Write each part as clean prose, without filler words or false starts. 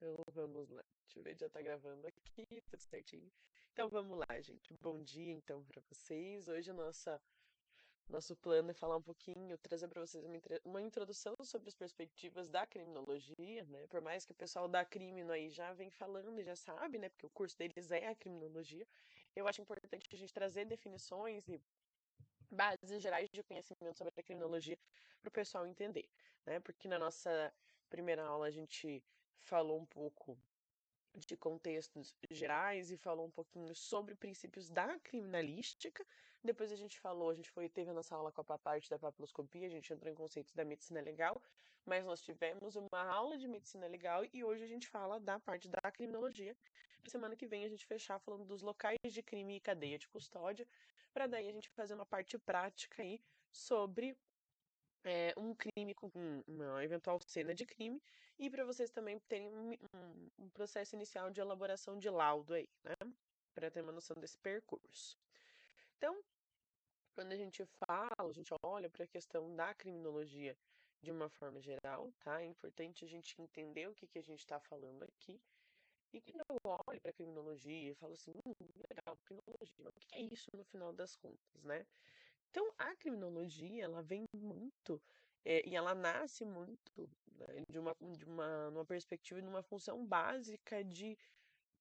Então vamos lá. Deixa eu ver, já tá gravando aqui, tudo certinho. Então vamos lá, gente. Bom dia então para vocês. Hoje nosso plano é falar um pouquinho, trazer para vocês uma introdução sobre as perspectivas da criminologia, né? Por mais que o pessoal da crimino aí já vem falando e já sabe, né? Porque o curso deles é a criminologia. Eu acho importante a gente trazer definições e bases gerais de conhecimento sobre a criminologia para o pessoal entender, né? Porque na nossa primeira aula a gente falou um pouco de contextos gerais e falou um pouquinho sobre princípios da criminalística. Depois a gente teve a nossa aula com a parte da papiloscopia, a gente entrou em conceitos da medicina legal, mas nós tivemos uma aula de medicina legal e hoje a gente fala da parte da criminologia. Na semana que vem a gente fechar falando dos locais de crime e cadeia de custódia, para daí a gente fazer uma parte prática aí sobre um crime com uma eventual cena de crime e para vocês também terem um processo inicial de elaboração de laudo aí, né? Para ter uma noção desse percurso. Então, quando a gente olha para a questão da criminologia de uma forma geral, tá? É importante a gente entender o que que a gente está falando aqui. E quando eu olho para a criminologia e falo assim, legal, criminologia, mas o que é isso no final das contas, né? Então, a criminologia, ela vem muito, e ela nasce muito, né, numa perspectiva e numa função básica de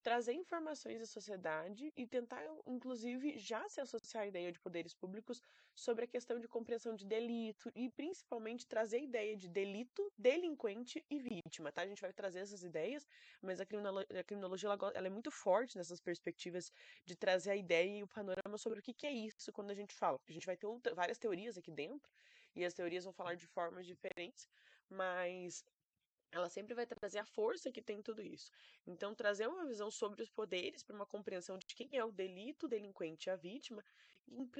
trazer informações à sociedade e tentar, inclusive, já se associar à ideia de poderes públicos sobre a questão de compreensão de delito e, principalmente, trazer a ideia de delito, delinquente e vítima, tá? A gente vai trazer essas ideias, mas a criminologia ela é muito forte nessas perspectivas de trazer a ideia e o panorama sobre o que é isso quando a gente fala. Porque a gente vai ter várias teorias aqui dentro e as teorias vão falar de formas diferentes, mas ela sempre vai trazer a força que tem tudo isso. Então, trazer uma visão sobre os poderes para uma compreensão de quem é o delito, o delinquente e a vítima,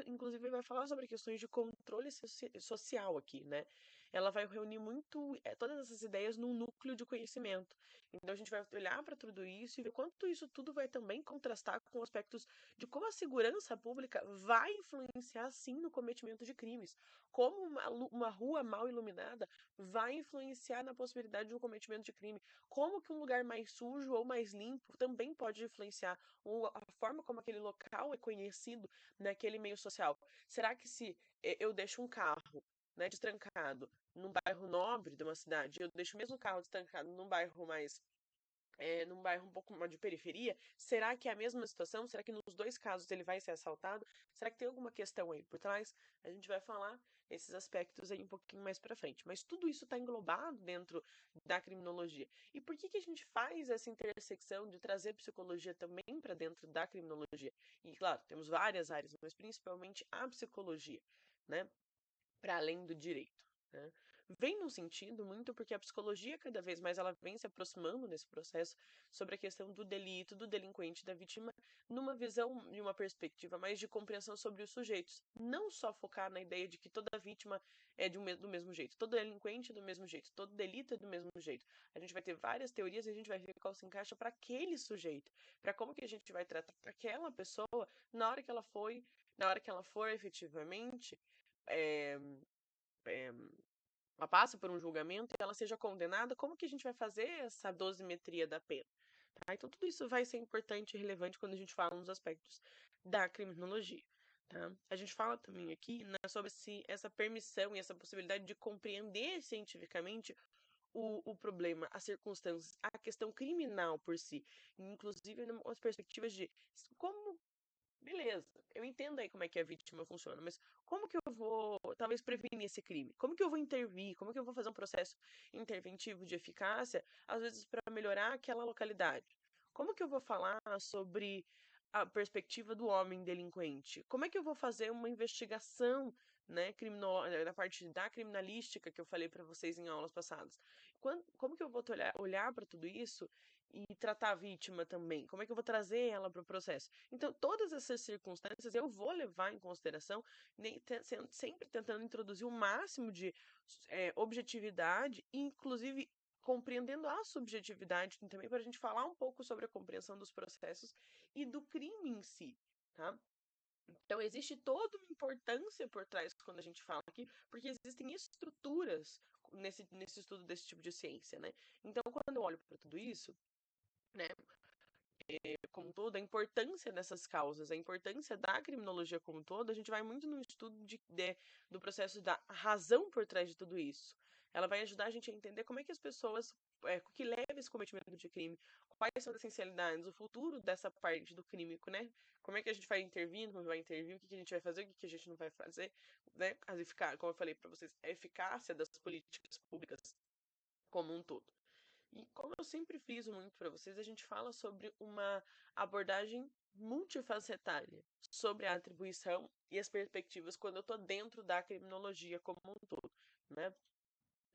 inclusive vai falar sobre questões de controle social aqui, né? Ela vai reunir muito todas essas ideias num núcleo de conhecimento. Então, a gente vai olhar para tudo isso e ver quanto isso tudo vai também contrastar com aspectos de como a segurança pública vai influenciar, sim, no cometimento de crimes. Como uma rua mal iluminada vai influenciar na possibilidade de um cometimento de crime. Como que um lugar mais sujo ou mais limpo também pode influenciar a forma como aquele local é conhecido naquele meio social? Será que se eu deixo um carro, né, destrancado num bairro nobre de uma cidade, eu deixo o mesmo carro destrancado num bairro um pouco mais de periferia, será que é a mesma situação? Será que nos dois casos ele vai ser assaltado? Será que tem alguma questão aí por trás? A gente vai falar esses aspectos aí um pouquinho mais para frente. Mas tudo isso está englobado dentro da criminologia. E por que que a gente faz essa intersecção de trazer psicologia também para dentro da criminologia? E claro, temos várias áreas, mas principalmente a psicologia, né? Para além do direito, né? Vem num sentido muito porque a psicologia cada vez mais ela vem se aproximando nesse processo sobre a questão do delito, do delinquente, da vítima, numa visão e uma perspectiva mais de compreensão sobre os sujeitos, não só focar na ideia de que toda vítima é do mesmo jeito, todo delinquente é do mesmo jeito, todo delito é do mesmo jeito. A gente vai ter várias teorias e a gente vai ver qual se encaixa para aquele sujeito, para como que a gente vai tratar aquela pessoa na hora que ela for efetivamente é, é, ela passa por um julgamento e ela seja condenada, como que a gente vai fazer essa dosimetria da pena? Tá? Então, tudo isso vai ser importante e relevante quando a gente fala nos aspectos da criminologia. Tá? A gente fala também aqui, né, sobre essa permissão e essa possibilidade de compreender cientificamente o problema, as circunstâncias, a questão criminal por si, inclusive nas perspectivas de como. Beleza, eu entendo aí como é que a vítima funciona, mas como que eu vou, talvez, prevenir esse crime? Como que eu vou intervir? Como que eu vou fazer um processo interventivo de eficácia, às vezes, para melhorar aquela localidade? Como que eu vou falar sobre a perspectiva do homem delinquente? Como é que eu vou fazer uma investigação, né, na parte da criminalística que eu falei para vocês em aulas passadas? Como que eu vou olhar para tudo isso e tratar a vítima também? Como é que eu vou trazer ela para o processo? Então, todas essas circunstâncias eu vou levar em consideração, sempre tentando introduzir o máximo de objetividade, inclusive compreendendo a subjetividade também, para a gente falar um pouco sobre a compreensão dos processos e do crime em si, tá? Então, existe toda uma importância por trás quando a gente fala aqui, porque existem estruturas nesse estudo desse tipo de ciência, né? Então, quando eu olho para tudo isso, né, como um todo, a importância dessas causas, a importância da criminologia como um todo, a gente vai muito no estudo do processo da razão por trás de tudo isso. Ela vai ajudar a gente a entender como é que as pessoas, o que leva esse cometimento de crime, quais são as essencialidades, o futuro dessa parte do químico, né? Como é que a gente vai intervir, como vai intervir, o que a gente vai fazer, o que a gente não vai fazer, né? Como eu falei para vocês, a eficácia das políticas públicas como um todo. E como eu sempre friso muito para vocês, a gente fala sobre uma abordagem multifacetária sobre a atribuição e as perspectivas quando eu estou dentro da criminologia como um todo, né?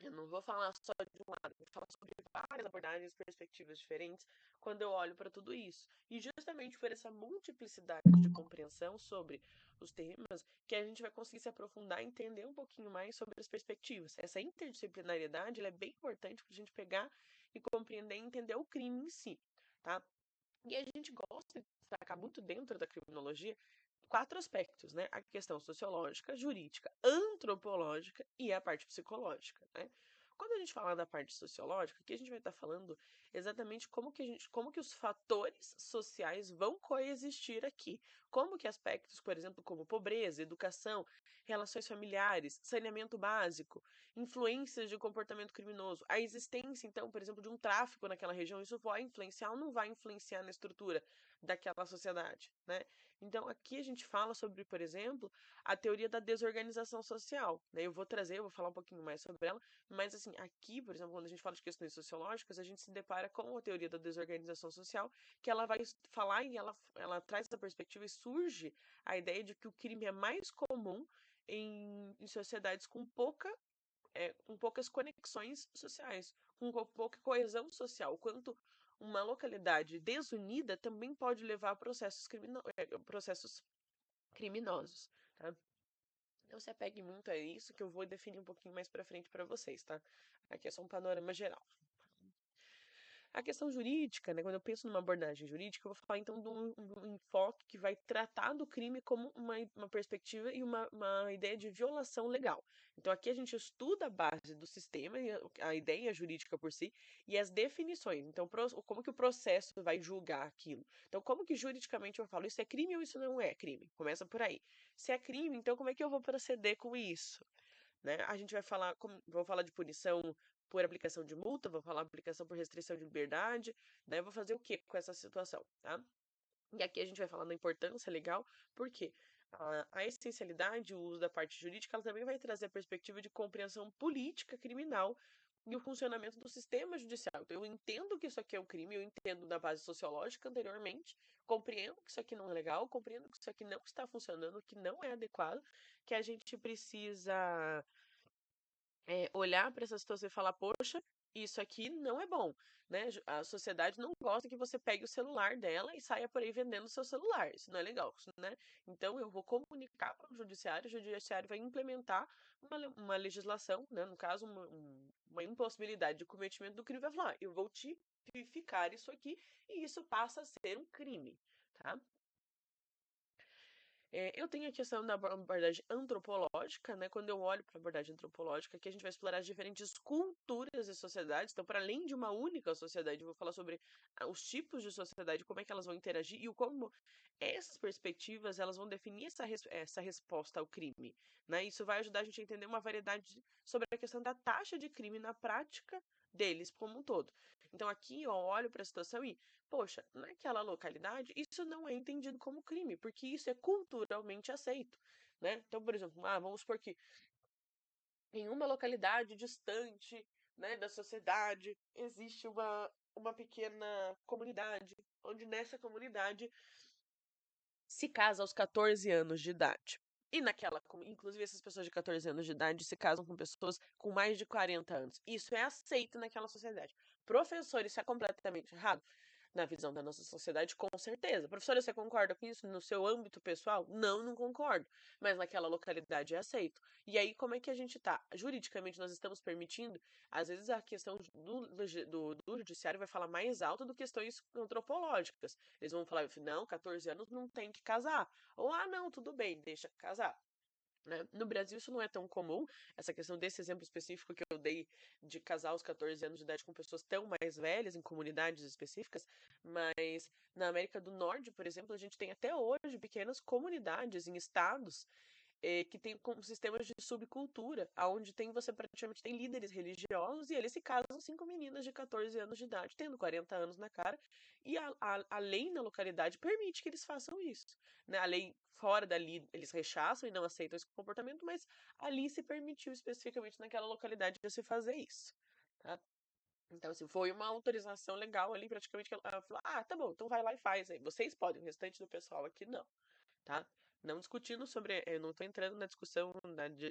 Eu não vou falar só de um lado, vou falar sobre várias abordagens e perspectivas diferentes quando eu olho para tudo isso. E justamente por essa multiplicidade de compreensão sobre os temas, que a gente vai conseguir se aprofundar e entender um pouquinho mais sobre as perspectivas. Essa interdisciplinariedade ela é bem importante para a gente pegar e compreender e entender o crime em si, tá? E a gente gosta de destacar muito dentro da criminologia 4 aspectos, né? A questão sociológica, jurídica, antropológica e a parte psicológica, né? Quando a gente fala da parte sociológica, aqui a gente vai estar falando exatamente como que os fatores sociais vão coexistir aqui. Como que aspectos, por exemplo, como pobreza, educação, relações familiares, saneamento básico, influências de comportamento criminoso, a existência, então, por exemplo, de um tráfico naquela região, isso vai influenciar ou não vai influenciar na estrutura daquela sociedade, né? Então, aqui a gente fala sobre, por exemplo, a teoria da desorganização social, né? Eu vou falar um pouquinho mais sobre ela, mas assim, aqui, por exemplo, quando a gente fala de questões sociológicas, a gente se depara com a teoria da desorganização social, que ela vai falar e ela traz essa perspectiva e surge a ideia de que o crime é mais comum em sociedades com poucas conexões sociais, com pouca coesão social, quanto uma localidade desunida também pode levar a processos criminosos, tá? Não se apegue muito a isso, que eu vou definir um pouquinho mais para frente para vocês, tá? Aqui é só um panorama geral. A questão jurídica, né, quando eu penso numa abordagem jurídica, eu vou falar então de um enfoque que vai tratar do crime como uma perspectiva e uma ideia de violação legal. Então aqui a gente estuda a base do sistema, e a ideia jurídica por si, e as definições. Então, como que o processo vai julgar aquilo? Então, como que juridicamente eu falo, isso é crime ou isso não é crime? Começa por aí. Se é crime, então como é que eu vou proceder com isso? Né? A gente vai falar, vou falar de punição por aplicação de multa, vou falar aplicação por restrição de liberdade, né? Vou fazer o que com essa situação, tá? E aqui a gente vai falar da importância legal, porque a essencialidade, o uso da parte jurídica, ela também vai trazer a perspectiva de compreensão política criminal e o funcionamento do sistema judicial. Então, eu entendo que isso aqui é um crime, eu entendo da base sociológica anteriormente, compreendo que isso aqui não é legal, compreendo que isso aqui não está funcionando, que não é adequado, que a gente precisa olhar para essa situação e falar, poxa, isso aqui não é bom, né? A sociedade não gosta que você pegue o celular dela e saia por aí vendendo o seu celular. Isso não é legal, né? Então eu vou comunicar para o judiciário vai implementar uma legislação, né? No caso, uma impossibilidade de cometimento do crime, vai falar, eu vou tipificar isso aqui e isso passa a ser um crime, tá? Eu tenho a questão da abordagem antropológica, né? Quando eu olho para a abordagem antropológica, que a gente vai explorar as diferentes culturas e sociedades. Então, para além de uma única sociedade, eu vou falar sobre os tipos de sociedade, como é que elas vão interagir e como essas perspectivas elas vão definir essa resposta ao crime, né? Isso vai ajudar a gente a entender uma variedade sobre a questão da taxa de crime na prática deles como um todo. Então, aqui eu olho para a situação e poxa, naquela localidade, isso não é entendido como crime, porque isso é culturalmente aceito, né? Então, por exemplo, vamos supor que em uma localidade distante, né, da sociedade, existe uma pequena comunidade, onde nessa comunidade se casa aos 14 anos de idade. E inclusive essas pessoas de 14 anos de idade se casam com pessoas com mais de 40 anos. Isso é aceito naquela sociedade. Professor, isso é completamente errado? Na visão da nossa sociedade, com certeza. Professora, você concorda com isso no seu âmbito pessoal? Não, não concordo. Mas naquela localidade é aceito. E aí, como é que a gente tá? Juridicamente, nós estamos permitindo, às vezes a questão do judiciário vai falar mais alto do que questões antropológicas. Eles vão falar, não, 14 anos não tem que casar. Ou, não, tudo bem, deixa casar. né? No Brasil isso não é tão comum, essa questão desse exemplo específico que eu dei de casar aos 14 anos de idade com pessoas tão mais velhas, em comunidades específicas, mas na América do Norte, por exemplo, a gente tem até hoje pequenas comunidades em estados que tem sistemas de subcultura, onde tem você praticamente tem líderes religiosos e eles se casam 5 meninas de 14 anos de idade, tendo 40 anos na cara, e a lei na localidade permite que eles façam isso. Né? A lei fora dali, eles rechaçam e não aceitam esse comportamento, mas ali se permitiu especificamente naquela localidade de se fazer isso. Tá? Então, assim, foi uma autorização legal ali, praticamente, que ela falou, ah, tá bom, então vai lá e faz aí. Vocês podem, o restante do pessoal aqui não, tá? Não discutindo sobre, eu não tô entrando na discussão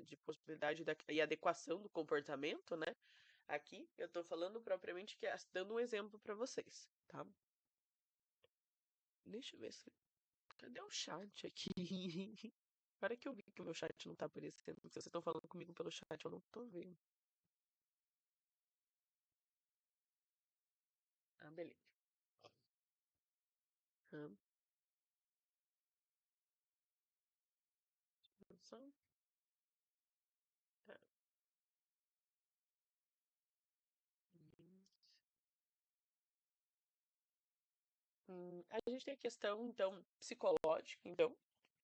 de possibilidade e adequação do comportamento, né? Aqui, eu tô falando propriamente que, dando um exemplo pra vocês, tá? Deixa eu ver se... Cadê o chat aqui? Agora que eu vi que o meu chat não tá aparecendo, porque vocês estão falando comigo pelo chat, eu não tô vendo. Ah, beleza. Hum, só... tá. A gente tem a questão, então, psicológica, então,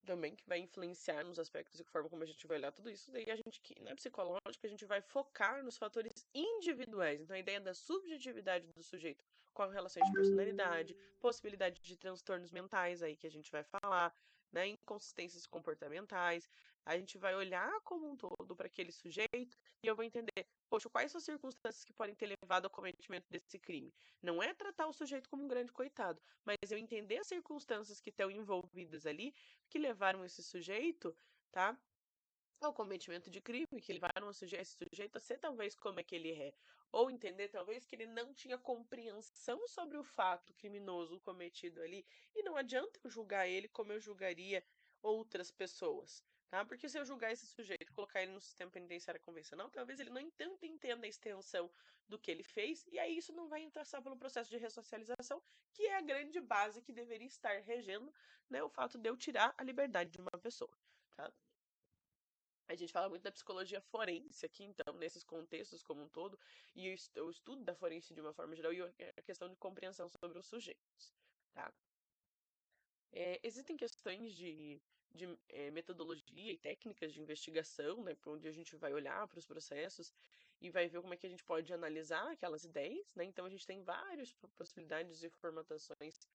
também, que vai influenciar nos aspectos e forma como a gente vai olhar tudo isso. Daí a gente, que na psicológica, a gente vai focar nos fatores individuais. Então, a ideia da subjetividade do sujeito com relações de personalidade, possibilidade de transtornos mentais aí que a gente vai falar, né, inconsistências comportamentais. A gente vai olhar como um todo para aquele sujeito e eu vou entender, poxa, quais são as circunstâncias que podem ter levado ao cometimento desse crime? Não é tratar o sujeito como um grande coitado, mas eu entender as circunstâncias que estão envolvidas ali, que levaram esse sujeito, tá? Ao cometimento de crime, que levaram esse sujeito a ser talvez como é que ele é. Ou entender talvez que ele não tinha compreensão sobre o fato criminoso cometido ali. E não adianta eu julgar ele como eu julgaria outras pessoas. Tá? Porque se eu julgar esse sujeito, colocar ele no sistema penitenciário convencional, talvez ele não tanto entenda a extensão do que ele fez, e aí isso não vai passar pelo processo de ressocialização, que é a grande base que deveria estar regendo, né, o fato de eu tirar a liberdade de uma pessoa. Tá? A gente fala muito da psicologia forense aqui, então, nesses contextos como um todo, e o estudo da forense de uma forma geral e a questão de compreensão sobre os sujeitos, tá? Existem questões de metodologia e técnicas de investigação, né, onde a gente vai olhar para os processos e vai ver como é que a gente pode analisar aquelas ideias, né? Então, a gente tem várias possibilidades e formatações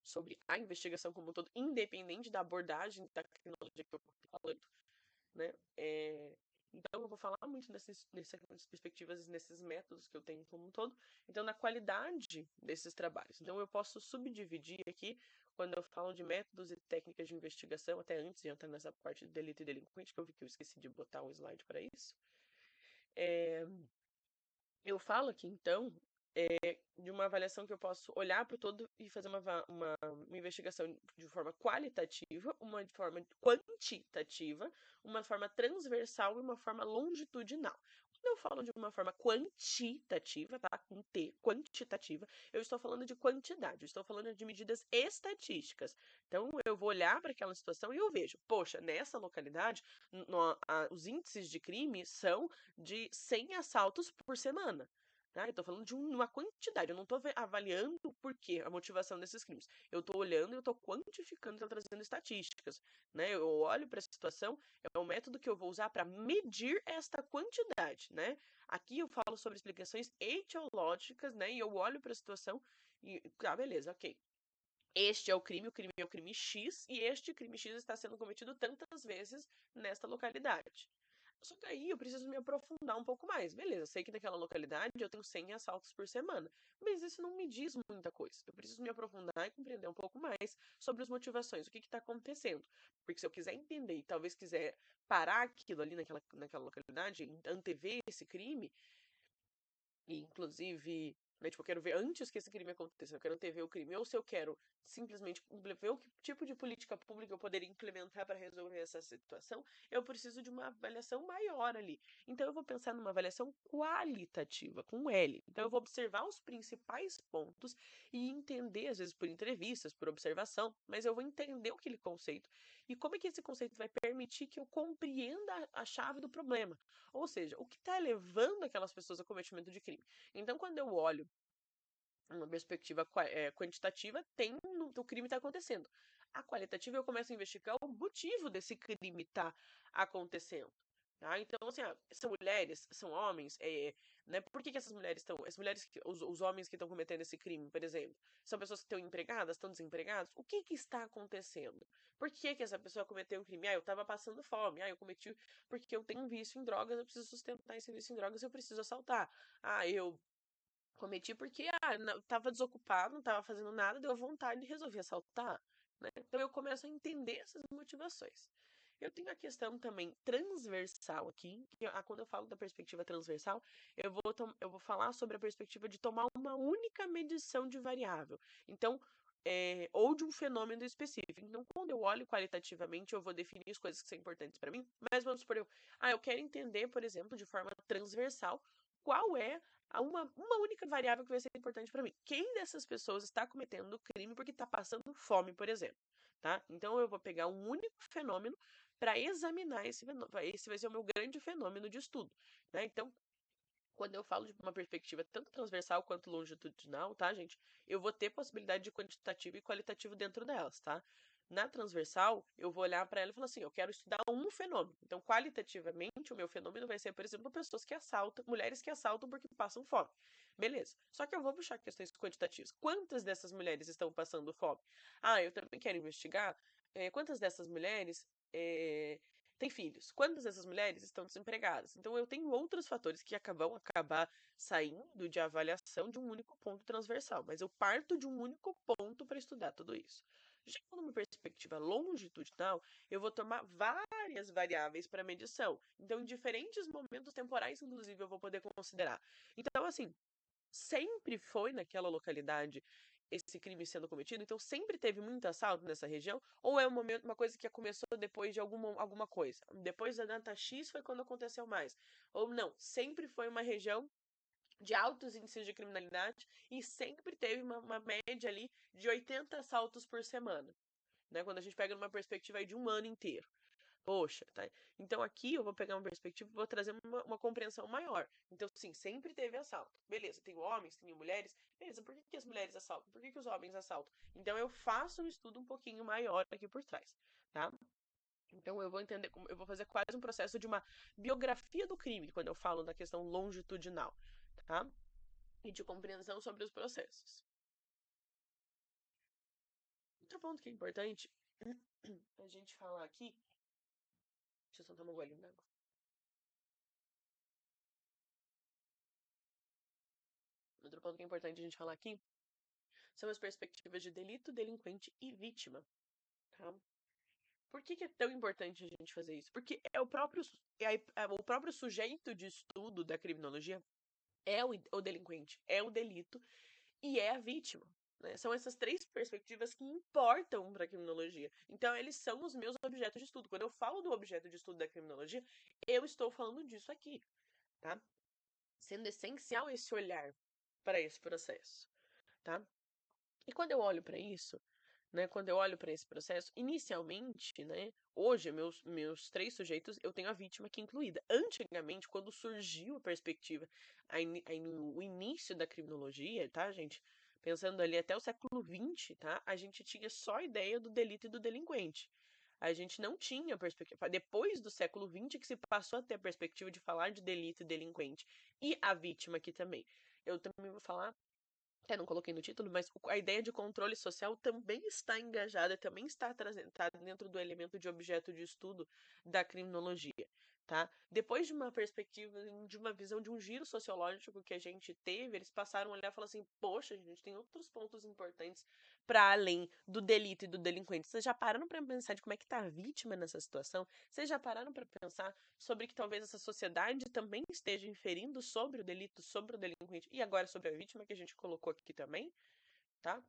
sobre a investigação como um todo, independente da abordagem da tecnologia que eu estou falando, né? Então, eu vou falar muito nessas perspectivas, nesses métodos que eu tenho como um todo. Então, na qualidade desses trabalhos. Então, eu posso subdividir aqui, quando eu falo de métodos e técnicas de investigação, até antes de entrar nessa parte de delito e delinquente, que eu vi que eu esqueci de botar um slide para isso. Eu falo aqui, então, de uma avaliação que eu posso olhar para o todo e fazer uma investigação de forma qualitativa, uma de forma quantitativa, uma forma transversal e uma forma longitudinal. Quando eu falo de uma forma quantitativa, tá? Com T, quantitativa, eu estou falando de quantidade, eu estou falando de medidas estatísticas. Então, eu vou olhar para aquela situação e eu vejo, poxa, nessa localidade, os índices de crime são de 100 assaltos por semana. Tá? Eu tô falando de uma quantidade, eu não tô avaliando o porquê, a motivação desses crimes. Eu tô olhando e eu tô quantificando, tô trazendo estatísticas, né? Eu olho para a situação, é um método que eu vou usar para medir esta quantidade, né? Aqui eu falo sobre explicações etiológicas, né? E eu olho para a situação e, beleza, ok. Este é o crime é o crime X, e este crime X está sendo cometido tantas vezes nesta localidade. Só que aí eu preciso me aprofundar um pouco mais. Beleza, sei que naquela localidade eu tenho 100 assaltos por semana, mas isso não me diz muita coisa. Eu preciso me aprofundar e compreender um pouco mais sobre as motivações, o que está acontecendo. Porque se eu quiser entender e talvez quiser parar aquilo ali naquela localidade, antever esse crime, e inclusive né? Tipo, eu quero ver antes que esse crime aconteça, eu quero ver o crime, ou se eu quero simplesmente ver o que tipo de política pública eu poderia implementar para resolver essa situação, eu preciso de uma avaliação maior ali. Então eu vou pensar numa avaliação qualitativa, com L. Então eu vou observar os principais pontos e entender, às vezes por entrevistas, por observação, mas eu vou entender aquele conceito e como é que esse conceito vai permitir que eu compreenda a chave do problema. Ou seja, o que está levando aquelas pessoas ao cometimento de crime. Então, quando eu olho uma perspectiva quantitativa, o crime está acontecendo. A qualitativa, eu começo a investigar o motivo desse crime estar acontecendo. Tá? Então, assim, são mulheres, são homens, né? Por que essas mulheres estão. Os homens que estão cometendo esse crime, por exemplo, são pessoas que estão empregadas, estão desempregadas? O que está acontecendo? Por que essa pessoa cometeu um crime? Eu estava passando fome. Eu cometi porque eu tenho um vício em drogas, eu preciso sustentar esse vício em drogas, eu preciso assaltar. Eu cometi porque tava desocupado, não tava fazendo nada, deu vontade de resolver assaltar, né? Então eu começo a entender essas motivações. Eu tenho a questão também transversal aqui, que quando eu falo da perspectiva transversal, eu vou falar sobre a perspectiva de tomar uma única medição de variável. Então, ou de um fenômeno específico. Então, quando eu olho qualitativamente, eu vou definir as coisas que são importantes para mim, mas vamos supor, eu quero entender, por exemplo, de forma transversal, qual é uma única variável que vai ser importante para mim. Quem dessas pessoas está cometendo crime porque está passando fome, por exemplo, tá? Então eu vou pegar um único fenômeno para examinar esse fenômeno. Esse vai ser o meu grande fenômeno de estudo, né? Então, quando eu falo de uma perspectiva tanto transversal quanto longitudinal, tá, gente? Eu vou ter possibilidade de quantitativo e qualitativo dentro delas, tá? Na transversal, eu vou olhar para ela e falar assim: eu quero estudar um fenômeno. Então, qualitativamente, o meu fenômeno vai ser, por exemplo, pessoas que assaltam, mulheres que assaltam porque passam fome. Beleza. Só que eu vou puxar questões quantitativas. Quantas dessas mulheres estão passando fome? Eu também quero investigar quantas dessas mulheres têm filhos. Quantas dessas mulheres estão desempregadas? Então, eu tenho outros fatores que vão acabar saindo de avaliação de um único ponto transversal, mas eu parto de um único ponto para estudar tudo isso. Já numa perspectiva longitudinal, eu vou tomar várias variáveis para medição. Então, em diferentes momentos temporais, inclusive, eu vou poder considerar. Então, assim, sempre foi naquela localidade esse crime sendo cometido? Então sempre teve muito assalto nessa região? Ou é uma coisa que começou depois de alguma coisa? Depois da data X foi quando aconteceu mais? Ou não, sempre foi uma região de altos índices de criminalidade e sempre teve uma média ali de 80 assaltos por semana, né? Quando a gente pega numa perspectiva aí de um ano inteiro. Poxa, tá? Então aqui eu vou pegar uma perspectiva e vou trazer uma compreensão maior. Então, sim, sempre teve assalto. Beleza, tem homens, tem mulheres. Beleza, por que as mulheres assaltam? Por que os homens assaltam? Então eu faço um estudo um pouquinho maior aqui por trás, tá? Então eu vou entender, eu vou fazer quase um processo de uma biografia do crime, quando eu falo da questão longitudinal, tá? E de compreensão sobre os processos. Outro ponto que é importante a gente falar aqui. Deixa eu só tomar um golinho d'água. Outro ponto que é importante a gente falar aqui são as perspectivas de delito, delinquente e vítima. Tá? Por que é tão importante a gente fazer isso? Porque o próprio sujeito de estudo da criminologia é o delinquente, é o delito e é a vítima. Né? São essas três perspectivas que importam para a criminologia. Então, eles são os meus objetos de estudo. Quando eu falo do objeto de estudo da criminologia, eu estou falando disso aqui. Tá? Sendo essencial esse olhar para esse processo. Tá? E quando eu olho para isso, né, quando eu olho para esse processo, inicialmente, né, hoje, meus três sujeitos, eu tenho a vítima aqui incluída. Antigamente, quando surgiu a perspectiva, o início da criminologia, tá, gente? Pensando ali até o século XX, tá? A gente tinha só a ideia do delito e do delinquente. A gente não tinha perspectiva. Depois do século XX que se passou a ter a perspectiva de falar de delito e delinquente. E a vítima aqui também. Eu também vou falar até não coloquei no título, mas a ideia de controle social também está engajada, também está dentro do elemento de objeto de estudo da criminologia. tá? Depois de uma perspectiva, de uma visão de um giro sociológico que a gente teve, eles passaram a olhar e falar assim: poxa, a gente tem outros pontos importantes para além do delito e do delinquente. Vocês já pararam para pensar de como é que tá a vítima nessa situação? Vocês já pararam para pensar sobre que talvez essa sociedade também esteja inferindo sobre o delito, sobre o delinquente e agora sobre a vítima que a gente colocou aqui também, tá?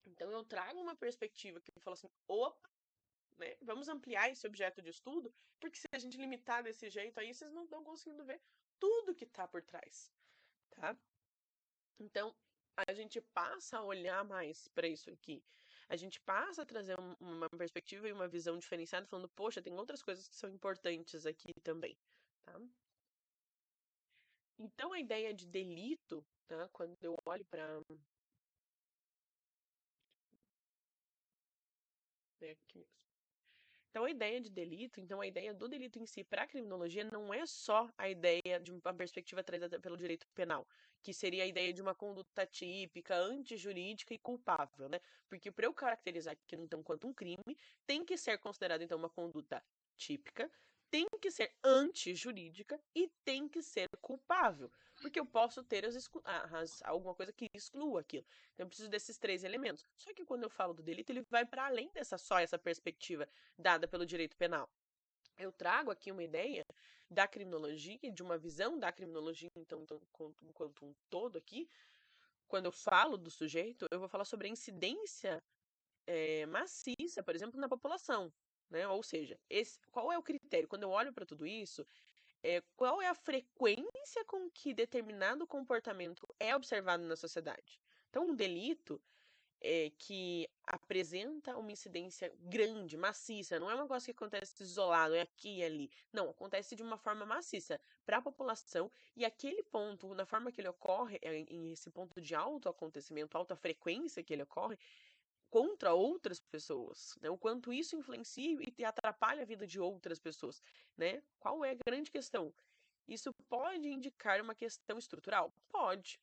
Então eu trago uma perspectiva que fala assim: opa, né? Vamos ampliar esse objeto de estudo, porque se a gente limitar desse jeito aí, vocês não estão conseguindo ver tudo que está por trás, tá? Então, a gente passa a olhar mais para isso aqui. A gente passa a trazer uma perspectiva e uma visão diferenciada, falando, poxa, tem outras coisas que são importantes aqui também, tá? Então, a ideia de delito, tá? Quando eu olho para... aqui mesmo. Então, a ideia de delito, então a ideia do delito em si para a criminologia não é só a ideia de uma perspectiva trazida pelo direito penal, que seria a ideia de uma conduta típica, antijurídica e culpável, né? Porque para eu caracterizar aquilo então quanto um crime, tem que ser considerado então uma conduta típica, tem que ser antijurídica e tem que ser culpável, porque eu posso ter alguma coisa que exclua aquilo. Então, eu preciso desses três elementos. Só que quando eu falo do delito, ele vai para além dessa só essa perspectiva dada pelo direito penal. Eu trago aqui uma ideia da criminologia, de uma visão da criminologia, então enquanto um todo aqui. Quando eu falo do sujeito, eu vou falar sobre a incidência maciça, por exemplo, na população. Né? Ou seja, qual é o critério? Quando eu olho para tudo isso, qual é a frequência com que determinado comportamento é observado na sociedade? Então, um delito que apresenta uma incidência grande, maciça, não é uma coisa que acontece isolado, é aqui e ali. Não, acontece de uma forma maciça para a população e aquele ponto, na forma que ele ocorre, em esse ponto de alto acontecimento, alta frequência que ele ocorre, contra outras pessoas, né? O quanto isso influencia e atrapalha a vida de outras pessoas, né? Qual é a grande questão? Isso pode indicar uma questão estrutural? Pode,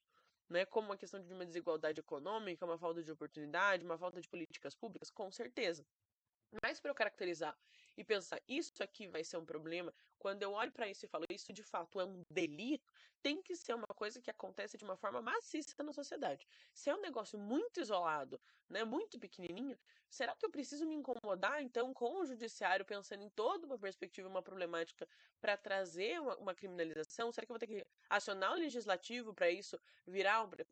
né? Como uma questão de uma desigualdade econômica, uma falta de oportunidade, uma falta de políticas públicas, com certeza. Mas para eu caracterizar e pensar, isso aqui vai ser um problema, quando eu olho para isso e falo, isso de fato é um delito, tem que ser uma coisa que acontece de uma forma maciça na sociedade. Se é um negócio muito isolado, né, muito pequenininho, será que eu preciso me incomodar, então, com o judiciário, pensando em toda uma perspectiva, uma problemática, para trazer uma criminalização? Será que eu vou ter que acionar o legislativo para isso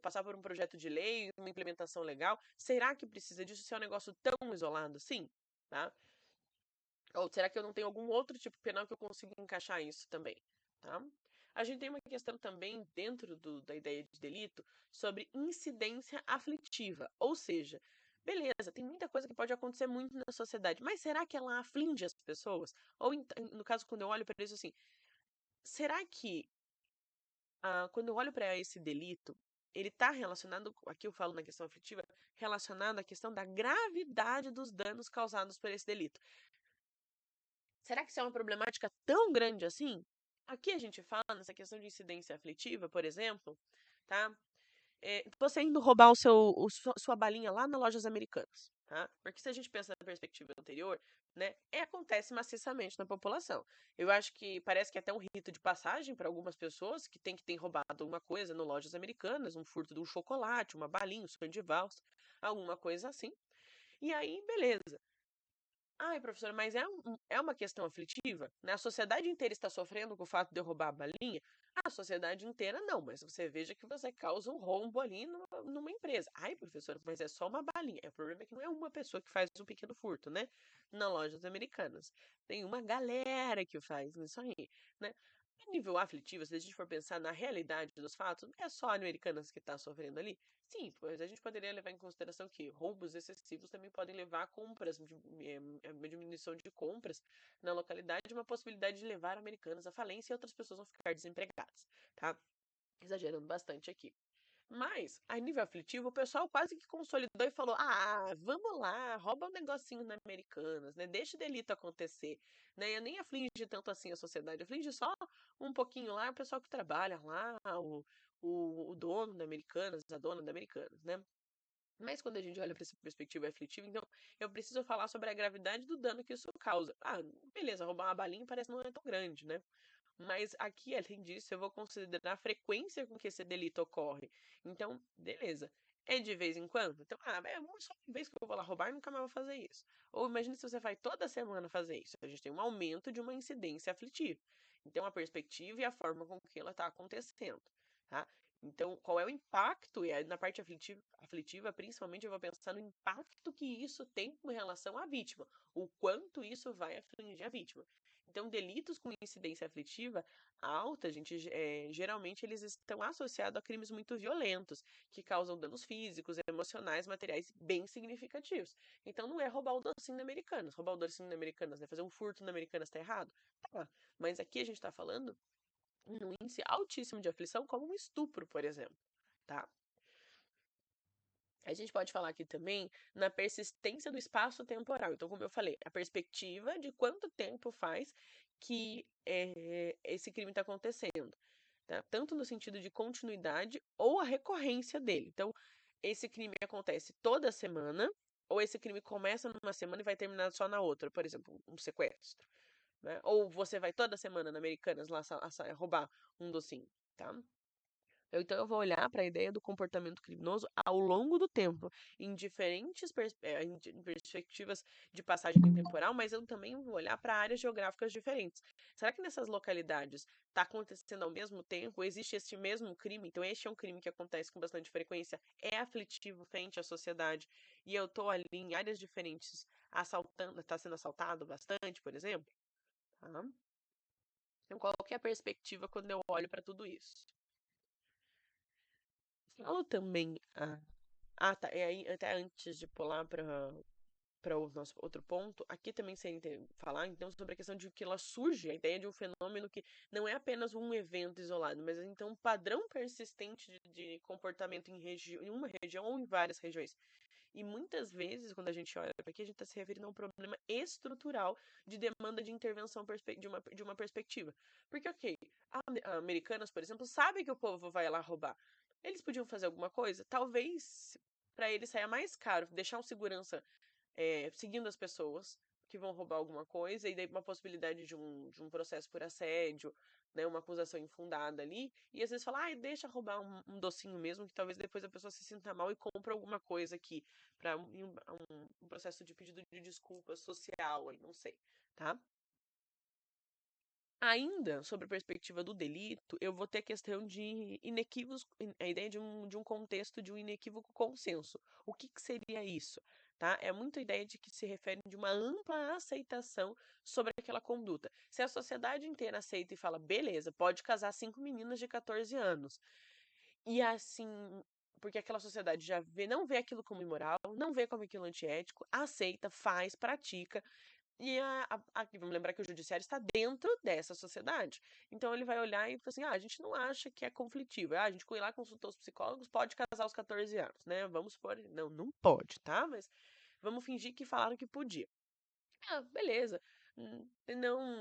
passar por um projeto de lei, uma implementação legal? Será que precisa disso se é um negócio tão isolado assim? Tá? Ou será que eu não tenho algum outro tipo penal que eu consiga encaixar isso também, tá? A gente tem uma questão também dentro da ideia de delito sobre incidência aflitiva, ou seja, beleza, tem muita coisa que pode acontecer muito na sociedade, mas será que ela aflige as pessoas? Ou no caso quando eu olho para isso assim, será que quando eu olho para esse delito, ele está relacionado, aqui eu falo na questão aflitiva, relacionado à questão da gravidade dos danos causados por esse delito. Será que isso é uma problemática tão grande assim? Aqui a gente fala nessa questão de incidência aflitiva, por exemplo, tá? Você indo roubar sua balinha lá nas lojas americanas, tá? Porque se a gente pensa na perspectiva anterior, né, acontece maciçamente na população. Eu acho que parece que é até um rito de passagem para algumas pessoas que tem que ter roubado alguma coisa nas lojas americanas, um furto de um chocolate, uma balinha, um sonho de valsa, alguma coisa assim. E aí, beleza. Ai, professora, mas é uma questão aflitiva? Né? A sociedade inteira está sofrendo com o fato de eu roubar a balinha? A sociedade inteira não, mas você veja que você causa um rombo ali numa empresa. Ai, professora, mas é só uma balinha. O problema é que não é uma pessoa que faz um pequeno furto, né? Nas lojas americanas. Tem uma galera que faz isso aí, né? A nível aflitivo, se a gente for pensar na realidade dos fatos, é só a Americanas que está sofrendo ali? Sim, pois a gente poderia levar em consideração que roubos excessivos também podem levar a compras, uma diminuição de compras na localidade, uma possibilidade de levar Americanas à falência e outras pessoas vão ficar desempregadas, tá? Exagerando bastante aqui. Mas, a nível aflitivo, o pessoal quase que consolidou e falou: ah, vamos lá, rouba um negocinho na Americanas, né? Deixa o delito acontecer. Né? Eu nem aflige tanto assim a sociedade, aflige só um pouquinho lá o pessoal que trabalha lá, o dono da Americanas, a dona da Americanas, né? Mas quando a gente olha para essa perspectiva aflitiva, então eu preciso falar sobre a gravidade do dano que isso causa. Ah, beleza, roubar uma balinha parece não é tão grande, né? Mas aqui, além disso, eu vou considerar a frequência com que esse delito ocorre. Então, beleza. É de vez em quando? Então, é só uma vez que eu vou lá roubar e nunca mais vou fazer isso. Ou imagine se você vai toda semana fazer isso. A gente tem um aumento de uma incidência aflitiva. Então, a perspectiva e a forma com que ela está acontecendo, tá? Então, qual é o impacto? E aí, na parte aflitiva, principalmente, eu vou pensar no impacto que isso tem com relação à vítima. O quanto isso vai afligir a vítima. Então, delitos com incidência aflitiva alta, gente, geralmente eles estão associados a crimes muito violentos, que causam danos físicos, emocionais, materiais bem significativos. Então, não é roubar o docinho da Americanas. Roubar o docinho da Americanas, né? Fazer um furto na Americanas tá errado? Tá. Mas aqui a gente tá falando num índice altíssimo de aflição, como um estupro, por exemplo, tá? A gente pode falar aqui também na persistência do espaço temporal. Então, como eu falei, a perspectiva de quanto tempo faz que esse crime está acontecendo, tá? Tanto no sentido de continuidade ou a recorrência dele. Então, esse crime acontece toda semana, ou esse crime começa numa semana e vai terminar só na outra, por exemplo, um sequestro, né? Ou você vai toda semana na Americanas lá roubar um docinho, tá? Então, eu vou olhar para a ideia do comportamento criminoso ao longo do tempo, em diferentes perspectivas de passagem temporal, mas eu também vou olhar para áreas geográficas diferentes. Será que nessas localidades está acontecendo ao mesmo tempo? Existe este mesmo crime? Então, este é um crime que acontece com bastante frequência, é aflitivo frente à sociedade, e eu estou ali em áreas diferentes assaltando, está sendo assaltado bastante, por exemplo? Tá? Então, qual que é a perspectiva quando eu olho para tudo isso? Falo também. Tá. E aí, até antes de pular para o nosso outro ponto, aqui também seria falar então sobre a questão de que ela surge, a ideia de um fenômeno que não é apenas um evento isolado, mas então um padrão persistente de comportamento em uma região ou em várias regiões. E muitas vezes, quando a gente olha para aqui, a gente está se referindo a um problema estrutural de demanda de intervenção de uma perspectiva. Porque, ok, americanas, por exemplo, sabem que o povo vai lá roubar. Eles podiam fazer alguma coisa? Talvez para eles saia mais caro deixar um segurança seguindo as pessoas que vão roubar alguma coisa, e daí uma possibilidade de um processo por assédio, né, uma acusação infundada ali, e às vezes fala, deixa roubar um docinho mesmo, que talvez depois a pessoa se sinta mal e compra alguma coisa aqui, para um processo de pedido de desculpa social, não sei, tá? Ainda sobre a perspectiva do delito, eu vou ter a questão de inequívocos, a ideia de um contexto de um inequívoco consenso. O que, que seria isso? Tá? É muito a ideia de que se refere de uma ampla aceitação sobre aquela conduta. Se a sociedade inteira aceita e fala, beleza, pode casar 5 meninas de 14 anos, e assim, porque aquela sociedade já não vê aquilo como imoral, não vê como aquilo antiético, aceita, faz, pratica, e vamos lembrar que o judiciário está dentro dessa sociedade. Então ele vai olhar e fala assim: a gente não acha que é conflitivo. A gente foi lá, consultou os psicólogos, pode casar aos 14 anos, né? Vamos supor. Não, não pode, tá? Mas vamos fingir que falaram que podia. Beleza.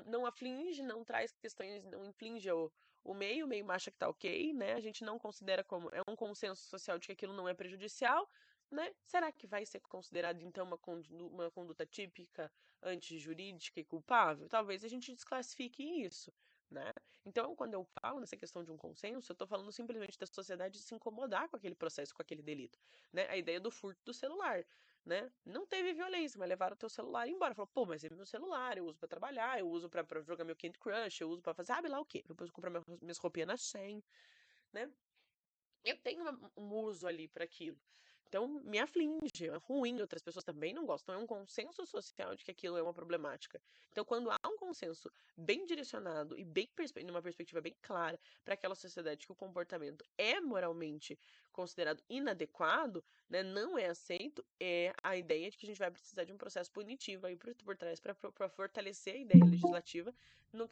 Não aflige, não traz questões, não inflige o meio acha que tá ok, né? A gente não considera como. É um consenso social de que aquilo não é prejudicial, né? Será que vai ser considerado, então, uma conduta típica, antijurídica e culpável? Talvez a gente desclassifique isso, né? Então, quando eu falo nessa questão de um consenso, eu tô falando simplesmente da sociedade se incomodar com aquele processo, com aquele delito, né? A ideia do furto do celular, né? Não teve violência, mas levaram o teu celular embora. Falou, pô, mas é meu celular, eu uso pra trabalhar, eu uso pra jogar meu Candy Crush, eu uso pra fazer, sabe lá o quê? Depois comprar minhas roupinhas na Shein, né? Eu tenho um uso ali para aquilo. Então, me aflige, é ruim, outras pessoas também não gostam. É um consenso social de que aquilo é uma problemática. Então, quando há um consenso bem direcionado e numa perspectiva bem clara para aquela sociedade que o comportamento é moralmente considerado inadequado, né, não é aceito, é a ideia de que a gente vai precisar de um processo punitivo aí por trás para fortalecer a ideia legislativa na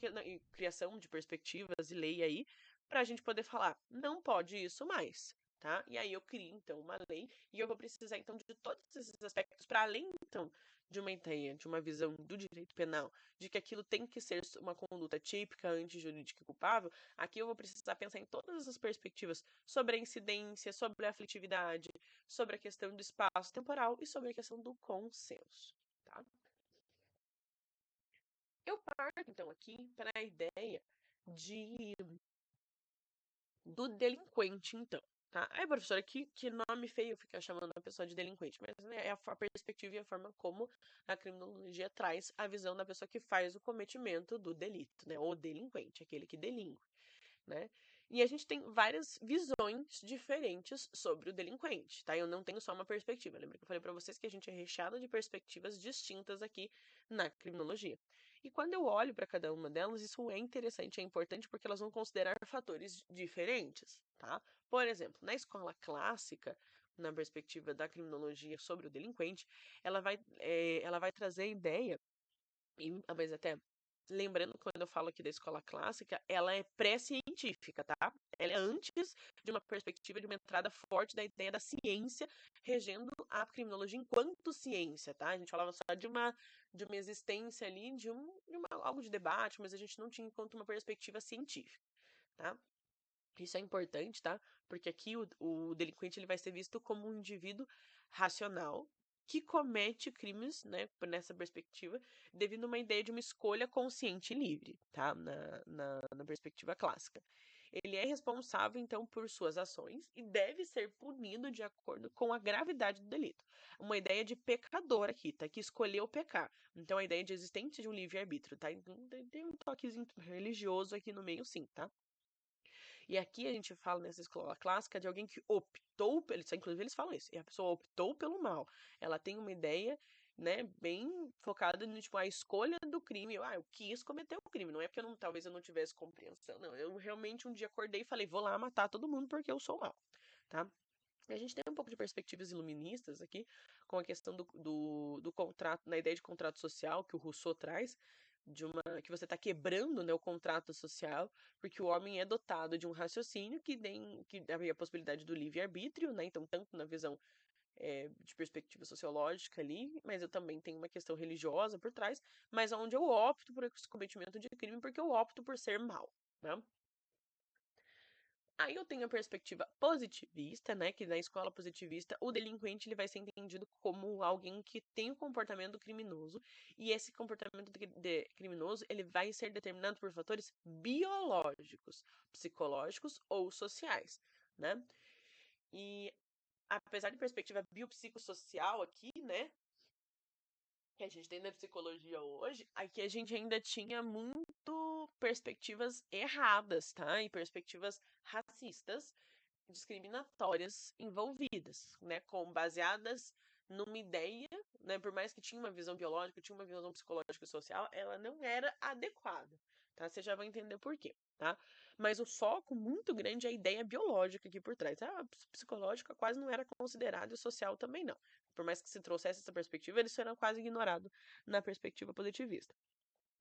criação de perspectivas e lei aí para a gente poder falar, não pode isso mais, tá? E aí eu crio, então, uma lei e eu vou precisar, então, de todos esses aspectos para além, então, de uma ideia, de uma visão do direito penal, de que aquilo tem que ser uma conduta típica, antijurídica e culpável. Aqui eu vou precisar pensar em todas as perspectivas sobre a incidência, sobre a aflitividade, sobre a questão do espaço temporal e sobre a questão do consenso, tá? Eu parto, então, aqui para a ideia do delinquente, então. Tá? Aí, professora, que nome feio ficar chamando a pessoa de delinquente, mas né, é a perspectiva e a forma como a criminologia traz a visão da pessoa que faz o cometimento do delito, né? Ou delinquente, aquele que delinque, né? E a gente tem várias visões diferentes sobre o delinquente, tá? Eu não tenho só uma perspectiva. Lembra que eu falei para vocês que a gente é recheado de perspectivas distintas aqui na criminologia. E quando eu olho para cada uma delas, isso é interessante, é importante porque elas vão considerar fatores diferentes, tá? Por exemplo, na escola clássica, na perspectiva da criminologia sobre o delinquente, ela vai trazer a ideia mas até lembrando, quando eu falo aqui da escola clássica, ela é pré-científica, tá? Ela é antes de uma perspectiva de uma entrada forte da ideia da ciência regendo a criminologia enquanto ciência, tá? A gente falava só de uma existência ali, algo de debate, mas a gente não tinha enquanto uma perspectiva científica, tá? Isso é importante, tá? Porque aqui o delinquente ele vai ser visto como um indivíduo racional que comete crimes, né, nessa perspectiva, devido a uma ideia de uma escolha consciente e livre, tá? Na perspectiva clássica. Ele é responsável, então, por suas ações e deve ser punido de acordo com a gravidade do delito. Uma ideia de pecador aqui, tá? Que escolheu pecar. Então, a ideia de existência de um livre-arbítrio, tá? Então, tem um toquezinho religioso aqui no meio, sim, tá? E aqui a gente fala nessa escola clássica de alguém que optou, inclusive eles falam isso, e a pessoa optou pelo mal. Ela tem uma ideia, né, bem focada no, tipo, a escolha do crime. Eu quis cometer o crime, não é porque talvez eu não tivesse compreensão, não. Eu realmente um dia acordei e falei, vou lá matar todo mundo porque eu sou mal, tá? E a gente tem um pouco de perspectivas iluministas aqui, com a questão do contrato, na ideia de contrato social que o Rousseau traz, que você está quebrando, né, o contrato social, porque o homem é dotado de um raciocínio que havia a possibilidade do livre-arbítrio, né? Então, tanto na visão de perspectiva sociológica ali, mas eu também tenho uma questão religiosa por trás, mas onde eu opto por esse cometimento de crime porque eu opto por ser mal, né? Aí eu tenho a perspectiva positivista, né, que na escola positivista o delinquente ele vai ser entendido como alguém que tem um comportamento criminoso e esse comportamento criminoso ele vai ser determinado por fatores biológicos, psicológicos ou sociais, né? E apesar de perspectiva biopsicossocial aqui, né, que a gente tem na psicologia hoje, aqui a gente ainda tinha muito perspectivas erradas, tá? E perspectivas racistas discriminatórias envolvidas, né, baseadas numa ideia, né, por mais que tinha uma visão biológica, tinha uma visão psicológica e social, ela não era adequada, tá? Você já vai entender por quê, tá? Mas o foco muito grande é a ideia biológica aqui por trás. A psicológica quase não era considerada e o social também não. Por mais que se trouxesse essa perspectiva, eles serão quase ignorados na perspectiva positivista.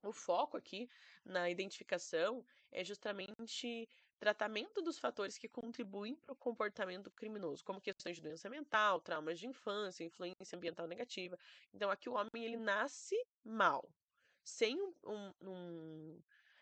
O foco aqui na identificação é justamente tratamento dos fatores que contribuem para o comportamento criminoso, como questões de doença mental, traumas de infância, influência ambiental negativa. Então, aqui o homem ele nasce mal, sem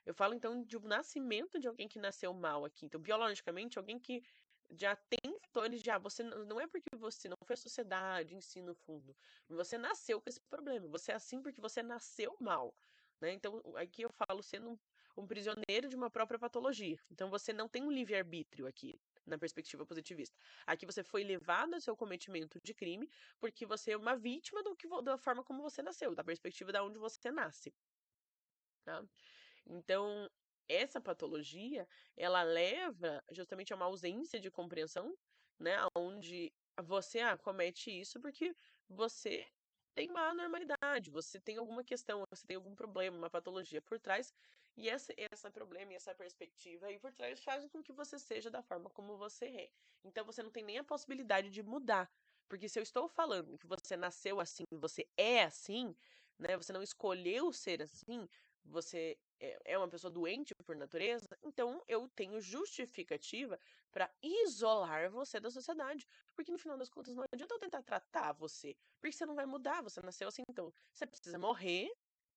eu falo então de um nascimento de alguém que nasceu mal aqui. Então, biologicamente, alguém que já tem fatores de você não é porque você não foi a sociedade, ensino fundo. Você nasceu com esse problema. Você é assim porque você nasceu mal. Né? Então, aqui eu falo sendo um prisioneiro de uma própria patologia. Então, você não tem um livre-arbítrio aqui, na perspectiva positivista. Aqui você foi levado ao seu cometimento de crime porque você é uma vítima da forma como você nasceu, da perspectiva da onde você nasce. Tá? Então, essa patologia, ela leva justamente a uma ausência de compreensão, né, onde você comete isso porque você tem uma anormalidade, você tem alguma questão, você tem algum problema, uma patologia por trás, e esse problema e essa perspectiva aí por trás fazem com que você seja da forma como você é. Então você não tem nem a possibilidade de mudar, porque se eu estou falando que você nasceu assim, você é assim, né, você não escolheu ser assim, você é uma pessoa doente por natureza, então eu tenho justificativa para isolar você da sociedade. Porque no final das contas não adianta eu tentar tratar você, porque você não vai mudar, você nasceu assim, então você precisa morrer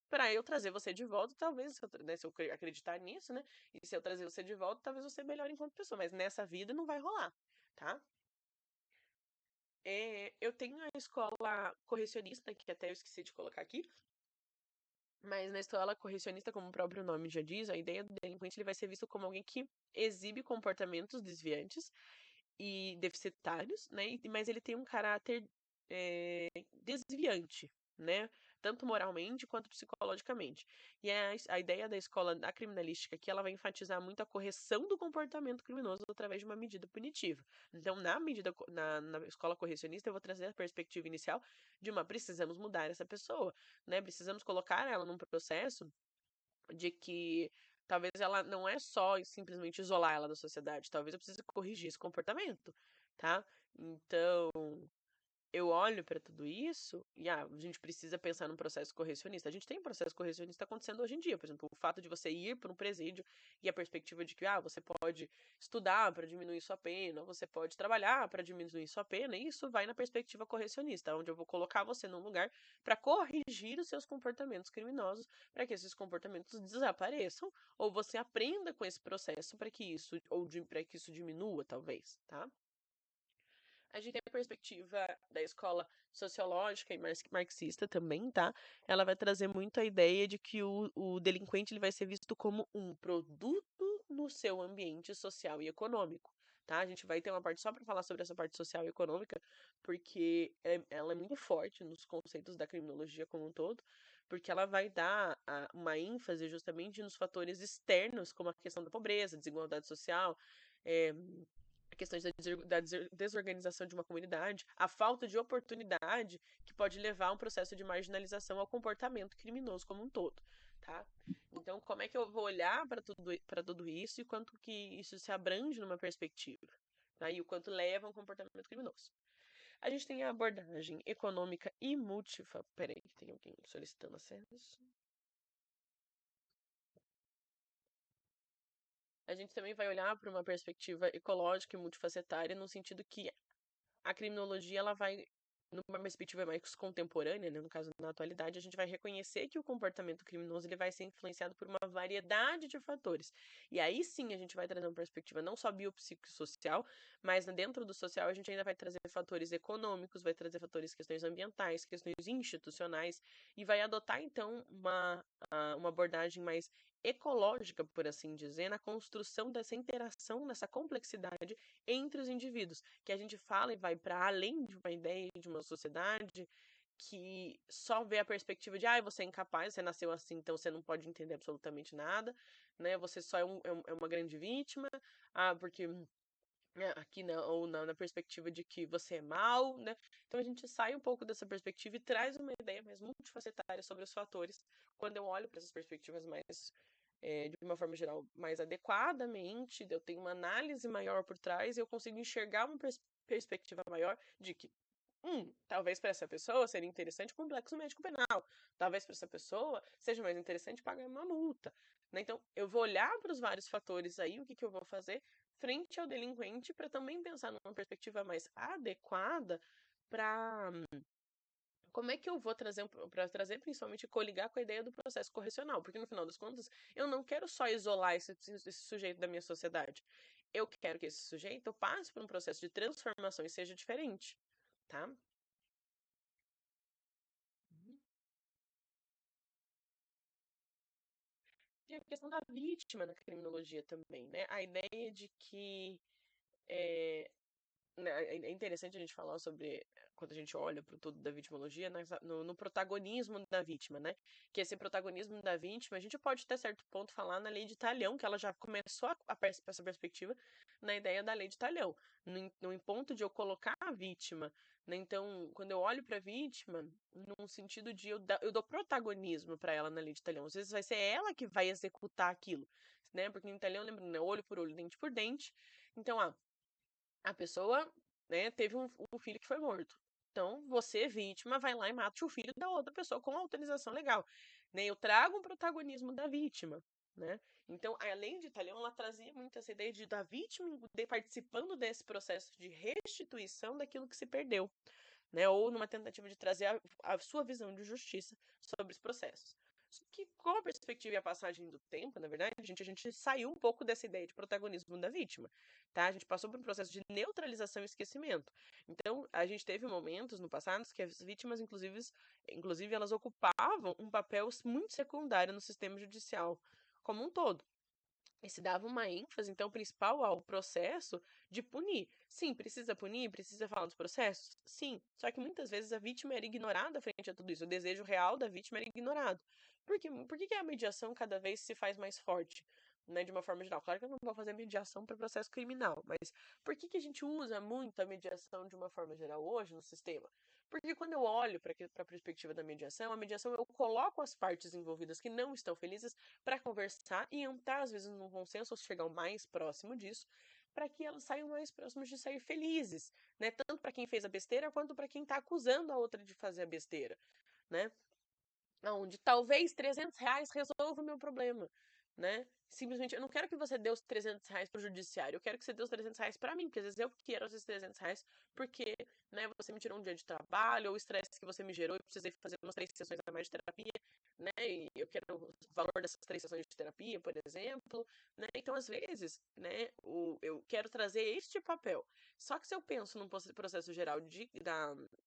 para eu trazer você de volta, talvez, se eu acreditar nisso, né? E se eu trazer você de volta, talvez você melhore enquanto pessoa, mas nessa vida não vai rolar, tá? Eu tenho a escola correcionista, que até eu esqueci de colocar aqui, mas na escola correcionista, como o próprio nome já diz, a ideia do delinquente ele vai ser visto como alguém que exibe comportamentos desviantes e deficitários, né? Mas ele tem um caráter desviante, né? Tanto moralmente quanto psicologicamente. E a ideia da escola da criminalística aqui, ela vai enfatizar muito a correção do comportamento criminoso através de uma medida punitiva. Então, na escola correcionista, eu vou trazer a perspectiva inicial de precisamos mudar essa pessoa, né? Precisamos colocar ela num processo de que talvez ela não é só simplesmente isolar ela da sociedade, talvez eu precise corrigir esse comportamento, tá? Então, eu olho para tudo isso e a gente precisa pensar num processo correcionista. A gente tem um processo correcionista acontecendo hoje em dia, por exemplo, o fato de você ir para um presídio e a perspectiva de que você pode estudar para diminuir sua pena, ou você pode trabalhar para diminuir sua pena, e isso vai na perspectiva correcionista, onde eu vou colocar você num lugar para corrigir os seus comportamentos criminosos, para que esses comportamentos desapareçam, ou você aprenda com esse processo para que isso para que isso diminua, talvez, tá? A gente tem a perspectiva da escola sociológica e marxista também, tá? Ela vai trazer muito a ideia de que o delinquente ele vai ser visto como um produto no seu ambiente social e econômico, tá? A gente vai ter uma parte só para falar sobre essa parte social e econômica, porque ela é muito forte nos conceitos da criminologia como um todo, porque ela vai dar uma ênfase justamente nos fatores externos, como a questão da pobreza, desigualdade social, é, questões da desorganização de uma comunidade, a falta de oportunidade que pode levar a um processo de marginalização ao comportamento criminoso como um todo, tá? Então, como é que eu vou olhar para tudo isso e quanto que isso se abrange numa perspectiva, tá? E o quanto leva a um comportamento criminoso. A gente tem a abordagem econômica e multifatorial. Peraí, tem alguém solicitando acesso. A gente também vai olhar para uma perspectiva ecológica e multifacetária, no sentido que a criminologia ela vai numa perspectiva mais contemporânea, né, no caso na atualidade, a gente vai reconhecer que o comportamento criminoso ele vai ser influenciado por uma variedade de fatores. E aí sim a gente vai trazer uma perspectiva não só biopsicossocial, mas dentro do social a gente ainda vai trazer fatores econômicos, vai trazer fatores questões ambientais, questões institucionais e vai adotar então uma abordagem mais ecológica, por assim dizer, na construção dessa interação, dessa complexidade entre os indivíduos, que a gente fala e vai para além de uma ideia de uma sociedade que só vê a perspectiva de você é incapaz, você nasceu assim, então você não pode entender absolutamente nada, né? Você só é uma grande vítima, porque aqui ou na perspectiva de que você é mal, né? Então a gente sai um pouco dessa perspectiva e traz uma ideia mais multifacetária sobre os fatores. Quando eu olho para essas perspectivas mais de uma forma geral, mais adequadamente, eu tenho uma análise maior por trás e eu consigo enxergar uma perspectiva maior de que, talvez para essa pessoa seria interessante o complexo médico penal, talvez para essa pessoa seja mais interessante pagar uma multa. Né? Então, eu vou olhar para os vários fatores aí, o que eu vou fazer frente ao delinquente para também pensar numa perspectiva mais adequada para como é que eu vou trazer para trazer principalmente coligar com a ideia do processo correcional? Porque no final das contas, eu não quero só isolar esse sujeito da minha sociedade. Eu quero que esse sujeito passe por um processo de transformação e seja diferente, tá? Tem a questão da vítima na criminologia também, né? A ideia de que é, né, é interessante a gente falar sobre, quando a gente olha para o todo da vitimologia, no protagonismo da vítima, né? Que esse protagonismo da vítima, a gente pode até certo ponto falar na lei de Talhão, que ela já começou essa perspectiva na ideia da lei de Talhão, no ponto de eu colocar a vítima, né? Então, quando eu olho para a vítima, num sentido de eu dou protagonismo para ela na lei de Talhão, às vezes vai ser ela que vai executar aquilo, né? Porque em Talhão, lembrando, né? Olho por olho, dente por dente. Então, a pessoa, né, teve um filho que foi morto. Então, você, vítima, vai lá e mata o filho da outra pessoa com autorização legal. Né? Eu trago um protagonismo da vítima. né? Então, a lei de Italião, ela trazia muito essa ideia da vítima participando desse processo de restituição daquilo que se perdeu, né? Ou numa tentativa de trazer a sua visão de justiça sobre os processos. Só que com a perspectiva e a passagem do tempo, na verdade, a gente saiu um pouco dessa ideia de protagonismo da vítima, tá? A gente passou por um processo de neutralização e esquecimento. Então, a gente teve momentos no passado que as vítimas, inclusive elas ocupavam um papel muito secundário no sistema judicial como um todo. E se dava uma ênfase, então, principal ao processo de punir. Sim, precisa punir, precisa falar dos processos? Sim. Só que muitas vezes a vítima era ignorada frente a tudo isso. O desejo real da vítima era ignorado. Por que a mediação cada vez se faz mais forte? Né, de uma forma geral. Claro que eu não vou fazer mediação para processo criminal, mas por que a gente usa muito a mediação de uma forma geral hoje no sistema? Porque quando eu olho para a perspectiva da mediação, a mediação eu coloco as partes envolvidas que não estão felizes para conversar e entrar, às vezes, num consenso ou chegar o mais próximo disso, para que elas saiam mais próximas de sair felizes, né? Tanto para quem fez a besteira quanto para quem está acusando a outra de fazer a besteira, né? Onde talvez R$ 300 resolva o meu problema, né? Simplesmente, eu não quero que você dê os R$ 300 pro judiciário, eu quero que você dê os R$ 300 para mim, porque às vezes eu quero esses R$ 300 porque, né, você me tirou um dia de trabalho, ou o estresse que você me gerou, eu precisei fazer umas 3 sessões a mais de terapia, né, e eu quero o valor dessas 3 sessões de terapia, por exemplo, né, então às vezes, né, eu quero trazer este papel, só que se eu penso num processo geral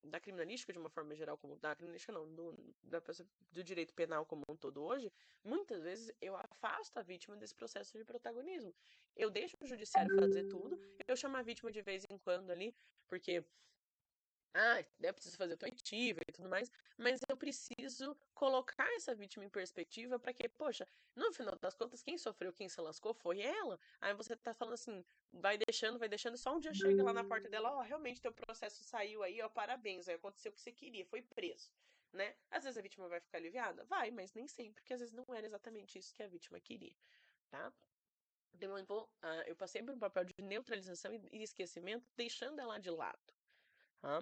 da criminalística, de uma forma geral, como da criminalística não, do direito penal como um todo hoje, muitas vezes eu afasto a vítima desse processo de protagonismo. Eu deixo o judiciário fazer tudo, eu chamo a vítima de vez em quando ali, porque eu preciso fazer o oitiva e tudo mais, mas eu preciso colocar essa vítima em perspectiva para que, poxa, no final das contas, quem sofreu, quem se lascou foi ela. Aí você tá falando assim, vai deixando, só um dia chega lá na porta dela, ó, realmente teu processo saiu aí, ó, parabéns, aí aconteceu o que você queria, foi preso, né? Às vezes a vítima vai ficar aliviada? Vai, mas nem sempre, porque às vezes não era exatamente isso que a vítima queria, tá? Então, eu passei por um papel de neutralização e esquecimento, deixando ela de lado. Tá?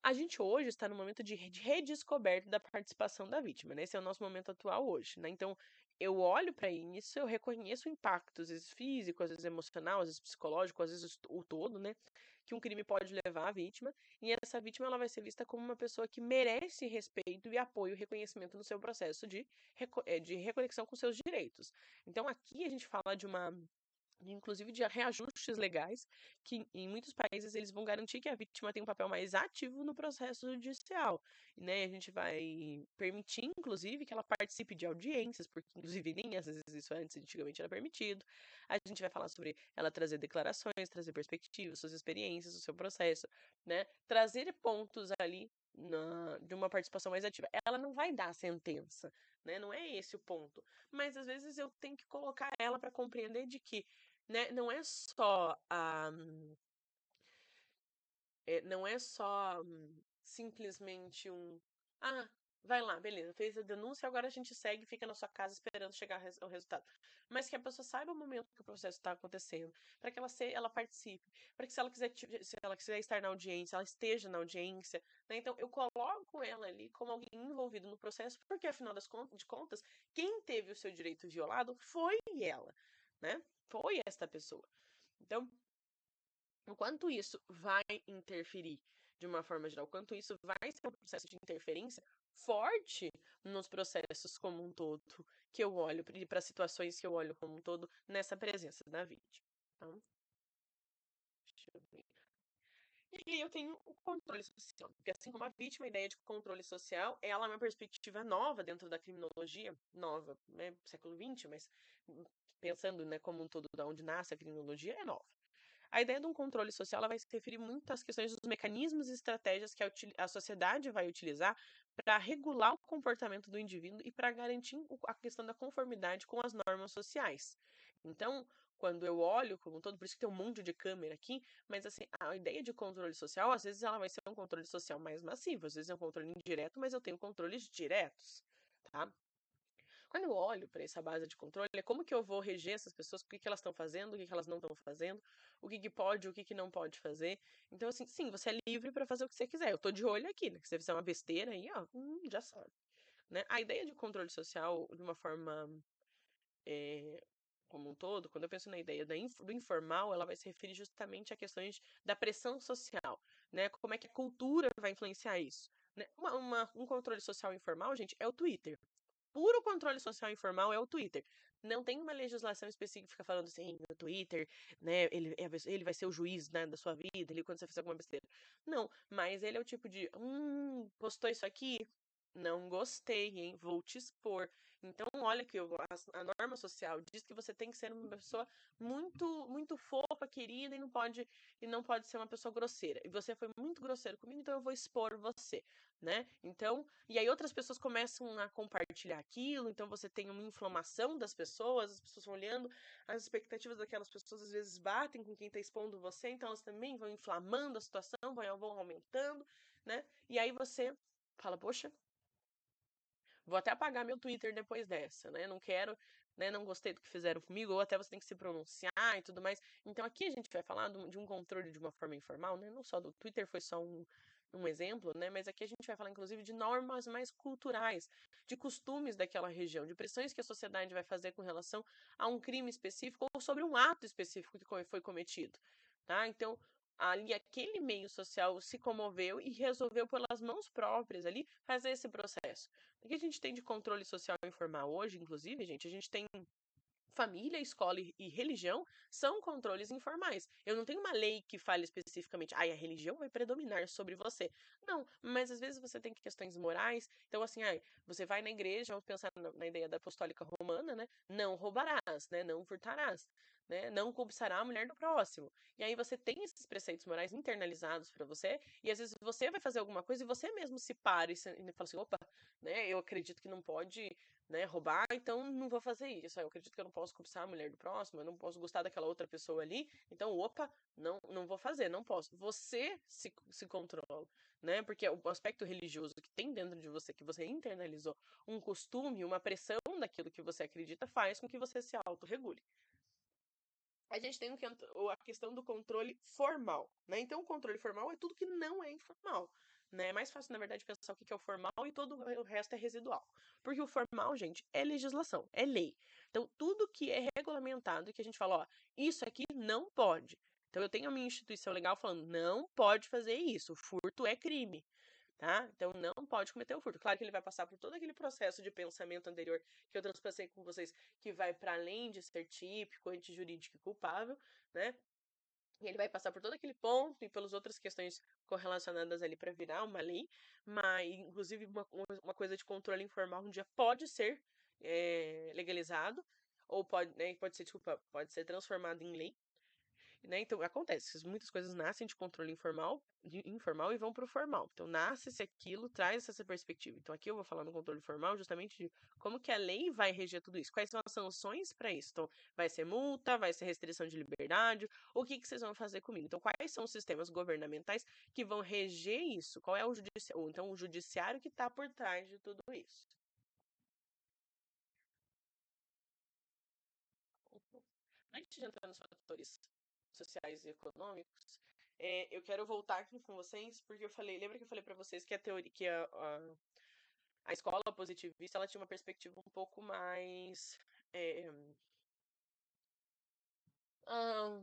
A gente hoje está no momento de redescoberta da participação da vítima, né? Esse é o nosso momento atual hoje, né? Então, eu olho para isso, eu reconheço o impacto, às vezes físico, às vezes emocional, às vezes psicológico, às vezes o todo, né? Que um crime pode levar à vítima, e essa vítima ela vai ser vista como uma pessoa que merece respeito e apoio e reconhecimento no seu processo de reconexão com seus direitos. Então, aqui a gente fala inclusive de reajustes legais, que em muitos países eles vão garantir que a vítima tem um papel mais ativo no processo judicial, né? A gente vai permitir, inclusive, que ela participe de audiências, porque, inclusive, nem às vezes isso antigamente era permitido. A gente vai falar sobre ela trazer declarações, trazer perspectivas, suas experiências, o seu processo, né? Trazer pontos ali de uma participação mais ativa. Ela não vai dar a sentença, né? Não é esse o ponto. Mas às vezes eu tenho que colocar ela para compreender de que, né, não é só simplesmente ah, vai lá, beleza, fez a denúncia, agora a gente segue e fica na sua casa esperando chegar o resultado. Mas que a pessoa saiba o momento que o processo está acontecendo, para que ela participe, para que se ela quiser estar na audiência, ela esteja na audiência, né? Então eu coloco ela ali como alguém envolvido no processo, porque afinal de contas, quem teve o seu direito violado foi ela, né? Foi esta pessoa. Então, o quanto isso vai interferir de uma forma geral, o quanto isso vai ser um processo de interferência forte nos processos como um todo, que eu olho, e para situações que eu olho como um todo, nessa presença da vítima. Então, deixa eu ver. E aí eu tenho o controle social, porque assim como a vítima, a ideia de controle social, ela é uma perspectiva nova dentro da criminologia, nova, né, século XX, mas pensando, né, como um todo, da onde nasce a criminologia, é nova. A ideia de um controle social ela vai se referir muito às questões dos mecanismos e estratégias que a sociedade vai utilizar para regular o comportamento do indivíduo e para garantir a questão da conformidade com as normas sociais. Então, quando eu olho como um todo, por isso que tem um monte de câmera aqui, mas assim, a ideia de controle social, às vezes ela vai ser um controle social mais massivo, às vezes é um controle indireto, mas eu tenho controles diretos, tá? Quando eu olho para essa base de controle, é como que eu vou reger essas pessoas, o que que elas estão fazendo, o que que elas não estão fazendo, o que que pode, o que que não pode fazer. Então, assim, sim, você é livre para fazer o que você quiser. Eu tô de olho aqui, né? Se você fizer uma besteira aí, ó, já sabe, né? A ideia de controle social, de uma forma como um todo, quando eu penso na ideia do informal, ela vai se referir justamente a questões da pressão social, né? Como é que a cultura vai influenciar isso, né? Um controle social informal, gente, é o Twitter. Puro controle social informal é o Twitter. Não tem uma legislação específica falando assim, o Twitter, né, ele vai ser o juiz, né, da sua vida, ele quando você fizer alguma besteira. Não, mas ele é o tipo de, postou isso aqui? Não gostei, hein? Vou te expor. Então, olha que a norma social diz que você tem que ser uma pessoa muito, muito fofa, querida e não pode ser uma pessoa grosseira. E você foi muito grosseiro comigo, então eu vou expor você, né? Então, e aí outras pessoas começam a compartilhar aquilo, então você tem uma inflamação das pessoas, as pessoas vão olhando, as expectativas daquelas pessoas às vezes batem com quem está expondo você, então elas também vão inflamando a situação, vão aumentando, né? E aí você fala, poxa, vou até apagar meu Twitter depois dessa, né? Não quero, né? Não gostei do que fizeram comigo, ou até você tem que se pronunciar e tudo mais. Então aqui a gente vai falar de um controle de uma forma informal, né? Não só do Twitter, foi só um exemplo, né? Mas aqui a gente vai falar, inclusive, de normas mais culturais, de costumes daquela região, de pressões que a sociedade vai fazer com relação a um crime específico ou sobre um ato específico que foi cometido, tá? Então, ali aquele meio social se comoveu e resolveu pelas mãos próprias ali fazer esse processo. O que a gente tem de controle social informal hoje, inclusive, gente, a gente tem família, escola e religião são controles informais. Eu não tenho uma lei que fale especificamente, a religião vai predominar sobre você. Não, mas às vezes você tem questões morais. Então, assim, você vai na igreja, vamos pensar na ideia da apostólica romana, né? Não roubarás, né? Não furtarás, né? Não cobiçará a mulher do próximo. E aí você tem esses preceitos morais internalizados para você, e às vezes você vai fazer alguma coisa e você mesmo se para e fala assim, opa, né? Eu acredito que não pode, né, roubar, então não vou fazer isso. Eu acredito que eu não posso cobiçar a mulher do próximo, eu não posso gostar daquela outra pessoa ali, então, opa, não vou fazer, não posso. Você se controla, né? Porque o aspecto religioso que tem dentro de você, que você internalizou, um costume, uma pressão daquilo que você acredita, faz com que você se autorregule. A gente tem a questão do controle formal, né? Então, o controle formal é tudo que não é informal, né? É mais fácil, na verdade, pensar o que é o formal e todo o resto é residual. Porque o formal, gente, é legislação, é lei. Então, tudo que é regulamentado e que a gente fala, ó, isso aqui não pode. Então, eu tenho a minha instituição legal falando, não pode fazer isso, furto é crime. Tá? Então não pode cometer o furto. Claro que ele vai passar por todo aquele processo de pensamento anterior que eu transpassei com vocês, que vai para além de ser típico, antijurídico e culpável, né? E ele vai passar por todo aquele ponto e pelas outras questões correlacionadas ali para virar uma lei, mas inclusive uma coisa de controle informal um dia pode ser legalizado, ou pode, né, pode ser, desculpa, pode ser transformado em lei, né? Então, acontece, muitas coisas nascem de controle informal e vão para o formal. Então, nasce-se aquilo, traz essa perspectiva. Então, aqui eu vou falar no controle formal justamente de como que a lei vai reger tudo isso. Quais são as sanções para isso? Então, vai ser multa, vai ser restrição de liberdade, o que vocês vão fazer comigo? Então, quais são os sistemas governamentais que vão reger isso? Qual é o judiciário? Ou então, o judiciário que está por trás de tudo isso? Antes de entrar nos fatores sociais e econômicos, eu quero voltar aqui com vocês, porque lembra que eu falei para vocês que a teoria, que a escola positivista, ela tinha uma perspectiva um pouco mais é, ah,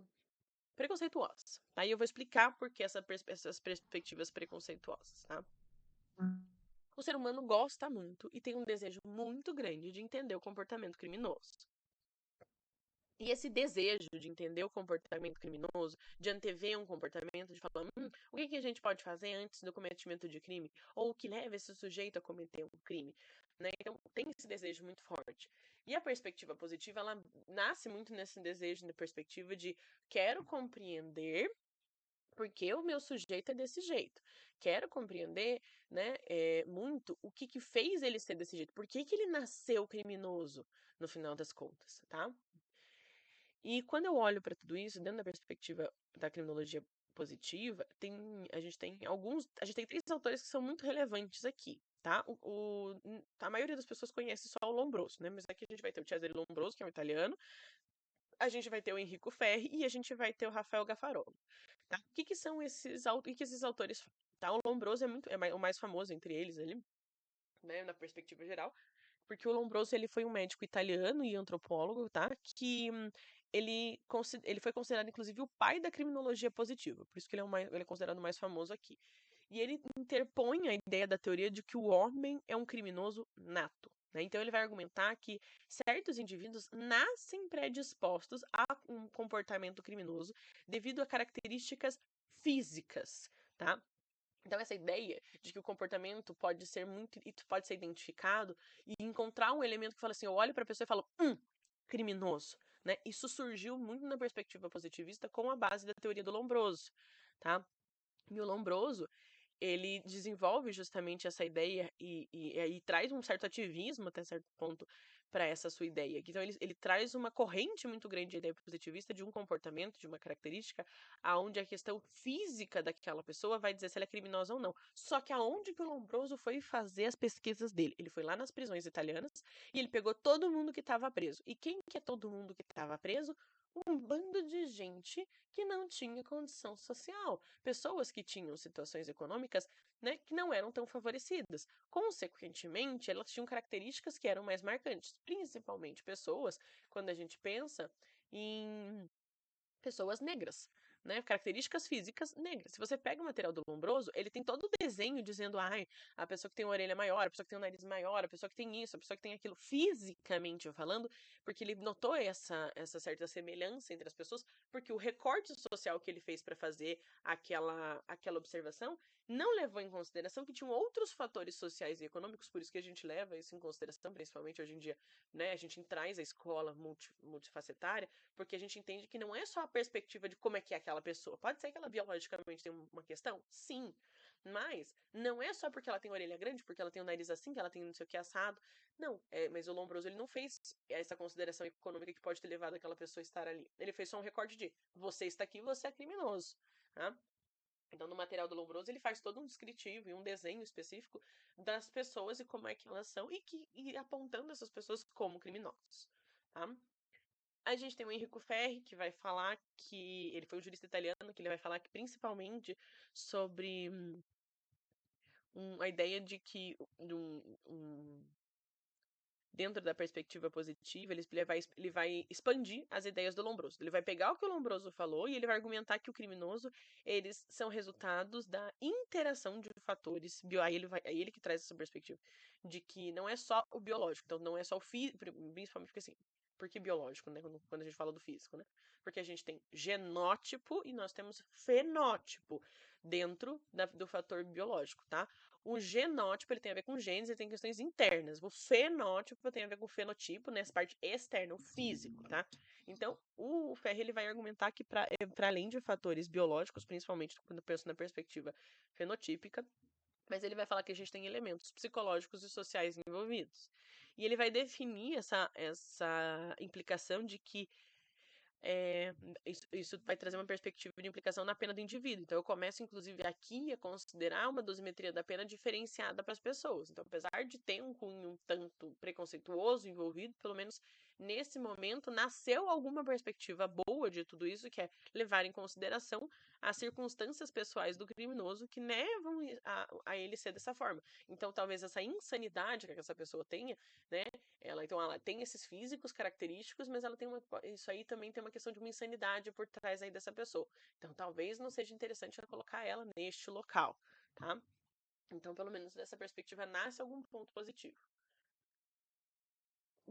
preconceituosa. Aí eu vou explicar por que essas perspectivas preconceituosas, tá? O ser humano gosta muito e tem um desejo muito grande de entender o comportamento criminoso. E esse desejo de entender o comportamento criminoso, de antever um comportamento, de falar, o que a gente pode fazer antes do cometimento de crime? Ou o que leva esse sujeito a cometer um crime? Né? Então, tem esse desejo muito forte. E a perspectiva positiva, ela nasce muito nesse desejo, na perspectiva de quero compreender porque o meu sujeito é desse jeito. Quero compreender, né, muito o que fez ele ser desse jeito. Por que ele nasceu criminoso, no final das contas, tá? E quando eu olho para tudo isso, dentro da perspectiva da criminologia positiva, a gente tem três autores que são muito relevantes aqui, tá? A maioria das pessoas conhece só o Lombroso, né? Mas aqui a gente vai ter o Cesare Lombroso, que é um italiano, a gente vai ter o Enrico Ferri e a gente vai ter o Rafael Gaffarolo, tá? O que são esses autores? Tá? O Lombroso é o mais famoso entre eles ali, né? Na perspectiva geral, porque o Lombroso ele foi um médico italiano e antropólogo, tá? Que ele foi considerado, inclusive, o pai da criminologia positiva, por isso que ele é considerado o mais famoso aqui. E ele interpõe a ideia da teoria de que o homem é um criminoso nato. Né? Então ele vai argumentar que certos indivíduos nascem predispostos a um comportamento criminoso devido a características físicas, tá? Então, essa ideia de que o comportamento pode ser pode ser identificado e encontrar um elemento que fala assim, eu olho para a pessoa e falo, criminoso, né? Isso surgiu muito na perspectiva positivista com a base da teoria do Lombroso, tá? E o Lombroso, ele desenvolve justamente essa ideia e traz um certo ativismo até certo ponto para essa sua ideia. Então, ele traz uma corrente muito grande de ideia positivista de um comportamento, de uma característica, aonde a questão física daquela pessoa vai dizer se ela é criminosa ou não. Só que aonde que o Lombroso foi fazer as pesquisas dele? Ele foi lá nas prisões italianas e ele pegou todo mundo que estava preso. E quem que é todo mundo que estava preso? Um bando de gente que não tinha condição social. Pessoas que tinham situações econômicas, né, que não eram tão favorecidas. Consequentemente, elas tinham características que eram mais marcantes. Principalmente pessoas, quando a gente pensa em pessoas negras, né? Características físicas negras. Se você pega o material do Lombroso, ele tem todo o desenho dizendo, ai, a pessoa que tem uma orelha maior, a pessoa que tem um nariz maior, a pessoa que tem isso, a pessoa que tem aquilo, fisicamente falando, porque ele notou essa certa semelhança entre as pessoas, porque o recorte social que ele fez para fazer aquela observação não levou em consideração que tinham outros fatores sociais e econômicos, por isso que a gente leva isso em consideração, principalmente hoje em dia, né? A gente traz a escola multifacetária, porque a gente entende que não é só a perspectiva de como é que é aquela pessoa. Pode ser que ela biologicamente tenha uma questão? Sim. Mas não é só porque ela tem orelha grande, porque ela tem o nariz assim, que ela tem não sei o que assado. Não, mas o Lombroso ele não fez essa consideração econômica que pode ter levado aquela pessoa a estar ali. Ele fez só um recorte de você está aqui, você é criminoso. Tá? Então, no material do Lombroso, ele faz todo um descritivo e um desenho específico das pessoas e como é que elas são e apontando essas pessoas como criminosos. Tá? A gente tem o Enrico Ferri, que vai falar que ele foi um jurista italiano, que ele vai falar que principalmente sobre a ideia de que dentro da perspectiva positiva, ele vai expandir as ideias do Lombroso. Ele vai pegar o que o Lombroso falou e ele vai argumentar que o criminoso, eles são resultados da interação de fatores aí ele que traz essa perspectiva de que não é só o biológico, então não é só o físico, principalmente porque assim, por que biológico, né, quando a gente fala do físico, né? Porque a gente tem genótipo e nós temos fenótipo dentro do fator biológico, tá? O genótipo, ele tem a ver com genes e tem questões internas. O fenótipo tem a ver com o fenotipo, né? Essa parte externa, o físico, tá? Então, o Ferri, ele vai argumentar que para além de fatores biológicos, principalmente quando penso na perspectiva fenotípica, mas ele vai falar que a gente tem elementos psicológicos e sociais envolvidos. E ele vai definir essa implicação de que isso vai trazer uma perspectiva de implicação na pena do indivíduo. Então, eu começo, inclusive, aqui a considerar uma dosimetria da pena diferenciada para as pessoas. Então, apesar de ter um cunho um tanto preconceituoso envolvido, pelo menos nesse momento, nasceu alguma perspectiva boa de tudo isso, que é levar em consideração as circunstâncias pessoais do criminoso que levam a ele ser dessa forma. Então, talvez essa insanidade que essa pessoa tenha, né? Ela tem esses físicos característicos, mas ela tem isso aí também tem uma questão de uma insanidade por trás aí dessa pessoa. Então, talvez não seja interessante colocar ela neste local, tá? Então, pelo menos dessa perspectiva, nasce algum ponto positivo.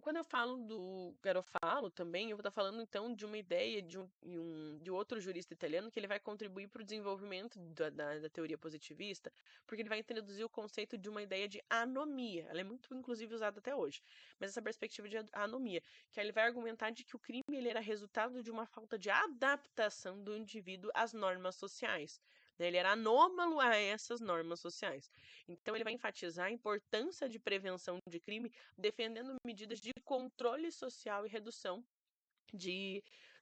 Quando eu falo do Garofalo também, eu vou estar falando então de uma ideia de outro jurista italiano que ele vai contribuir para o desenvolvimento da teoria positivista, porque ele vai introduzir o conceito de uma ideia de anomia. Ela é muito, inclusive, usada até hoje. Mas essa perspectiva de anomia, que ele vai argumentar de que o crime ele era resultado de uma falta de adaptação do indivíduo às normas sociais. Ele era anômalo a essas normas sociais. Então, ele vai enfatizar a importância de prevenção de crime defendendo medidas de controle social e redução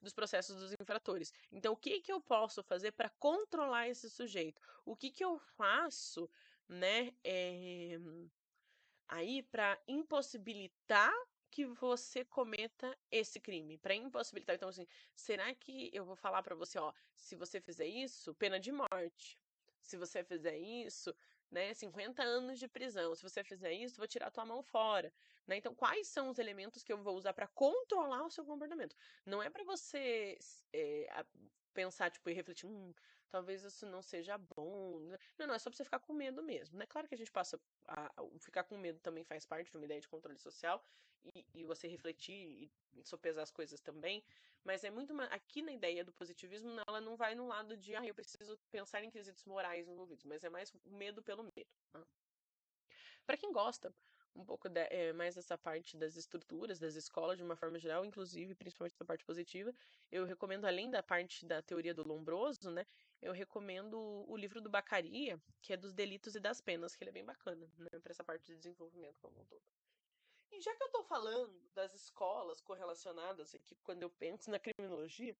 dos processos dos infratores. Então, o que eu posso fazer para controlar esse sujeito? O que eu faço, né, aí para impossibilitar que você cometa esse crime, para impossibilitar. Então, assim, será que eu vou falar para você, ó, se você fizer isso, pena de morte. Se você fizer isso, né? 50 anos de prisão. Se você fizer isso, vou tirar tua mão fora, né? Então, quais são os elementos que eu vou usar para controlar o seu comportamento? Não é para você pensar, tipo, e refletir, talvez isso não seja bom. Não, é só pra você ficar com medo mesmo, né? Claro que a gente passa ficar com medo também faz parte de uma ideia de controle social e você refletir e sopesar as coisas também, mas é muito aqui na ideia do positivismo, ela não vai no lado de, eu preciso pensar em quesitos morais envolvidos, mas é mais o medo pelo medo. Né? Para quem gosta um pouco mais dessa parte das estruturas, das escolas de uma forma geral, inclusive, principalmente da parte positiva, eu recomendo, além da parte da teoria do Lombroso, né, eu recomendo o livro do Beccaria, que é dos delitos e das penas, que ele é bem bacana, né, para essa parte de desenvolvimento como um todo. E já que eu tô falando das escolas correlacionadas aqui, quando eu penso na criminologia,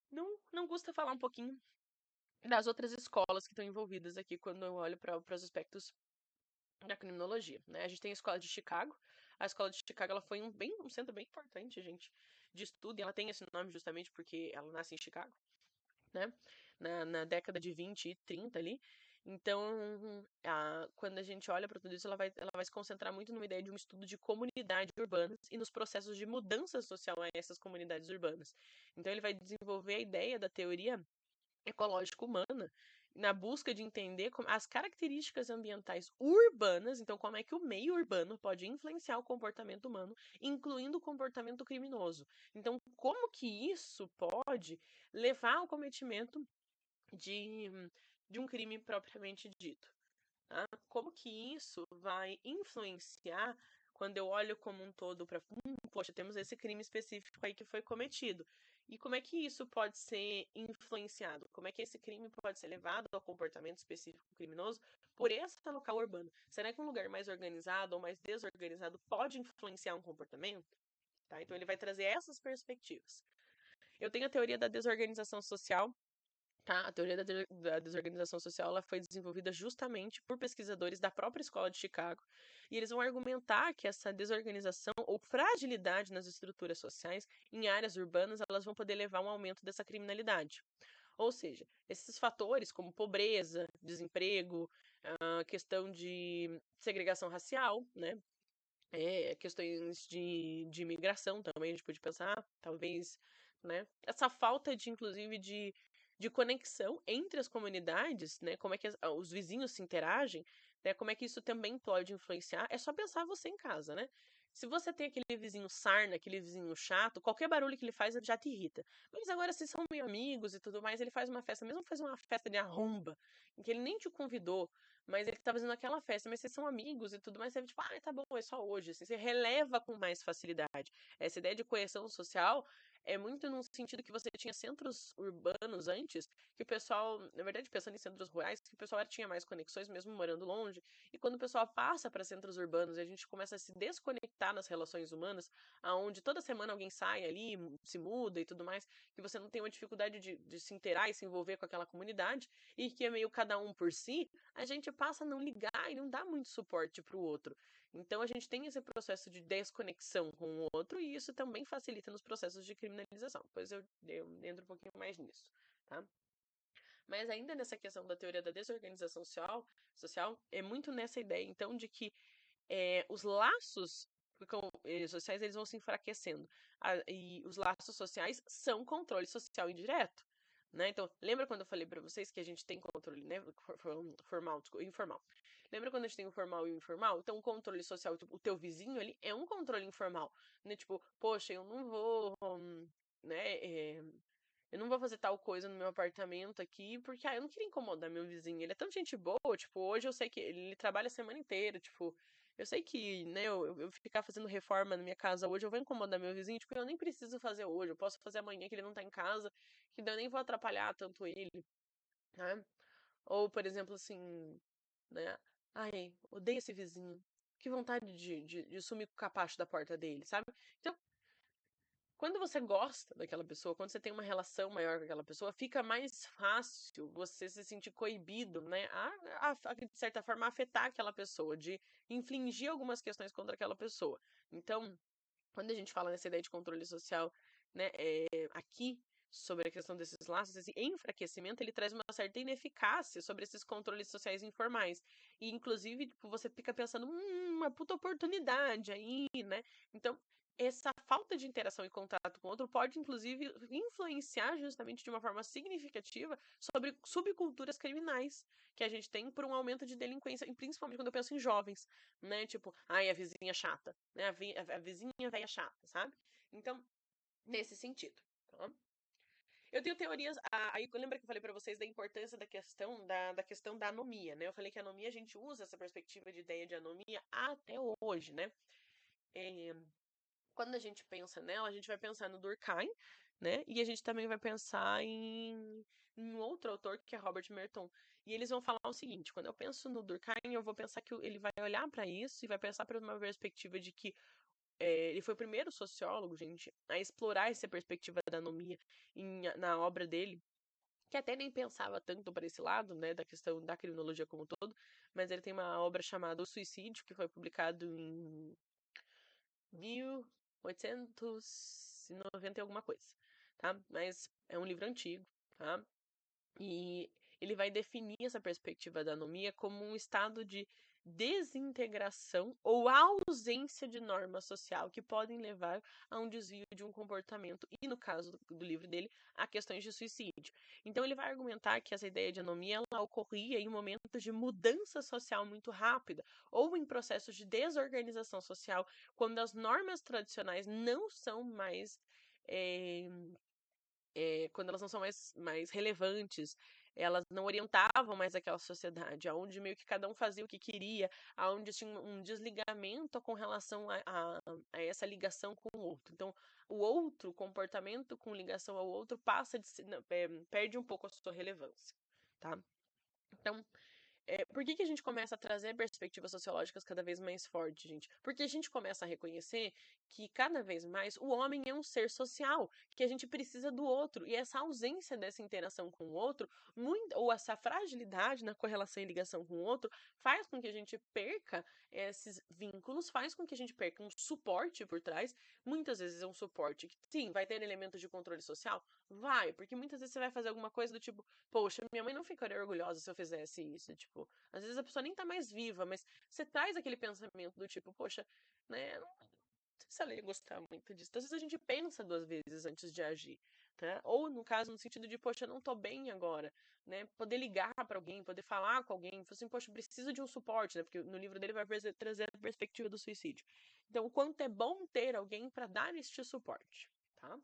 não custa falar um pouquinho das outras escolas que estão envolvidas aqui quando eu olho para os aspectos da criminologia, né? A gente tem a escola de Chicago. A escola de Chicago ela foi um centro bem importante, gente, de estudo. E ela tem esse nome justamente porque ela nasce em Chicago, né? Na década de 20 e 30 ali. Então, quando a gente olha para tudo isso, ela vai se concentrar muito numa ideia de um estudo de comunidades urbanas e nos processos de mudança social a essas comunidades urbanas. Então, ele vai desenvolver a ideia da teoria ecológica humana, na busca de entender as características ambientais urbanas, então como é que o meio urbano pode influenciar o comportamento humano, incluindo o comportamento criminoso. Então, como que isso pode levar ao cometimento de, de um crime propriamente dito? Tá? Como que isso vai influenciar quando eu olho como um todo para, poxa, temos esse crime específico aí que foi cometido. E como é que isso pode ser influenciado? Como é que esse crime pode ser levado ao comportamento específico criminoso por esse local urbano? Será que um lugar mais organizado ou mais desorganizado pode influenciar um comportamento? Tá? Então ele vai trazer essas perspectivas. Eu tenho a teoria da desorganização social. Tá? A teoria da desorganização social ela foi desenvolvida justamente por pesquisadores da própria escola de Chicago, e eles vão argumentar que essa desorganização ou fragilidade nas estruturas sociais em áreas urbanas elas vão poder levar a um aumento dessa criminalidade. Ou seja, esses fatores como pobreza, desemprego, a questão de segregação racial, né? Questões de imigração também, a gente pode pensar, talvez, né? Essa falta de, inclusive, de conexão entre as comunidades, né? Como é que os vizinhos se interagem, né? Como é que isso também pode influenciar? É só pensar você em casa, né? Se você tem aquele vizinho sarna, aquele vizinho chato, qualquer barulho que ele faz já te irrita. Mas agora, se são meio amigos e tudo mais, ele faz uma festa, mesmo faz uma festa de arromba, em que ele nem te convidou, mas ele tá fazendo aquela festa, mas vocês são amigos e tudo mais, você tipo, tá bom, é só hoje, assim, você releva com mais facilidade. Essa ideia de coesão social é muito no sentido que você tinha centros urbanos antes, que o pessoal, na verdade, pensando em centros rurais, que o pessoal tinha mais conexões, mesmo morando longe, e quando o pessoal passa para centros urbanos e a gente começa a se desconectar nas relações humanas, aonde toda semana alguém sai ali, se muda e tudo mais, que você não tem uma dificuldade de se interar e se envolver com aquela comunidade, e que é meio cada um por si, a gente passa a não ligar e não dá muito suporte para o outro. Então a gente tem esse processo de desconexão com o outro e isso também facilita nos processos de criminalização. Depois eu entro um pouquinho mais nisso, tá? Mas ainda nessa questão da teoria da desorganização social é muito nessa ideia, então, de que os laços sociais eles vão se enfraquecendo. E os laços sociais são controle social indireto. Né? Então, lembra quando eu falei para vocês que a gente tem controle, né? Formal e informal. Lembra quando a gente tem o formal e o informal? Então, o controle social, tipo, o teu vizinho, ele é um controle informal. Né? Tipo, poxa, eu não vou, né? Eu não vou fazer tal coisa no meu apartamento aqui, porque eu não queria incomodar meu vizinho. Ele é tão gente boa, tipo, hoje eu sei que ele trabalha a semana inteira, tipo, eu sei que, né, eu ficar fazendo reforma na minha casa hoje, eu vou incomodar meu vizinho, tipo, eu nem preciso fazer hoje, eu posso fazer amanhã que ele não tá em casa, que daí eu nem vou atrapalhar tanto ele, né? Ou, por exemplo, assim, né, ai, odeio esse vizinho. Que vontade de sumir com o capacho da porta dele, sabe? Então, quando você gosta daquela pessoa, quando você tem uma relação maior com aquela pessoa, fica mais fácil você se sentir coibido, né? De certa forma, afetar aquela pessoa, de infligir algumas questões contra aquela pessoa. Então, quando a gente fala nessa ideia de controle social, né, aqui, sobre a questão desses laços, esse enfraquecimento, ele traz uma certa ineficácia sobre esses controles sociais informais. E, inclusive, tipo, você fica pensando, uma puta oportunidade aí, né? Então, essa falta de interação e contato com o outro pode, inclusive, influenciar justamente de uma forma significativa sobre subculturas criminais que a gente tem por um aumento de delinquência, e principalmente quando eu penso em jovens, né? Tipo, ai, a vizinha chata, né? A vizinha velha chata, sabe? Então, nesse sentido, tá? Eu tenho teorias. Aí lembra que eu falei pra vocês da importância da questão da anomia, né? Eu falei que a anomia a gente usa essa perspectiva de ideia de anomia até hoje, né? É, quando a gente pensa nela, a gente vai pensar no Durkheim, né? E a gente também vai pensar em outro autor que é Robert Merton. E eles vão falar o seguinte: quando eu penso no Durkheim, eu vou pensar que ele vai olhar para isso e vai pensar por uma perspectiva de que ele foi o primeiro sociólogo, gente, a explorar essa perspectiva da anomia na obra dele, que até nem pensava tanto para esse lado, né, da questão da criminologia como um todo, mas ele tem uma obra chamada O Suicídio, que foi publicado em 1890 e alguma coisa, tá? Mas é um livro antigo, tá? E ele vai definir essa perspectiva da anomia como um estado de desintegração ou ausência de norma social que podem levar a um desvio de um comportamento e, no caso do livro dele, a questões de suicídio. Então ele vai argumentar que essa ideia de anomia ela ocorria em momentos de mudança social muito rápida ou em processos de desorganização social, quando as normas tradicionais não são mais é, quando elas não são mais relevantes, elas não orientavam mais aquela sociedade, aonde meio que cada um fazia o que queria, aonde tinha um desligamento com relação a essa ligação com o outro. Então, o outro, o comportamento com ligação ao outro, perde um pouco a sua relevância, tá? Então, por que a gente começa a trazer perspectivas sociológicas cada vez mais fortes, gente? Porque a gente começa a reconhecer que cada vez mais o homem é um ser social, que a gente precisa do outro. E essa ausência dessa interação com o outro, ou essa fragilidade na correlação e ligação com o outro, faz com que a gente perca esses vínculos, faz com que a gente perca um suporte por trás. Muitas vezes é um suporte que, sim, vai ter elementos de controle social? Vai, porque muitas vezes você vai fazer alguma coisa do tipo, poxa, minha mãe não ficaria orgulhosa se eu fizesse isso. Tipo, às vezes a pessoa nem tá mais viva, mas você traz aquele pensamento do tipo, poxa, né? Não sei se ela ia gostar muito disso. Então, às vezes a gente pensa duas vezes antes de agir, tá? Ou, no caso, no sentido de, poxa, não tô bem agora, né? Poder ligar para alguém, poder falar com alguém, falar assim, poxa, preciso de um suporte, né? Porque no livro dele vai trazer a perspectiva do suicídio. Então, o quanto é bom ter alguém para dar este suporte, tá?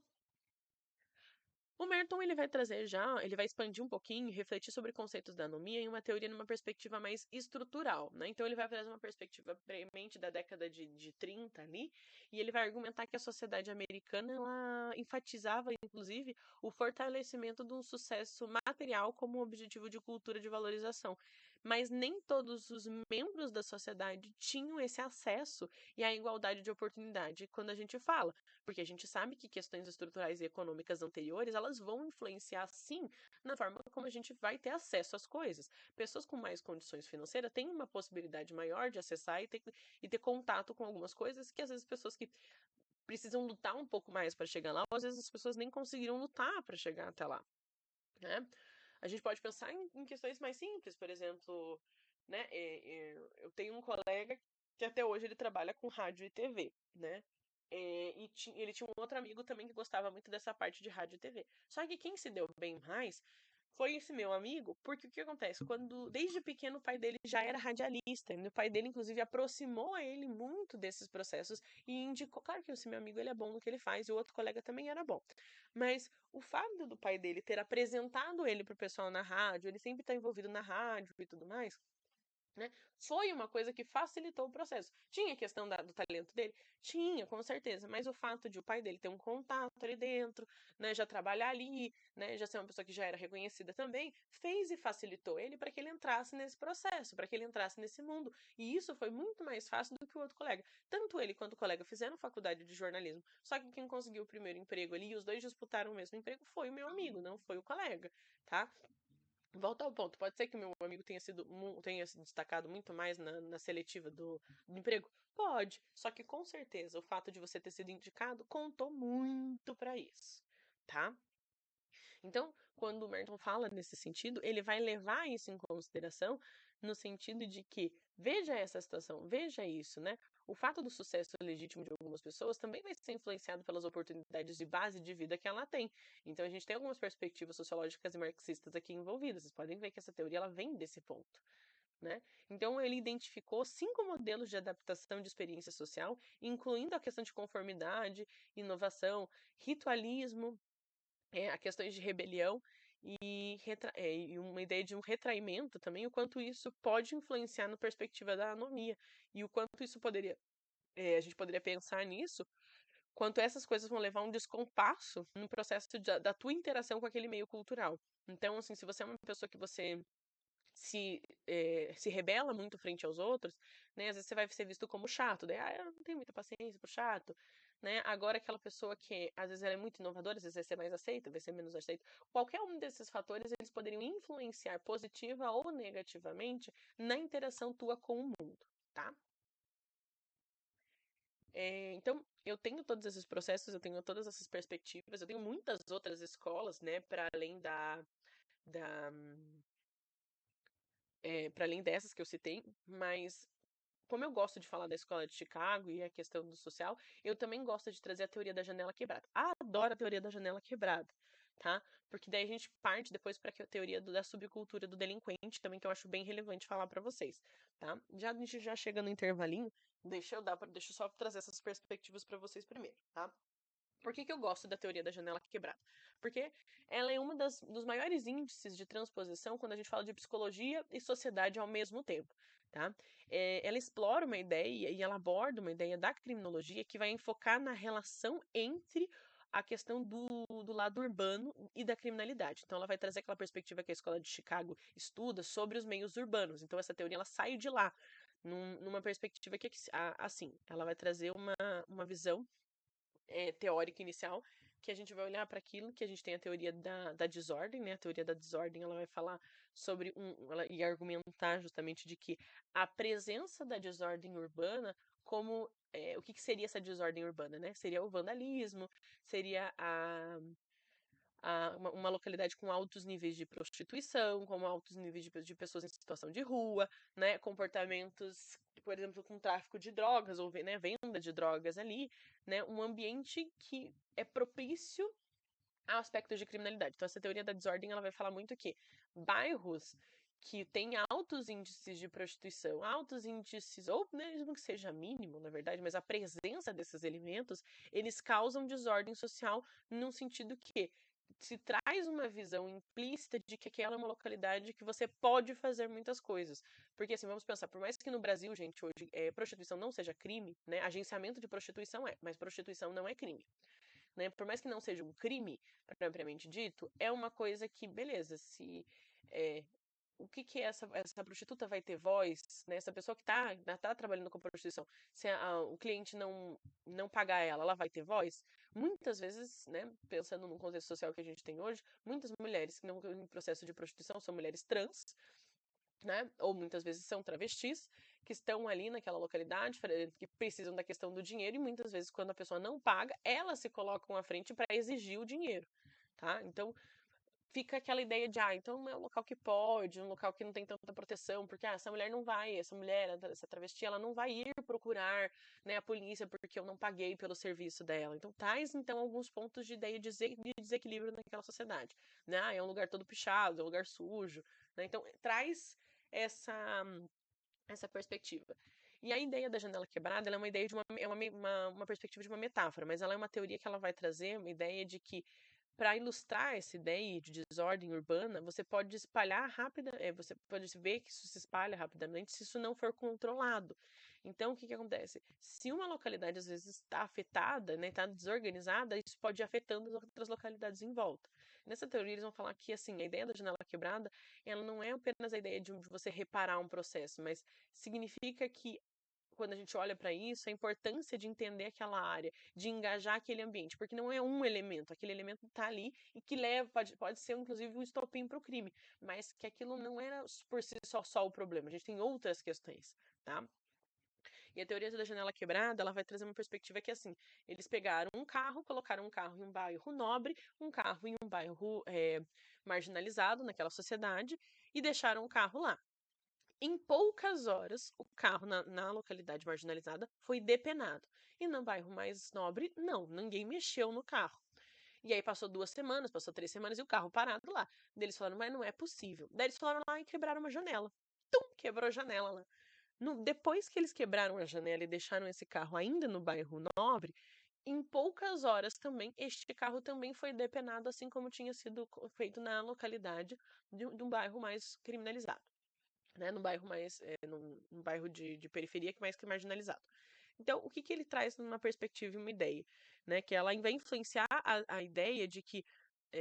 O Merton ele vai trazer ele vai expandir um pouquinho e refletir sobre conceitos da anomia em uma teoria numa perspectiva mais estrutural, né? Então ele vai trazer uma perspectiva premente da década de 30 ali, e ele vai argumentar que a sociedade americana ela enfatizava inclusive o fortalecimento de um sucesso material como objetivo de cultura de valorização. Mas nem todos os membros da sociedade tinham esse acesso e a igualdade de oportunidade quando a gente fala. Porque a gente sabe que questões estruturais e econômicas anteriores, elas vão influenciar sim na forma como a gente vai ter acesso às coisas. Pessoas com mais condições financeiras têm uma possibilidade maior de acessar e ter contato com algumas coisas que às vezes pessoas que precisam lutar um pouco mais para chegar lá, ou às vezes as pessoas nem conseguiram lutar para chegar até lá, né? A gente pode pensar em questões mais simples, por exemplo, né? Eu tenho um colega que até hoje ele trabalha com rádio e TV, né? Ele tinha um outro amigo também que gostava muito dessa parte de rádio e TV. Só que quem se deu bem mais foi esse meu amigo, porque o que acontece? Desde pequeno, o pai dele já era radialista, e o pai dele, inclusive, aproximou ele muito desses processos e indicou, claro que esse meu amigo ele é bom no que ele faz, e o outro colega também era bom. Mas o fato do pai dele ter apresentado ele pro pessoal na rádio, ele sempre tá envolvido na rádio e tudo mais, né? Foi uma coisa que facilitou o processo. Tinha a questão do talento dele? Tinha, com certeza. Mas o fato de o pai dele ter um contato ali dentro, né, já trabalhar ali, né, já ser uma pessoa que já era reconhecida também, fez e facilitou ele para que ele entrasse nesse processo, para que ele entrasse nesse mundo. E isso foi muito mais fácil do que o outro colega. Tanto ele quanto o colega fizeram faculdade de jornalismo. Só que quem conseguiu o primeiro emprego ali e os dois disputaram o mesmo emprego foi o meu amigo, não foi o colega, tá? Volta ao ponto. Pode ser que o meu amigo tenha se destacado muito mais na seletiva do emprego? Pode. Só que com certeza o fato de você ter sido indicado contou muito pra isso, tá? Então, quando o Merton fala nesse sentido, ele vai levar isso em consideração no sentido de que veja essa situação, veja isso, né? O fato do sucesso legítimo de algumas pessoas também vai ser influenciado pelas oportunidades de base de vida que ela tem. Então, a gente tem algumas perspectivas sociológicas e marxistas aqui envolvidas. Vocês podem ver que essa teoria ela vem desse ponto. Né? Então, ele identificou 5 modelos de adaptação de experiência social, incluindo a questão de conformidade, inovação, ritualismo, a questões de rebelião e uma ideia de um retraimento também, o quanto isso pode influenciar na perspectiva da anomia e o quanto isso poderia, a gente poderia pensar nisso, quanto essas coisas vão levar a um descompasso no processo da tua interação com aquele meio cultural. Então, assim, se você é uma pessoa que você se rebela muito frente aos outros, né? Às vezes você vai ser visto como chato, daí, eu não tenho muita paciência pro chato, né? Agora aquela pessoa que às vezes ela é muito inovadora, às vezes vai ser mais aceita, vai ser menos aceita. Qualquer um desses fatores, eles poderiam influenciar positiva ou negativamente na interação tua com o mundo, tá? Então, eu tenho todos esses processos, eu tenho todas essas perspectivas, eu tenho muitas outras escolas, né, para além da para além dessas que eu citei, mas como eu gosto de falar da escola de Chicago e a questão do social, eu também gosto de trazer a teoria da janela quebrada. Adoro a teoria da janela quebrada, tá? Porque daí a gente parte depois para a teoria da subcultura do delinquente também, que eu acho bem relevante falar para vocês, tá? A gente já chega no intervalinho, deixa eu só trazer essas perspectivas para vocês primeiro, tá? Por que eu gosto da teoria da janela quebrada? Porque ela é um dos maiores índices de transposição quando a gente fala de psicologia e sociedade ao mesmo tempo, tá? Ela explora uma ideia e ela aborda uma ideia da criminologia que vai enfocar na relação entre a questão do lado urbano e da criminalidade. Então, ela vai trazer aquela perspectiva que a Escola de Chicago estuda sobre os meios urbanos. Então, essa teoria ela sai de lá, numa perspectiva que, assim, ela vai trazer uma visão teórica inicial, que a gente vai olhar para aquilo que a gente tem a teoria da desordem, né? A teoria da desordem, ela vai falar sobre e argumentar justamente de que a presença da desordem urbana como o que seria essa desordem urbana, né? Seria o vandalismo, seria uma localidade com altos níveis de prostituição, com altos níveis de pessoas em situação de rua, né, comportamentos, por exemplo, com tráfico de drogas ou né, venda de drogas ali, né, um ambiente que é propício a aspectos de criminalidade. Então, essa teoria da desordem ela vai falar muito que bairros que têm altos índices de prostituição, altos índices, ou né, mesmo que seja mínimo, na verdade, mas a presença desses elementos, eles causam desordem social num sentido que se traz uma visão implícita de que aquela é uma localidade que você pode fazer muitas coisas. Porque, assim, vamos pensar, por mais que no Brasil, gente, hoje, prostituição não seja crime, né? Agenciamento de prostituição mas prostituição não é crime. Né? Por mais que não seja um crime, propriamente dito, é uma coisa que, beleza, se... o que é essa prostituta vai ter voz, né? Essa pessoa que tá trabalhando com prostituição, se o cliente não pagar ela vai ter voz? Muitas vezes, né, pensando no contexto social que a gente tem hoje, muitas mulheres que não em processo de prostituição são mulheres trans, né? Ou muitas vezes são travestis que estão ali naquela localidade, que precisam da questão do dinheiro e muitas vezes quando a pessoa não paga, elas se colocam à frente para exigir o dinheiro, tá? Então fica aquela ideia de, então é um local que pode, um local que não tem tanta proteção, porque essa mulher não vai, essa mulher, essa travesti, ela não vai ir procurar, né, a polícia porque eu não paguei pelo serviço dela. Então traz então alguns pontos de ideia de desequilíbrio naquela sociedade, né? É um lugar todo pichado, é um lugar sujo, né? Então traz essa essa perspectiva. E a ideia da janela quebrada ela é uma ideia de uma perspectiva de uma metáfora, mas ela é uma teoria que ela vai trazer uma ideia de que para ilustrar essa ideia de desordem urbana, você pode espalhar você pode ver que isso se espalha rapidamente se isso não for controlado. Então, o que acontece? Se uma localidade às vezes está afetada, né, está desorganizada, isso pode ir afetando as outras localidades em volta. Nessa teoria, eles vão falar que assim, a ideia da janela quebrada, ela não é apenas a ideia de você reparar um processo, mas significa que quando a gente olha para isso, a importância de entender aquela área, de engajar aquele ambiente, porque não é um elemento, aquele elemento está ali e que leva, pode ser inclusive um estopim para o crime, mas que aquilo não era por si só o problema, a gente tem outras questões, tá? E a teoria da janela quebrada, ela vai trazer uma perspectiva que, assim, eles pegaram um carro, colocaram um carro em um bairro nobre, um carro em um bairro marginalizado naquela sociedade, e deixaram o carro lá. Em poucas horas, o carro na localidade marginalizada foi depenado. E no bairro mais nobre, não, ninguém mexeu no carro. E aí passou 2 semanas, passou 3 semanas e o carro parado lá. Daí eles falaram, mas não é possível. Daí eles falaram lá e quebraram uma janela. Tum, quebrou a janela lá. Depois que eles quebraram a janela e deixaram esse carro ainda no bairro nobre, em poucas horas também, este carro também foi depenado, assim como tinha sido feito na localidade de um bairro mais criminalizado. Né, num bairro mais, num bairro de periferia que mais que marginalizado. Então, o que ele traz numa perspectiva e uma ideia? Né, que ela vai influenciar a ideia de que,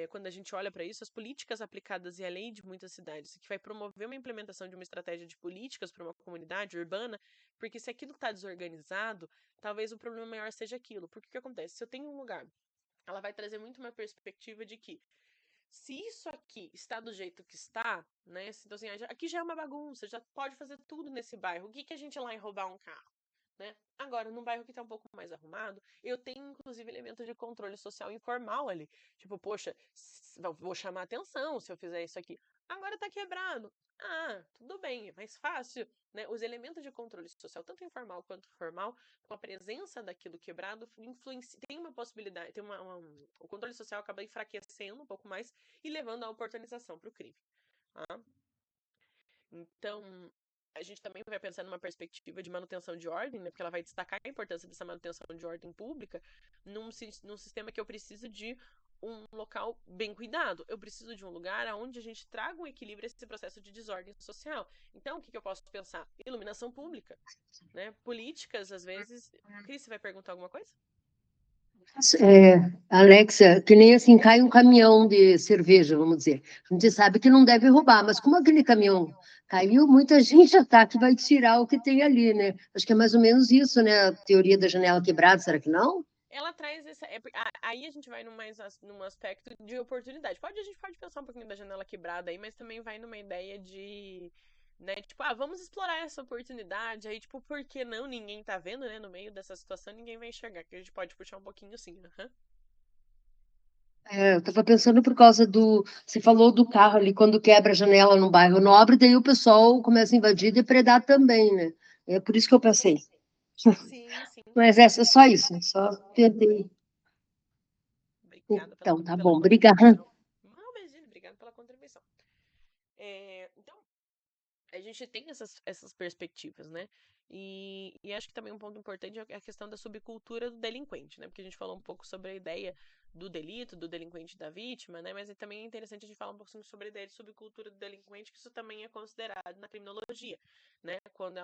quando a gente olha para isso, as políticas aplicadas e a lei de muitas cidades, que vai promover uma implementação de uma estratégia de políticas para uma comunidade urbana, porque se aquilo está desorganizado, talvez o problema maior seja aquilo. Porque o que acontece? Se eu tenho um lugar, ela vai trazer muito uma perspectiva de que se isso aqui está do jeito que está, né? Então, assim, aqui já é uma bagunça, já pode fazer tudo nesse bairro. O que a gente lá em roubar um carro? Né? Agora, num bairro que está um pouco mais arrumado, eu tenho, inclusive, elementos de controle social informal ali. Tipo, poxa, vou chamar atenção se eu fizer isso aqui. Agora tá quebrado. Ah, tudo bem, é mais fácil. Né? Os elementos de controle social, tanto informal quanto formal, com a presença daquilo quebrado, tem uma possibilidade, o controle social acaba enfraquecendo um pouco mais e levando à oportunização para o crime. Tá? Então, a gente também vai pensar numa perspectiva de manutenção de ordem, né, porque ela vai destacar a importância dessa manutenção de ordem pública num sistema que eu preciso de um local bem cuidado. Eu preciso de um lugar onde a gente traga um equilíbrio a esse processo de desordem social. Então, o que eu posso pensar? Iluminação pública, né? Políticas, às vezes... Cris, você vai perguntar alguma coisa? Alexa, que nem assim cai um caminhão de cerveja, vamos dizer. A gente sabe que não deve roubar, mas como aquele caminhão caiu, muita gente já tá que vai tirar o que tem ali, né? Acho que é mais ou menos isso, né? A teoria da janela quebrada, será que não? Ela traz essa. Aí a gente vai num aspecto de oportunidade. A gente pode pensar um pouquinho da janela quebrada aí, mas também vai numa ideia de. Né, tipo, vamos explorar essa oportunidade. Aí, tipo, por que não? Ninguém tá vendo, né? No meio dessa situação, ninguém vai enxergar. Que a gente pode puxar um pouquinho assim, uhum. Eu estava pensando por causa do. Você falou do carro ali, quando quebra a janela no bairro nobre, daí o pessoal começa a invadir e depredar também, né? É por isso que eu pensei. Sim, sim. Mas é só isso, só tentei. Obrigada Então, tá pela bom, obrigada. contribuição. Não, imagina, obrigada pela contribuição. Então, a gente tem essas perspectivas, né? E acho que também um ponto importante é a questão da subcultura do delinquente, né? Porque a gente falou um pouco sobre a ideia do delito, do delinquente e da vítima, né? Mas também é interessante a gente falar um pouquinho sobre a ideia de subcultura do delinquente, que isso também é considerado na criminologia, né? Quando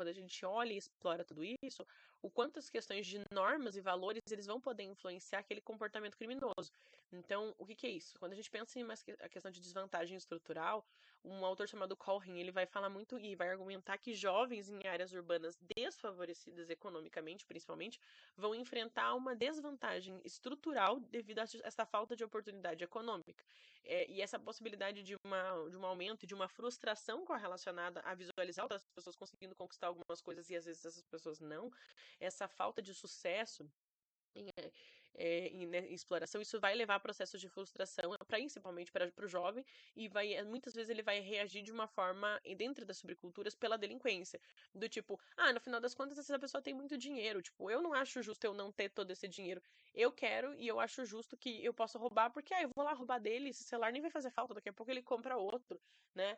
a gente olha e explora tudo isso, o quanto as questões de normas e valores eles vão poder influenciar aquele comportamento criminoso. Então, o que é isso? Quando a gente pensa em a questão de desvantagem estrutural, um autor chamado Colrin, ele vai falar muito e vai argumentar que jovens em áreas urbanas desfavorecidas economicamente, principalmente, vão enfrentar uma desvantagem estrutural devido a essa falta de oportunidade econômica. E essa possibilidade de um aumento, de uma frustração correlacionada a visualizar outras pessoas conseguindo conquistar algumas coisas e às vezes essas pessoas não, essa falta de sucesso em exploração, isso vai levar a processos de frustração, principalmente para o jovem, e muitas vezes ele vai reagir de uma forma, dentro das subculturas, pela delinquência. Do tipo, no final das contas, essa pessoa tem muito dinheiro. Tipo, eu não acho justo eu não ter todo esse dinheiro. Eu quero e eu acho justo que eu possa roubar, porque eu vou lá roubar dele, esse celular nem vai fazer falta, daqui a pouco ele compra outro, né?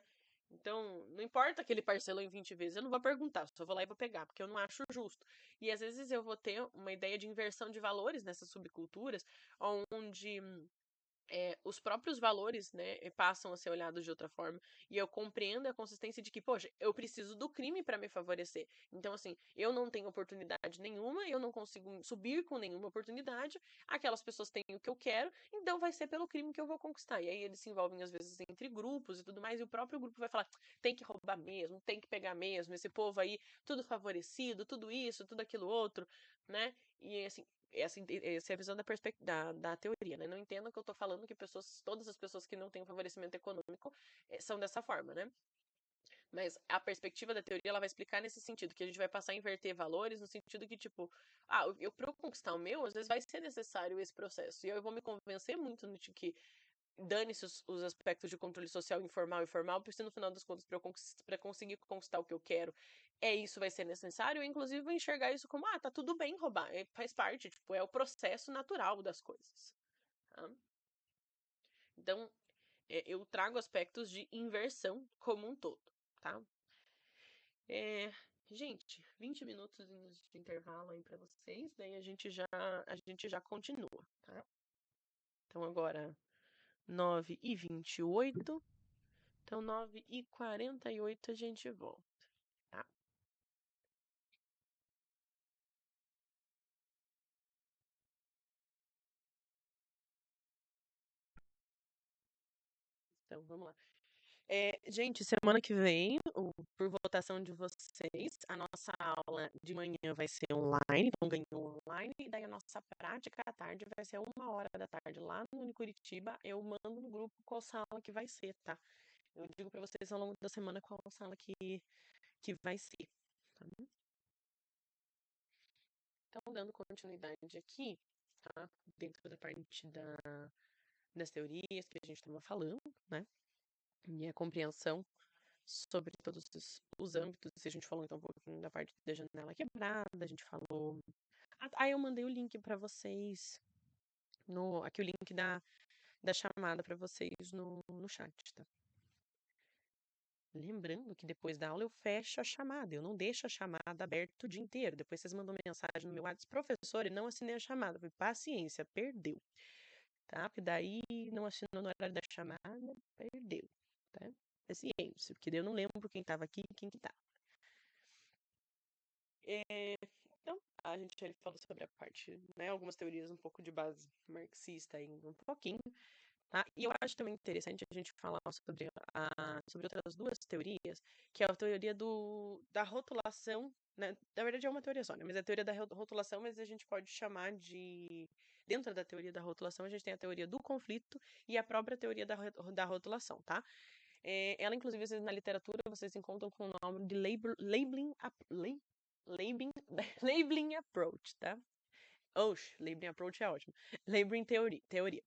Então, não importa que ele parcelou em 20 vezes, eu não vou perguntar, só vou lá e vou pegar, porque eu não acho justo. E às vezes eu vou ter uma ideia de inversão de valores nessas subculturas, onde os próprios valores, né, passam a ser olhados de outra forma. E eu compreendo a consistência de que, poxa, eu preciso do crime para me favorecer. Então, assim, eu não tenho oportunidade nenhuma, eu não consigo subir com nenhuma oportunidade, aquelas pessoas têm o que eu quero, então vai ser pelo crime que eu vou conquistar. E aí eles se envolvem, às vezes, entre grupos e tudo mais, e o próprio grupo vai falar, tem que roubar mesmo, tem que pegar mesmo, esse povo aí, tudo favorecido, tudo isso, tudo aquilo outro, né? E, assim, essa é a visão da teoria, né? Não entendo que eu tô falando que todas as pessoas que não têm favorecimento econômico são dessa forma, né? Mas a perspectiva da teoria, ela vai explicar nesse sentido, que a gente vai passar a inverter valores, no sentido que, tipo, pra eu conquistar o meu, às vezes vai ser necessário esse processo. E eu vou me convencer muito de que dane-se os aspectos de controle social informal e formal, porque no final das contas, pra conseguir conquistar o que eu quero, isso vai ser necessário. Eu, inclusive, vou enxergar isso como, tá tudo bem roubar, faz parte, tipo, é o processo natural das coisas. Tá? Então, eu trago aspectos de inversão como um todo, tá? Gente, 20 minutos de intervalo aí pra vocês, daí a gente já continua, tá? Então agora 9h28, então 9h48 a gente volta, tá? Então vamos lá. Gente, semana que vem, por votação de vocês, a nossa aula de manhã vai ser online, então ganhou online, e daí a nossa prática à tarde vai ser 1h da tarde lá no Curitiba. Eu mando no grupo qual sala que vai ser, tá? Eu digo pra vocês ao longo da semana qual sala que vai ser, tá? Então, dando continuidade aqui, tá? Dentro da parte das teorias que a gente estava falando, né? E a compreensão sobre todos os âmbitos. A gente falou então um pouquinho da parte da janela quebrada, a gente falou. Eu mandei o link para vocês. Aqui o link da chamada para vocês no chat, tá? Lembrando que depois da aula eu fecho a chamada, eu não deixo a chamada aberta o dia inteiro. Depois vocês mandam mensagem no meu WhatsApp, professor, e não assinei a chamada. Falei, paciência, perdeu, tá? Porque daí não assinou no horário da chamada, perdeu, tá? Paciência, porque daí eu não lembro quem estava aqui e quem que tá. Então, a gente já falou sobre a parte, né, algumas teorias um pouco de base marxista aí, um pouquinho, tá? E eu acho também interessante a gente falar sobre outras duas teorias, que é a teoria da rotulação, né? Na verdade é uma teoria só, né? Mas é a teoria da rotulação, mas a gente pode chamar de... Dentro da teoria da rotulação, a gente tem a teoria do conflito e a própria teoria da rotulação, tá? Ela, inclusive, na literatura, vocês encontram com o nome de labeling approach, tá? Oxe, labeling approach é ótimo. Labeling teoria,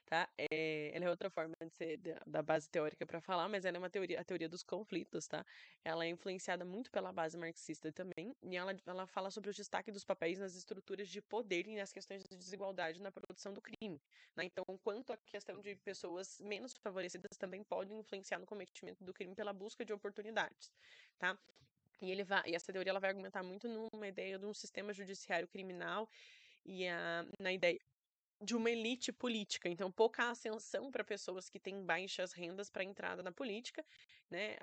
tá? Ela é outra forma de ser da base teórica para falar, mas ela é a teoria dos conflitos, tá? Ela é influenciada muito pela base marxista também, e ela fala sobre o destaque dos papéis nas estruturas de poder e nas questões de desigualdade na produção do crime, né? Então, quanto a questão de pessoas menos favorecidas também podem influenciar no cometimento do crime pela busca de oportunidades, tá? E essa teoria ela vai argumentar muito numa ideia de um sistema judiciário criminal e na ideia de uma elite política, então pouca ascensão para pessoas que têm baixas rendas para entrada na política, né?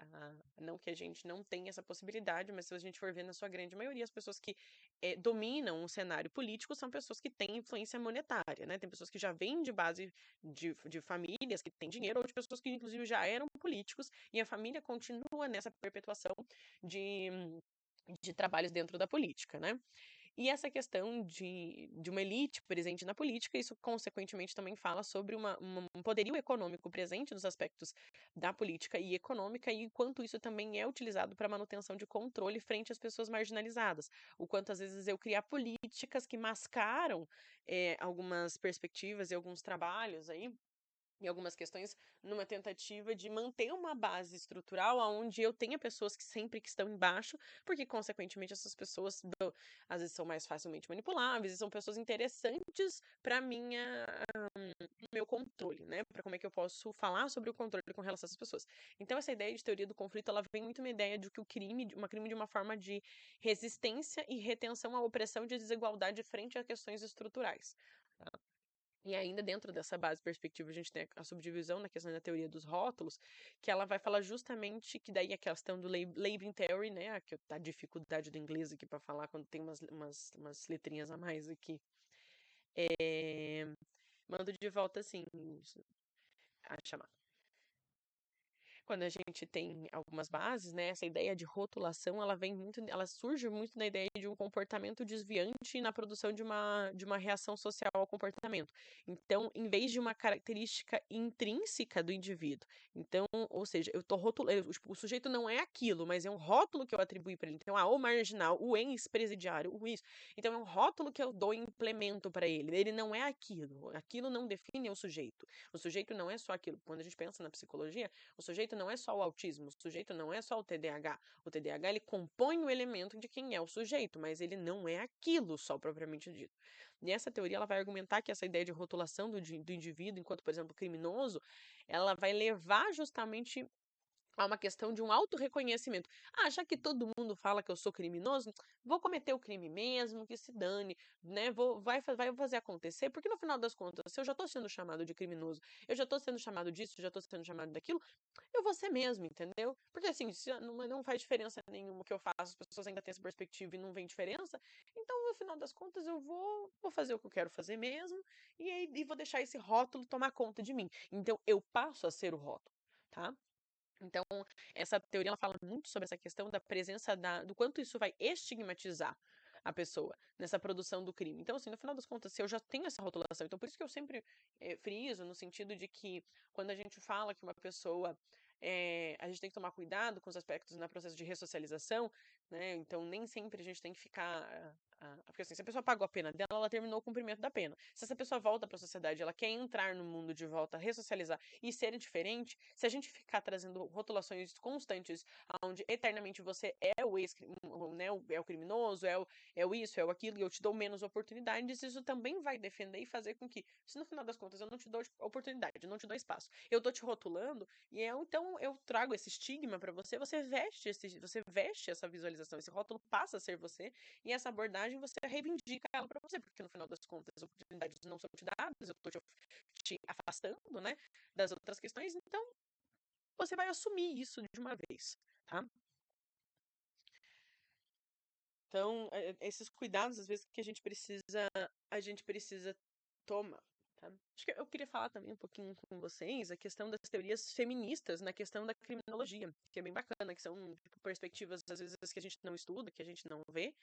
Não que a gente não tenha essa possibilidade, mas se a gente for ver na sua grande maioria, as pessoas que dominam o cenário político são pessoas que têm influência monetária, né? Tem pessoas que já vêm de base de famílias que têm dinheiro, ou de pessoas que inclusive já eram políticos e a família continua nessa perpetuação de, de trabalhos dentro da política, né? E essa questão de uma elite presente na política, isso consequentemente também fala sobre um poderio econômico presente nos aspectos da política e econômica e quanto isso também é utilizado para manutenção de controle frente às pessoas marginalizadas. O quanto às vezes eu criar políticas que mascaram algumas perspectivas e alguns trabalhos aí em algumas questões, numa tentativa de manter uma base estrutural onde eu tenha pessoas que sempre que estão embaixo, porque, consequentemente, essas pessoas às vezes são mais facilmente manipuláveis e são pessoas interessantes para meu controle, né? Para como é que eu posso falar sobre o controle com relação a essas pessoas. Então, essa ideia de teoria do conflito, ela vem muito uma ideia de que o crime de uma forma de resistência e retenção à opressão de desigualdade frente a questões estruturais. Tá? E ainda dentro dessa base perspectiva, a gente tem a subdivisão na questão da teoria dos rótulos, que ela vai falar justamente que daí a questão do labeling theory, né, a dificuldade do inglês aqui para falar quando tem umas letrinhas a mais aqui. Mando de volta, assim, a chamar. quando a gente tem algumas bases, né, essa ideia de rotulação, ela surge muito na ideia de um comportamento desviante na produção de uma reação social ao comportamento. Então, em vez de uma característica intrínseca do indivíduo, então, ou seja, eu tô rotulando, tipo, o sujeito não é aquilo, mas é um rótulo que eu atribuí para ele. Então, o marginal, o ex-presidiário, o isso. Então, é um rótulo que eu dou e implemento para ele. Ele não é aquilo. Aquilo não define o sujeito. O sujeito não é só aquilo. Quando a gente pensa na psicologia, o sujeito não é só o autismo, o sujeito não é só o TDAH. O TDAH, ele compõe o elemento de quem é o sujeito, mas ele não é aquilo só propriamente dito. E essa teoria, ela vai argumentar que essa ideia de rotulação do indivíduo enquanto, por exemplo, criminoso, ela vai levar justamente a uma questão de um autorreconhecimento. Ah, já que todo mundo fala que eu sou criminoso, vou cometer o crime mesmo, que se dane, né? Vai fazer acontecer, porque no final das contas, se eu já tô sendo chamado de criminoso, eu já tô sendo chamado disso, já tô sendo chamado daquilo, eu vou ser mesmo, entendeu? Porque assim, se não faz diferença nenhuma o que eu faço, as pessoas ainda têm essa perspectiva e não vem diferença, então no final das contas eu vou fazer o que eu quero fazer mesmo, e vou deixar esse rótulo tomar conta de mim. Então eu passo a ser o rótulo, tá? Então, essa teoria ela fala muito sobre essa questão da presença do quanto isso vai estigmatizar a pessoa nessa produção do crime. Então, assim, no final das contas, se eu já tenho essa rotulação, então por isso que eu sempre friso no sentido de que quando a gente fala que uma pessoa a gente tem que tomar cuidado com os aspectos no processo de ressocialização, né? Então, nem sempre a gente tem que ficar. Porque assim, se a pessoa pagou a pena dela, ela terminou o cumprimento da pena. Se essa pessoa volta para a sociedade, ela quer entrar no mundo de volta, ressocializar e ser diferente, se a gente ficar trazendo rotulações constantes, onde eternamente você é o ex, né, é o criminoso, é o isso, é o aquilo, e eu te dou menos oportunidades, isso também vai defender e fazer com que, se no final das contas eu não te dou oportunidade, eu não te dou espaço, eu tô te rotulando, e então eu trago esse estigma para você, você veste essa visualização, esse rótulo passa a ser você, e essa abordagem você reivindica ela para você, porque no final das contas as oportunidades não são te dadas, eu tô te afastando, né, das outras questões, então você vai assumir isso de uma vez, tá? Então, esses cuidados, às vezes, que a gente precisa tomar, tá? Acho que eu queria falar também um pouquinho com vocês a questão das teorias feministas na questão da criminologia, que é bem bacana, que são tipo, perspectivas, às vezes, que a gente não estuda, que a gente não vê,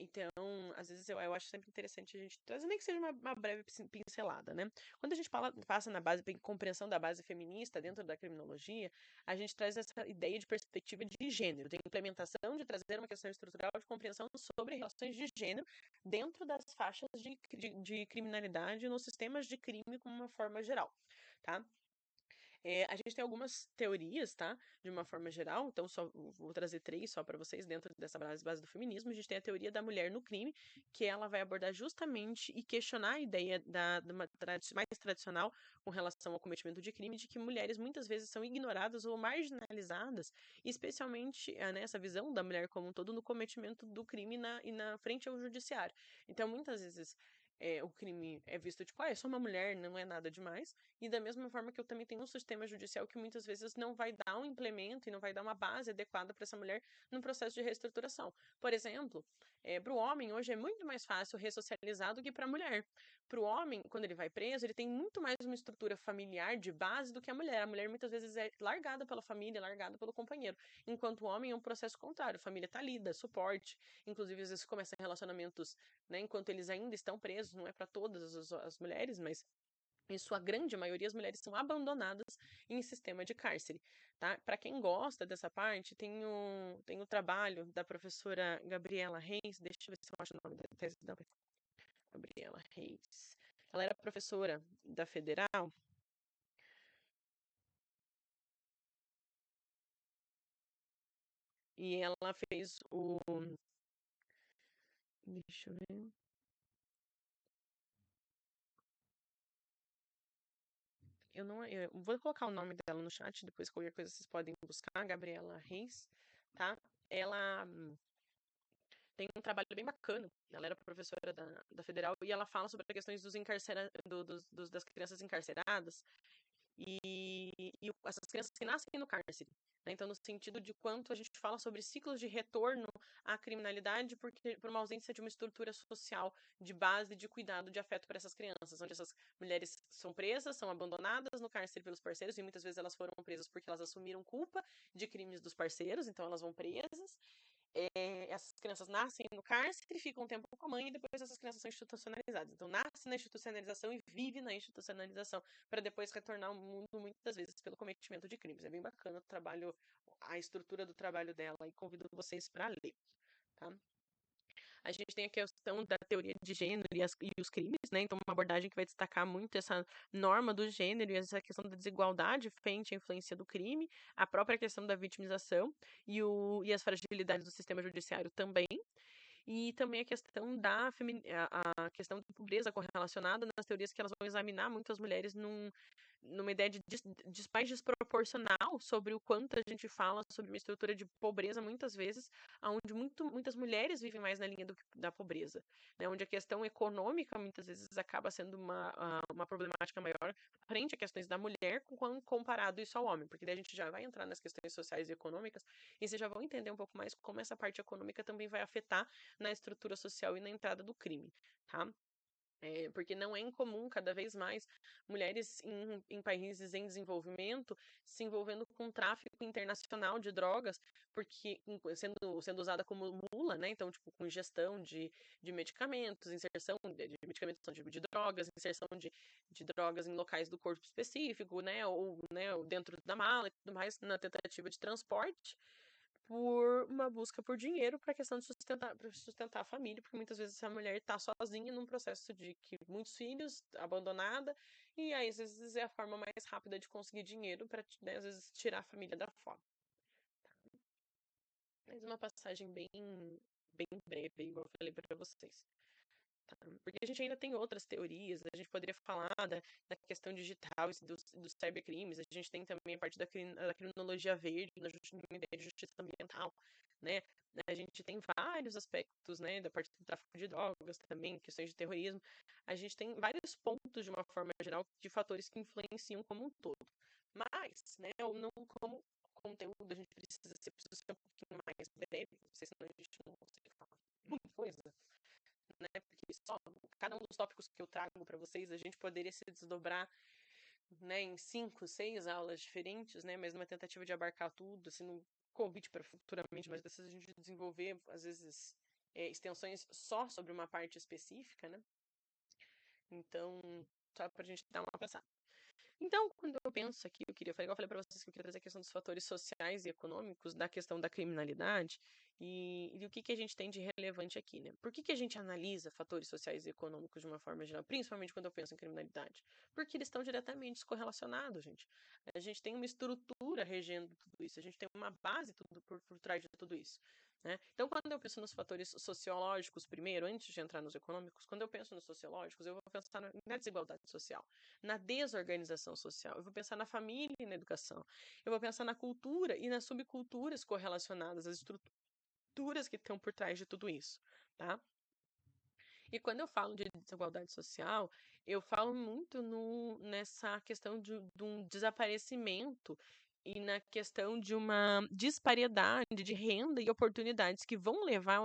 então, às vezes eu acho sempre interessante a gente trazer, nem que seja uma breve pincelada, né? Quando a gente passa na base, compreensão da base feminista dentro da criminologia, a gente traz essa ideia de perspectiva de gênero, de implementação de trazer uma questão estrutural de compreensão sobre relações de gênero dentro das faixas de criminalidade nos sistemas de crime como uma forma geral, tá? A gente tem algumas teorias, tá? De uma forma geral, então só vou trazer três só para vocês dentro dessa base do feminismo. A gente tem a teoria da mulher no crime, que ela vai abordar justamente e questionar a ideia de uma mais tradicional com relação ao cometimento de crime, de que mulheres muitas vezes são ignoradas ou marginalizadas, especialmente nessa visão da mulher como um todo no cometimento do crime e na frente ao judiciário. Então, muitas vezes o crime é visto tipo, é só uma mulher, não é nada demais. E da mesma forma que eu também tenho um sistema judicial que muitas vezes não vai dar um implemento e não vai dar uma base adequada para essa mulher no processo de reestruturação. Por exemplo, para o homem hoje é muito mais fácil ressocializar do que para a mulher. Para o homem, quando ele vai preso, ele tem muito mais uma estrutura familiar de base do que a mulher. A mulher muitas vezes é largada pela família, largada pelo companheiro. Enquanto o homem é um processo contrário. A família está ali, dá suporte. Inclusive, às vezes começam relacionamentos, né, enquanto eles ainda estão presos. Não é para todas as mulheres, mas em sua grande maioria, as mulheres são abandonadas em sistema de cárcere, tá? Para quem gosta dessa parte, tem o trabalho da professora Gabriela Reis, deixa eu ver se eu acho o nome da tese dela. Gabriela Reis. Ela era professora da Federal e ela fez o... Deixa eu ver... eu vou colocar o nome dela no chat, depois qualquer coisa vocês podem buscar, Gabriela Reis, tá? Ela tem um trabalho bem bacana. Ela era professora da Federal e ela fala sobre as questões das crianças encarceradas e essas crianças que nascem no cárcere. Né? Então, no sentido de quanto a gente fala sobre ciclos de retorno à criminalidade por uma ausência de uma estrutura social de base de cuidado, de afeto para essas crianças, onde essas mulheres são presas, são abandonadas no cárcere pelos parceiros, e muitas vezes elas foram presas porque elas assumiram culpa de crimes dos parceiros, então elas vão presas. Essas crianças nascem no cárcere, ficam um tempo com a mãe e depois essas crianças são institucionalizadas. Então, nasce na institucionalização e vive na institucionalização para depois retornar ao mundo, muitas vezes, pelo cometimento de crimes. É bem bacana o trabalho, a estrutura do trabalho dela, e convido vocês para ler. Tá? A gente tem a questão da teoria de gênero e os crimes, né? Então, uma abordagem que vai destacar muito essa norma do gênero e essa questão da desigualdade frente à influência do crime, a própria questão da vitimização e as fragilidades do sistema judiciário também. E também a questão a questão da pobreza correlacionada nas teorias que elas vão examinar muitas mulheres numa ideia de mais desproporcional sobre o quanto a gente fala sobre uma estrutura de pobreza, muitas vezes, onde muitas mulheres vivem mais na linha da pobreza, né? Onde a questão econômica, muitas vezes, acaba sendo uma problemática maior frente a questões da mulher, comparado isso ao homem, porque daí a gente já vai entrar nas questões sociais e econômicas, e vocês já vão entender um pouco mais como essa parte econômica também vai afetar na estrutura social e na entrada do crime, tá? Porque não é incomum, cada vez mais, mulheres em países em desenvolvimento se envolvendo com tráfico internacional de drogas, porque sendo usada como mula, né? Então, tipo, com ingestão de medicamentos, inserção de medicamentos de drogas, inserção de drogas em locais do corpo específico, né? Ou dentro da mala e tudo mais, na tentativa de transporte por uma busca por dinheiro para a questão de sustentar a família, porque muitas vezes a mulher está sozinha num processo de que muitos filhos, abandonada, e aí às vezes é a forma mais rápida de conseguir dinheiro para, né, às vezes, tirar a família da fome. Tá? Mas uma passagem bem breve, igual eu falei para vocês. Tá? Porque a gente ainda tem outras teorias, a gente poderia falar da questão digital e dos cybercrimes, a gente tem também a parte da criminologia verde, na ideia de justiça ambiental, né? A gente tem vários aspectos, né, da parte do tráfico de drogas também, questões de terrorismo. A gente tem vários pontos, de uma forma geral, de fatores que influenciam como um todo. Mas, né, ou não como conteúdo, a gente precisa ser um pouquinho mais breve, senão a gente não consegue falar muita coisa, né? Porque só cada um dos tópicos que eu trago para vocês, a gente poderia se desdobrar, né, em 5, 6 aulas diferentes, né? Mas numa tentativa de abarcar tudo, assim, num convite para futuramente, mas dessas a gente desenvolver, às vezes, extensões só sobre uma parte específica, né? Então, só pra gente dar uma passada. Então, quando eu penso aqui, igual eu falei para vocês que eu queria trazer a questão dos fatores sociais e econômicos, da questão da criminalidade e o que a gente tem de relevante aqui, né? Por que a gente analisa fatores sociais e econômicos de uma forma geral, principalmente quando eu penso em criminalidade? Porque eles estão diretamente correlacionados, gente. A gente tem uma estrutura regendo tudo isso, a gente tem uma base por trás de tudo isso. Né? Então, quando eu penso nos fatores sociológicos primeiro, antes de entrar nos econômicos, quando eu penso nos sociológicos, eu vou pensar na desigualdade social, na desorganização social, eu vou pensar na família e na educação, eu vou pensar na cultura e nas subculturas correlacionadas, as estruturas que estão por trás de tudo isso, tá? E quando eu falo de desigualdade social, eu falo muito nessa questão de um desaparecimento e na questão de uma disparidade de renda e oportunidades que vão levar,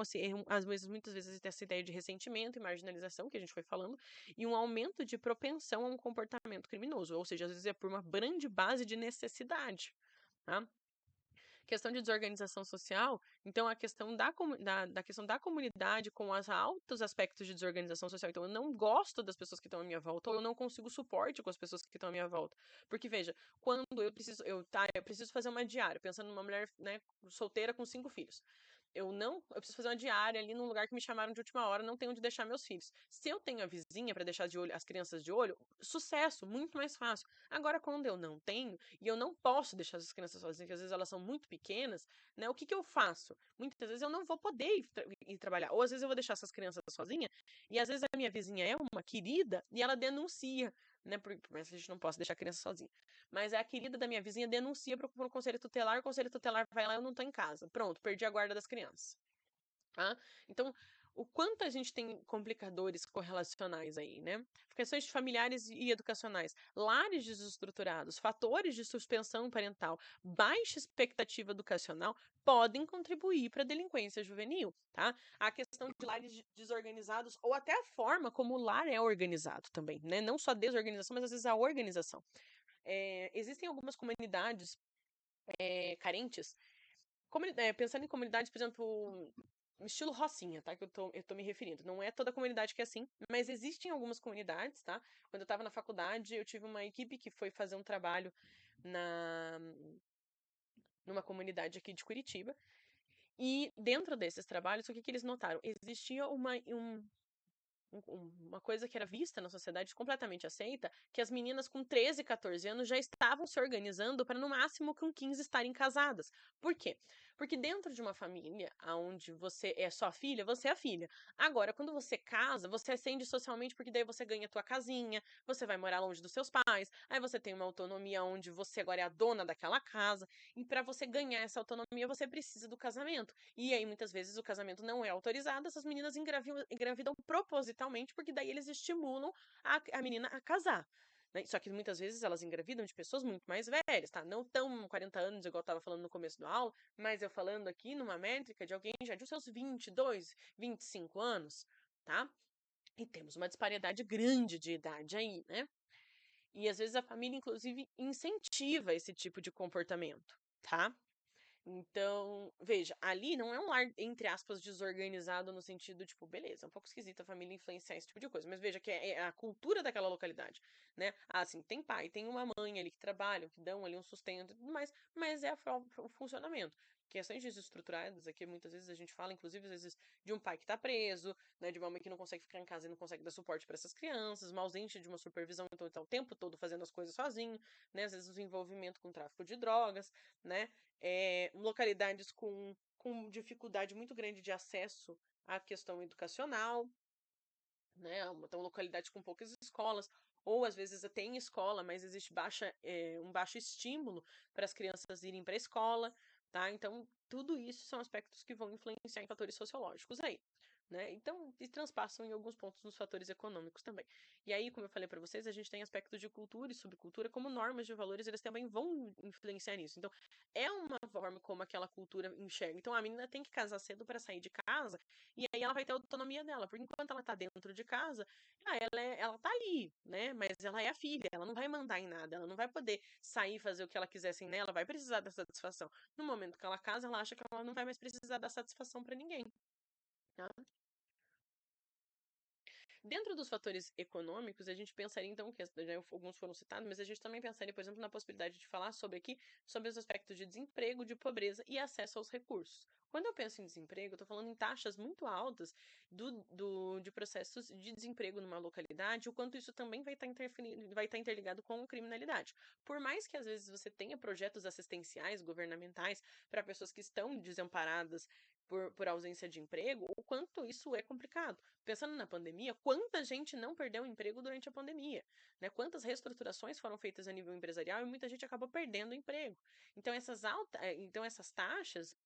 às vezes, muitas vezes, essa ideia de ressentimento e marginalização que a gente foi falando, e um aumento de propensão a um comportamento criminoso, ou seja, às vezes é por uma grande base de necessidade, tá? Questão de desorganização social, então a questão da questão da comunidade com os altos aspectos de desorganização social. Então, eu não gosto das pessoas que estão à minha volta, ou eu não consigo suporte com as pessoas que estão à minha volta. Porque, veja, quando eu preciso fazer uma diária, pensando numa mulher, né, solteira com 5 filhos. Eu preciso fazer uma diária ali num lugar que me chamaram de última hora, não tenho onde deixar meus filhos. Se eu tenho a vizinha para deixar de olho as crianças de olho, sucesso, muito mais fácil. Agora, quando eu não tenho, e eu não posso deixar as crianças sozinhas, porque às vezes elas são muito pequenas, né? O que eu faço? Muitas vezes eu não vou poder ir trabalhar. Ou às vezes eu vou deixar essas crianças sozinhas, e às vezes a minha vizinha é uma querida, e ela denuncia, né? Mas a gente não pode deixar a criança sozinha. Mas a querida da minha vizinha denuncia para o conselho tutelar vai lá, eu não tô em casa. Pronto, perdi a guarda das crianças. Tá? Então, o quanto a gente tem complicadores correlacionais aí, né? Questões familiares e educacionais, lares desestruturados, fatores de suspensão parental, baixa expectativa educacional podem contribuir para a delinquência juvenil, tá? A questão de lares desorganizados ou até a forma como o lar é organizado também, né? Não só a desorganização, mas às vezes a organização. Existem algumas comunidades carentes, pensando em comunidades, por exemplo, estilo Rocinha, tá? Que eu tô me referindo. Não é toda comunidade que é assim, mas existem algumas comunidades, tá? Quando eu tava na faculdade, eu tive uma equipe que foi fazer um trabalho na numa comunidade aqui de Curitiba. E dentro desses trabalhos, o que eles notaram? Existia uma coisa que era vista na sociedade completamente aceita, que as meninas com 13, 14 anos já estavam se organizando para no máximo com 15 estarem casadas. Por quê? Porque dentro de uma família onde você é só filha, você é a filha. Agora, quando você casa, você ascende socialmente porque daí você ganha a tua casinha, você vai morar longe dos seus pais, aí você tem uma autonomia onde você agora é a dona daquela casa, e para você ganhar essa autonomia, você precisa do casamento. E aí, muitas vezes, o casamento não é autorizado, essas meninas engravidam propositalmente, porque daí eles estimulam a menina a casar. Né? Só que muitas vezes elas engravidam de pessoas muito mais velhas, tá? Não tão 40 anos, igual eu tava falando no começo da aula, mas eu falando aqui numa métrica de alguém já de seus 22, 25 anos, tá? E temos uma disparidade grande de idade aí, né? E às vezes a família, inclusive, incentiva esse tipo de comportamento, tá? Então, veja, ali não é um lar, entre aspas, desorganizado no sentido, tipo, beleza, é um pouco esquisito a família influenciar esse tipo de coisa, mas veja que é a cultura daquela localidade, né? Assim, tem pai, tem uma mãe ali que trabalham, que dão ali um sustento e tudo mais, mas é o funcionamento. Questões desestruturadas, aqui muitas vezes a gente fala, inclusive, às vezes, de um pai que tá preso, né? De uma mãe que não consegue ficar em casa e não consegue dar suporte para essas crianças, uma ausência de uma supervisão, então tá o tempo todo fazendo as coisas sozinho, né? Às vezes o envolvimento com tráfico de drogas, né? Localidades com dificuldade muito grande de acesso à questão educacional, né? Então, localidades com poucas escolas, ou às vezes tem escola, mas existe um baixo estímulo para as crianças irem para a escola, tá? Então, tudo isso são aspectos que vão influenciar em fatores sociológicos aí. Né? Então, e transpassam em alguns pontos nos fatores econômicos também. E aí, como eu falei para vocês, a gente tem aspectos de cultura e subcultura, como normas de valores, eles também vão influenciar nisso. Então, é uma forma como aquela cultura enxerga. Então, a menina tem que casar cedo para sair de casa, e aí ela vai ter a autonomia dela, porque enquanto ela tá dentro de casa, ela tá ali, né? Mas ela é a filha, ela não vai mandar em nada, ela não vai poder sair e fazer o que ela quiser sem ela, vai precisar da satisfação. No momento que ela casa, ela acha que ela não vai mais precisar dar satisfação para ninguém. Tá? Dentro dos fatores econômicos, a gente pensaria, então, que alguns foram citados, mas a gente também pensaria, por exemplo, na possibilidade de falar sobre os aspectos de desemprego, de pobreza e acesso aos recursos. Quando eu penso em desemprego, eu estou falando em taxas muito altas de processos de desemprego numa localidade, o quanto isso também vai estar interligado com criminalidade. Por mais que às vezes você tenha projetos assistenciais, governamentais, para pessoas que estão desamparadas por ausência de emprego, o quanto isso é complicado. Pensando na pandemia, quanta gente não perdeu o emprego durante a pandemia, né? Quantas reestruturações foram feitas a nível empresarial e muita gente acabou perdendo o emprego. Então essas taxas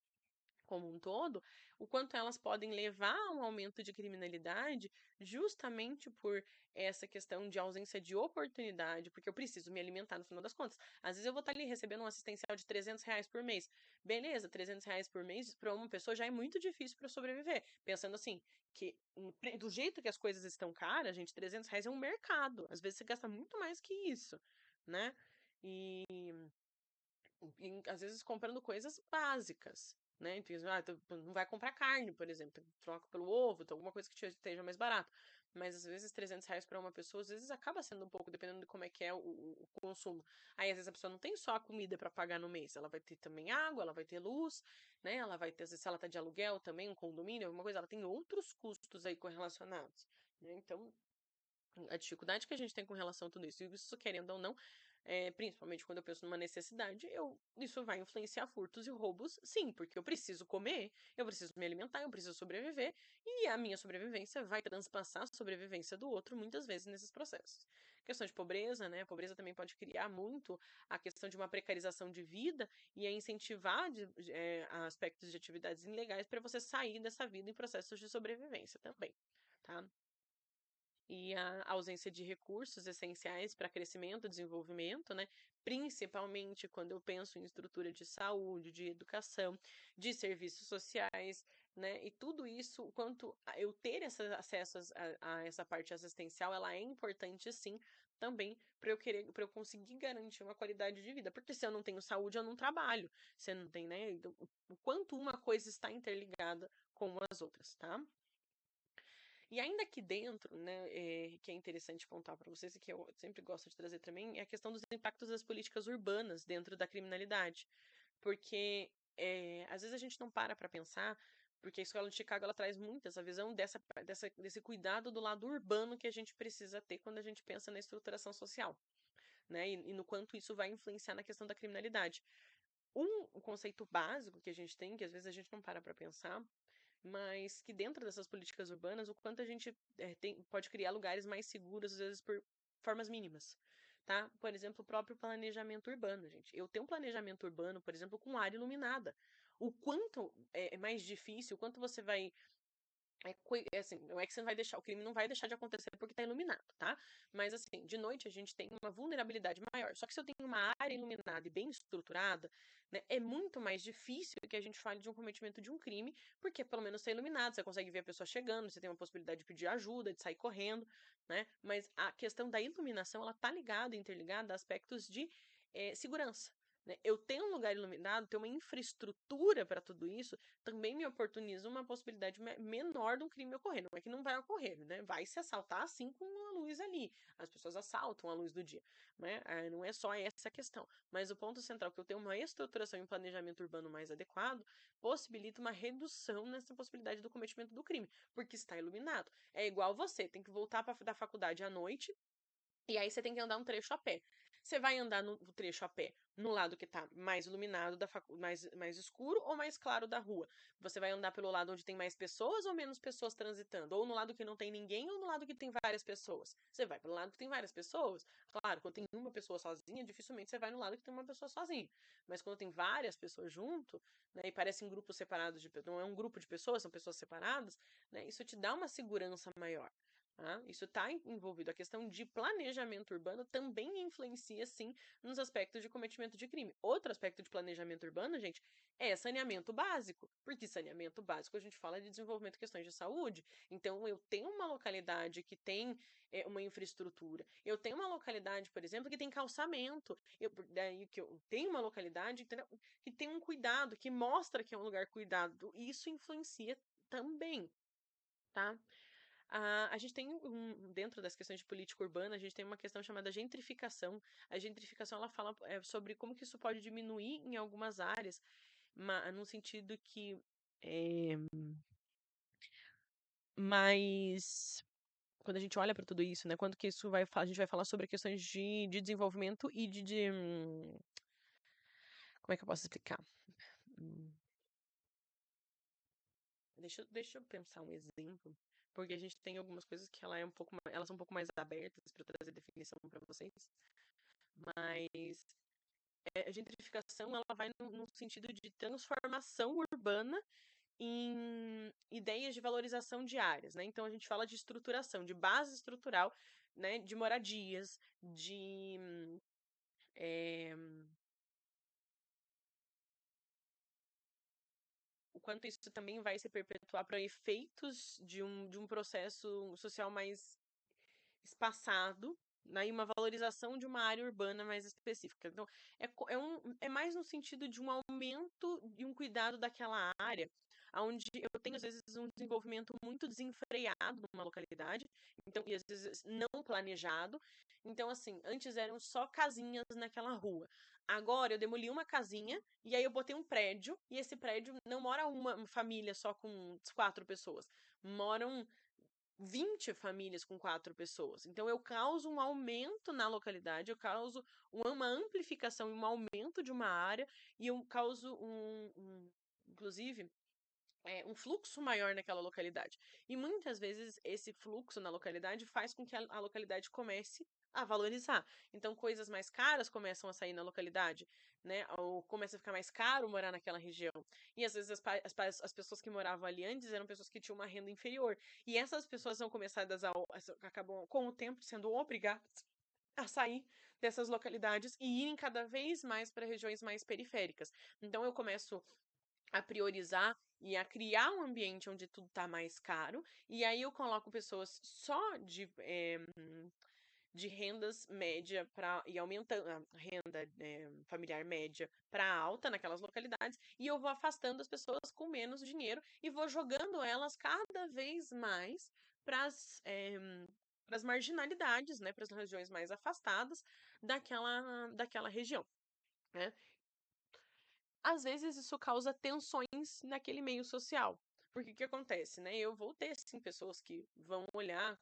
como um todo, o quanto elas podem levar a um aumento de criminalidade justamente por essa questão de ausência de oportunidade, porque eu preciso me alimentar no final das contas. Às vezes eu vou estar ali recebendo um assistencial de R$ 300 por mês. Beleza, R$ 300 por mês para uma pessoa já é muito difícil para sobreviver. Pensando assim, que do jeito que as coisas estão caras, gente, R$ 300 é um mercado. Às vezes você gasta muito mais que isso, né? E às vezes comprando coisas básicas, né? Então, não vai comprar carne, por exemplo, troca pelo ovo, então alguma coisa que esteja mais barato. Mas às vezes R$ 300 para uma pessoa, às vezes acaba sendo um pouco, dependendo de como é que é o consumo. Aí às vezes a pessoa não tem só a comida para pagar no mês, ela vai ter também água, ela vai ter luz, né? Ela vai ter, às vezes, se ela tá de aluguel também, um condomínio, alguma coisa, ela tem outros custos aí correlacionados, né? Então, a dificuldade que a gente tem com relação a tudo isso, e isso querendo ou não, principalmente quando eu penso numa necessidade, isso vai influenciar furtos e roubos, sim, porque eu preciso comer, eu preciso me alimentar, eu preciso sobreviver, e a minha sobrevivência vai transpassar a sobrevivência do outro muitas vezes nesses processos. questão de pobreza, né? A pobreza também pode criar muito a questão de uma precarização de vida e a incentivar aspectos de atividades ilegais para você sair dessa vida em processos de sobrevivência também, tá? E a ausência de recursos essenciais para crescimento e desenvolvimento, né? Principalmente quando eu penso em estrutura de saúde, de educação, de serviços sociais, né? E tudo isso, o quanto eu ter esse acesso a essa parte assistencial, ela é importante sim, também para eu conseguir garantir uma qualidade de vida. Porque se eu não tenho saúde, eu não trabalho. Você não tem, né? Então, o quanto uma coisa está interligada com as outras, tá? E ainda aqui dentro, né, que é interessante pontuar para vocês e que eu sempre gosto de trazer também, é a questão dos impactos das políticas urbanas dentro da criminalidade. Porque às vezes a gente não para pensar, porque a escola de Chicago ela traz muito essa visão desse cuidado do lado urbano que a gente precisa ter quando a gente pensa na estruturação social, né? E no quanto isso vai influenciar na questão da criminalidade. Um conceito básico que a gente tem, que às vezes a gente não para pensar, mas que dentro dessas políticas urbanas, o quanto a gente pode criar lugares mais seguros, às vezes por formas mínimas, tá? Por exemplo, o próprio planejamento urbano, gente. Eu tenho um planejamento urbano, por exemplo, com área iluminada. O quanto é mais difícil, o quanto você vai assim, não é que você não vai deixar, o crime não vai deixar de acontecer porque tá iluminado, tá? Mas assim, de noite a gente tem uma vulnerabilidade maior. Só que se eu tenho uma área iluminada e bem estruturada, né, é muito mais difícil que a gente fale de um cometimento de um crime, porque pelo menos tá iluminado, você consegue ver a pessoa chegando, você tem uma possibilidade de pedir ajuda, de sair correndo, né? Mas a questão da iluminação, ela tá ligada, interligada a aspectos de segurança. Né? Eu tenho um lugar iluminado, ter uma infraestrutura para tudo isso, também me oportuniza uma possibilidade menor de um crime ocorrer. Não é que não vai ocorrer, né? Vai se assaltar assim com a luz ali. As pessoas assaltam a luz do dia, né? Não é só essa questão. Mas o ponto central que eu tenho uma estruturação e um planejamento urbano mais adequado possibilita uma redução nessa possibilidade do cometimento do crime, porque está iluminado. É igual você, tem que voltar da faculdade à noite e aí você tem que andar um trecho a pé. Você vai andar no trecho a pé no lado que está mais iluminado, mais escuro ou mais claro da rua? Você vai andar pelo lado onde tem mais pessoas ou menos pessoas transitando? Ou no lado que não tem ninguém ou no lado que tem várias pessoas? Você vai pelo lado que tem várias pessoas. Claro, quando tem uma pessoa sozinha, dificilmente você vai no lado que tem uma pessoa sozinha. Mas quando tem várias pessoas junto, né, e parecem grupos separados não é um grupo de pessoas, são pessoas separadas, né, isso te dá uma segurança maior. Tá? Isso está envolvido. A questão de planejamento urbano também influencia, sim, nos aspectos de cometimento de crime. Outro aspecto de planejamento urbano, gente, é saneamento básico. Porque saneamento básico a gente fala de desenvolvimento de questões de saúde. Então, eu tenho uma localidade que tem uma infraestrutura. Eu tenho uma localidade, por exemplo, que tem calçamento. Daí que eu tenho uma localidade, entendeu? Que tem um cuidado, que mostra que é um lugar cuidado. E isso influencia também, tá? A gente tem dentro das questões de política urbana, a gente tem uma questão chamada gentrificação. A gentrificação ela fala sobre como que isso pode diminuir em algumas áreas, no sentido que mas quando a gente olha para tudo isso, né, quando que isso a gente vai falar sobre questões de desenvolvimento e como é que eu posso explicar? Hum, deixa eu pensar um exemplo, porque a gente tem algumas coisas que elas são um pouco mais abertas para trazer definição para vocês. Mas a gentrificação ela vai no sentido de transformação urbana em ideias de valorização de áreas, né? Então a gente fala de estruturação, de base estrutural, né? De moradias, de é, o quanto isso também vai se perpetuar para efeitos de um processo social mais espaçado, né, e uma valorização de uma área urbana mais específica. Então, é mais no sentido de um aumento e um cuidado daquela área, onde eu tenho, às vezes, um desenvolvimento muito desenfreado numa localidade, então, e às vezes não planejado. Então, assim, antes eram só casinhas naquela rua. Agora eu demoli uma casinha e aí eu botei um prédio, e esse prédio não mora uma família só com 4 pessoas. Moram 20 famílias com 4 pessoas. Então, eu causo um aumento na localidade, eu causo uma amplificação e um aumento de uma área, e eu causo inclusive, um fluxo maior naquela localidade. E muitas vezes esse fluxo na localidade faz com que a localidade comece a valorizar. Então, coisas mais caras começam a sair na localidade, né? Ou começa a ficar mais caro morar naquela região. E às vezes as pessoas que moravam ali antes eram pessoas que tinham uma renda inferior. E essas pessoas são começadas acabam, com o tempo, sendo obrigadas a sair dessas localidades e irem cada vez mais para regiões mais periféricas. Então, eu começo a priorizar e a criar um ambiente onde tudo tá mais caro, e aí eu coloco pessoas só de rendas média para e aumentando a renda familiar média para alta naquelas localidades, e eu vou afastando as pessoas com menos dinheiro e vou jogando elas cada vez mais para as marginalidades, né, para as regiões mais afastadas daquela região, né? Às vezes isso causa tensões naquele meio social. Porque o que acontece, né? Eu vou ter, sim, pessoas que vão olhar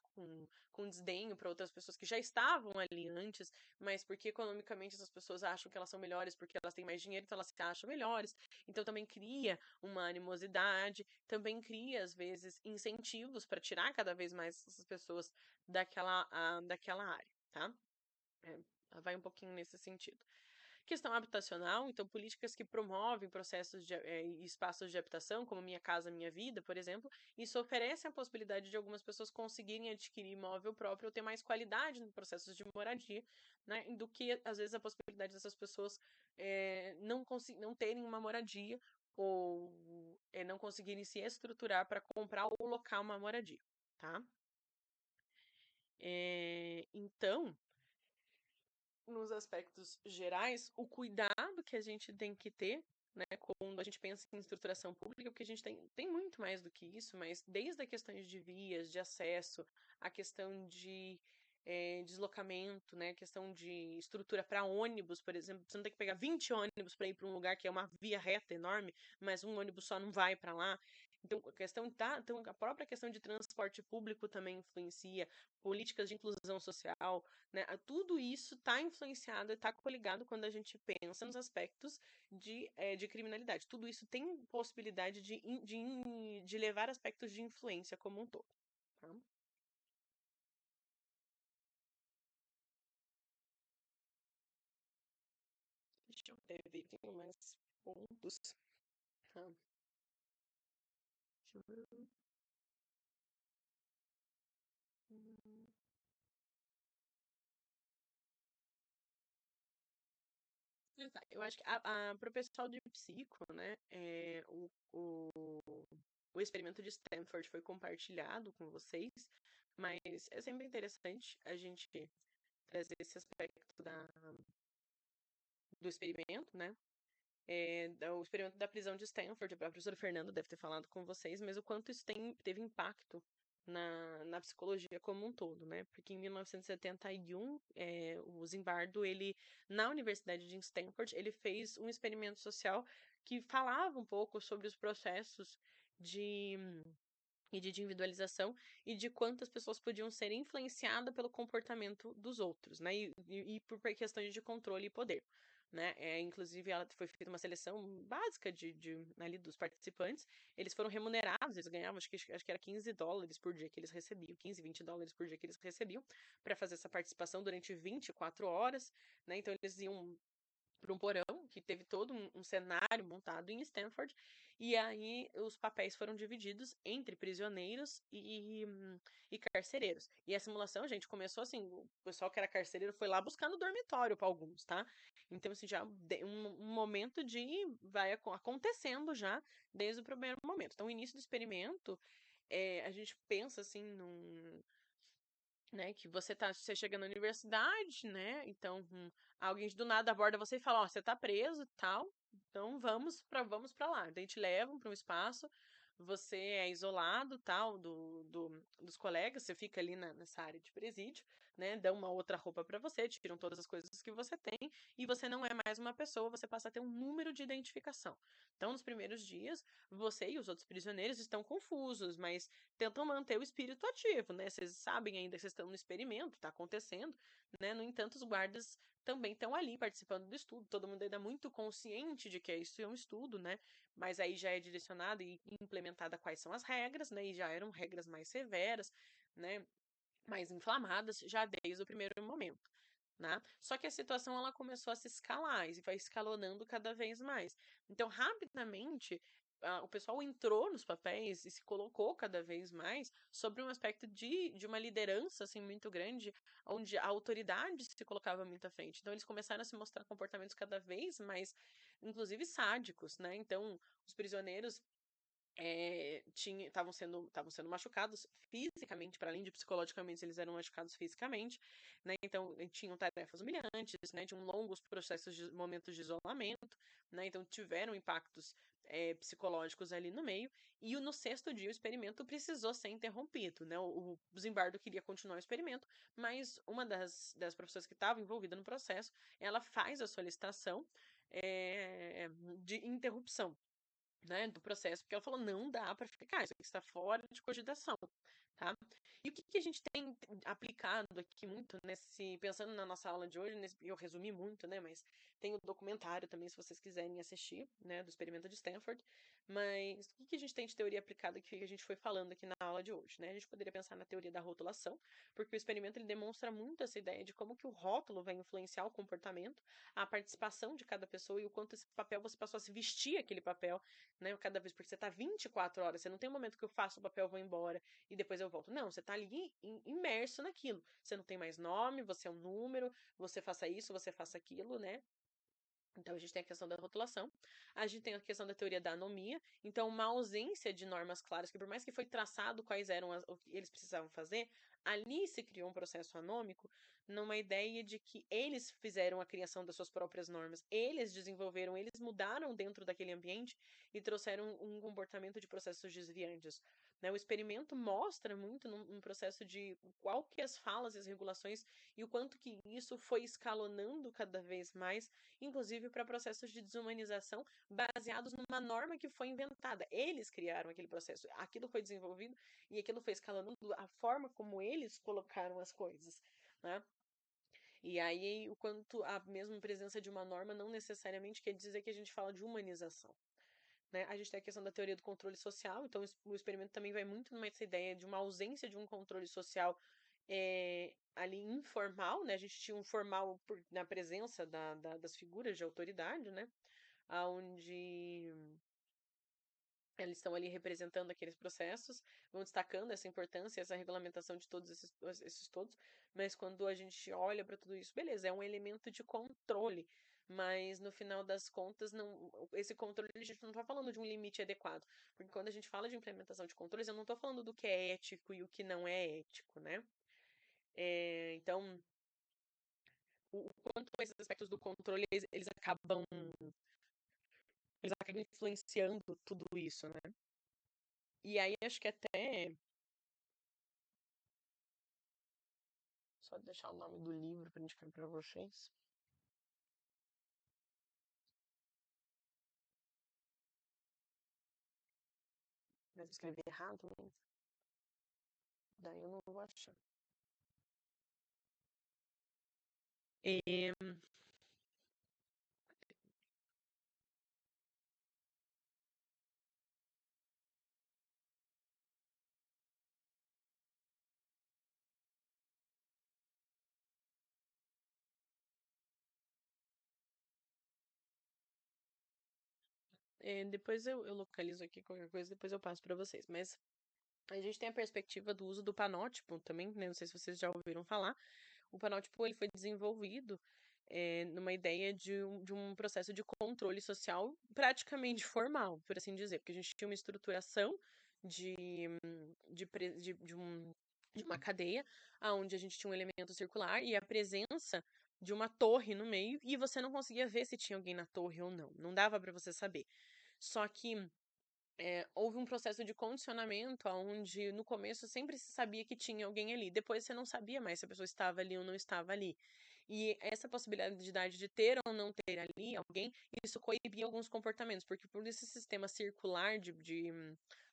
com desdenho para outras pessoas que já estavam ali antes, mas porque economicamente essas pessoas acham que elas são melhores porque elas têm mais dinheiro, então elas se acham melhores. Então também cria uma animosidade, também cria, às vezes, incentivos para tirar cada vez mais essas pessoas daquela área, tá? É, vai um pouquinho nesse sentido. Questão habitacional, então políticas que promovem processos e espaços de habitação, como Minha Casa Minha Vida, por exemplo, isso oferece a possibilidade de algumas pessoas conseguirem adquirir imóvel próprio ou ter mais qualidade no processo de moradia, né, do que às vezes a possibilidade dessas pessoas não terem uma moradia ou não conseguirem se estruturar para comprar ou locar uma moradia, tá? Então, nos aspectos gerais, o cuidado que a gente tem que ter, né, quando a gente pensa em estruturação pública, porque a gente tem muito mais do que isso, mas desde a questões de vias, de acesso, a questão de deslocamento, né, questão de estrutura para ônibus, por exemplo, você não tem que pegar 20 ônibus para ir para um lugar que é uma via reta enorme, mas um ônibus só não vai para lá. Então, então, a própria questão de transporte público também influencia, políticas de inclusão social, né? Tudo isso está influenciado e está coligado quando a gente pensa nos aspectos de criminalidade. Tudo isso tem possibilidade de levar aspectos de influência como um todo. Tá? Deixa eu ver aqui tem mais pontos. Tá? Deixa eu ver. Eu acho que para o pessoal de psico, né, o experimento de Stanford foi compartilhado com vocês, mas é sempre interessante a gente trazer esse aspecto do experimento, né? O experimento da prisão de Stanford, a professora Fernanda deve ter falado com vocês, mas o quanto isso teve impacto na psicologia como um todo, né? Porque em 1971, o Zimbardo, ele, na Universidade de Stanford, ele fez um experimento social que falava um pouco sobre os processos de e de individualização e de quantas pessoas podiam ser influenciadas pelo comportamento dos outros, né? E por questões de controle e poder. Né? Inclusive, ela foi feita uma seleção básica ali dos participantes. Eles foram remunerados, eles ganhavam, acho que era US$ 15 por dia que eles recebiam, 15, US$ 20 por dia que eles recebiam, para fazer essa participação durante 24 horas. Né? Então, eles iam para um porão que teve todo um cenário montado em Stanford, e aí os papéis foram divididos entre prisioneiros e carcereiros. E a simulação, gente, começou assim: o pessoal que era carcereiro foi lá buscar no dormitório para alguns, tá? Então, assim, já um momento vai acontecendo já desde o primeiro momento. Então, o início do experimento, a gente pensa assim né, que você chega na universidade, né, então alguém do nada aborda você e fala, ó, você tá preso e tal, então vamos para lá. Daí te levam para um espaço, você é isolado, tal, dos colegas, você fica ali nessa área de presídio, né, dão uma outra roupa para você, tiram todas as coisas que você tem, e você não é mais uma pessoa, você passa a ter um número de identificação. Então, nos primeiros dias, você e os outros prisioneiros estão confusos, mas tentam manter o espírito ativo, né? Vocês sabem ainda que vocês estão no experimento, está acontecendo, né? No entanto, os guardas também estão ali participando do estudo, todo mundo ainda é muito consciente de que isso é um estudo, né? Mas aí já é direcionado e implementada quais são as regras, né? E já eram regras mais severas, né? mais inflamadas já desde o primeiro momento. Né? Só que a situação ela começou a se escalar e vai escalonando cada vez mais. Então, rapidamente, o pessoal entrou nos papéis e se colocou cada vez mais sobre um aspecto de uma liderança assim, muito grande, onde a autoridade se colocava muito à frente. Então, eles começaram a se mostrar comportamentos cada vez mais, inclusive, sádicos. Né? Então, os prisioneiros estavam sendo machucados fisicamente, para além de psicologicamente, eles eram machucados fisicamente, né? Então, tinham tarefas humilhantes, né? Tinham longos processos de momentos de isolamento, né? Então, tiveram impactos psicológicos ali no meio. E no sexto dia, o experimento precisou ser interrompido, né? O Zimbardo queria continuar o experimento, mas uma das professoras que estava envolvida no processo, ela faz a solicitação de interrupção, né, do processo, porque ela falou, não dá para ficar, isso aqui está fora de cogitação, tá? E o que a gente tem aplicado aqui muito pensando na nossa aula de hoje, eu resumi muito, né, mas tem o documentário também, se vocês quiserem assistir, né, do experimento de Stanford, mas o que a gente tem de teoria aplicada que a gente foi falando aqui na aula de hoje, né? A gente poderia pensar na teoria da rotulação, porque o experimento ele demonstra muito essa ideia de como que o rótulo vai influenciar o comportamento, a participação de cada pessoa e o quanto esse papel você passou a se vestir aquele papel, né? Cada vez, porque você tá 24 horas, você não tem um momento que eu faço o papel, vou embora e depois eu volto. Não, você tá ali imerso naquilo. Você não tem mais nome, você é um número, você faça isso, você faça aquilo, né? Então, a gente tem a questão da rotulação, a gente tem a questão da teoria da anomia, então, uma ausência de normas claras, que por mais que foi traçado quais eram o que eles precisavam fazer, ali se criou um processo anômico numa ideia de que eles fizeram a criação das suas próprias normas, eles desenvolveram, eles mudaram dentro daquele ambiente e trouxeram um comportamento de processos desviantes. Né? O experimento mostra muito num processo de qual que as falas e as regulações e o quanto que isso foi escalonando cada vez mais, inclusive para processos de desumanização baseados numa norma que foi inventada. Eles criaram aquele processo, aquilo foi desenvolvido e aquilo foi escalonando a forma como eles colocaram as coisas, né? E aí, o quanto a mesma presença de uma norma não necessariamente quer dizer que a gente fala de humanização. Né? A gente tem a questão da teoria do controle social, então o experimento também vai muito nessa ideia de uma ausência de um controle social ali informal, né? A gente tinha um formal na presença das figuras de autoridade, né? Onde eles estão ali representando aqueles processos, vão destacando essa importância, essa regulamentação de todos esses todos, mas quando a gente olha para tudo isso, beleza, é um elemento de controle, mas no final das contas, não, esse controle a gente não está falando de um limite adequado, porque quando a gente fala de implementação de controles, eu não estou falando do que é ético e o que não é ético, né? Então, o quanto esses aspectos do controle, eles acabam influenciando tudo isso, né? E aí, acho que até só deixar o nome do livro para indicar para vocês. Mas escrevi errado, né? Daí eu não vou achar. E, depois eu localizo aqui qualquer coisa, depois eu passo para vocês. Mas a gente tem a perspectiva do uso do panótipo também, né? Não sei se vocês já ouviram falar. O panótipo ele foi desenvolvido numa ideia de um processo de controle social praticamente formal, por assim dizer, porque a gente tinha uma estruturação de, de uma cadeia, onde a gente tinha um elemento circular e a presença de uma torre no meio, e você não conseguia ver se tinha alguém na torre ou não, não dava para você saber. Só que houve um processo de condicionamento onde no começo sempre se sabia que tinha alguém ali, depois você não sabia mais se a pessoa estava ali ou não estava ali. E essa possibilidade de ter ou não ter ali alguém, isso coibia alguns comportamentos, porque por esse sistema circular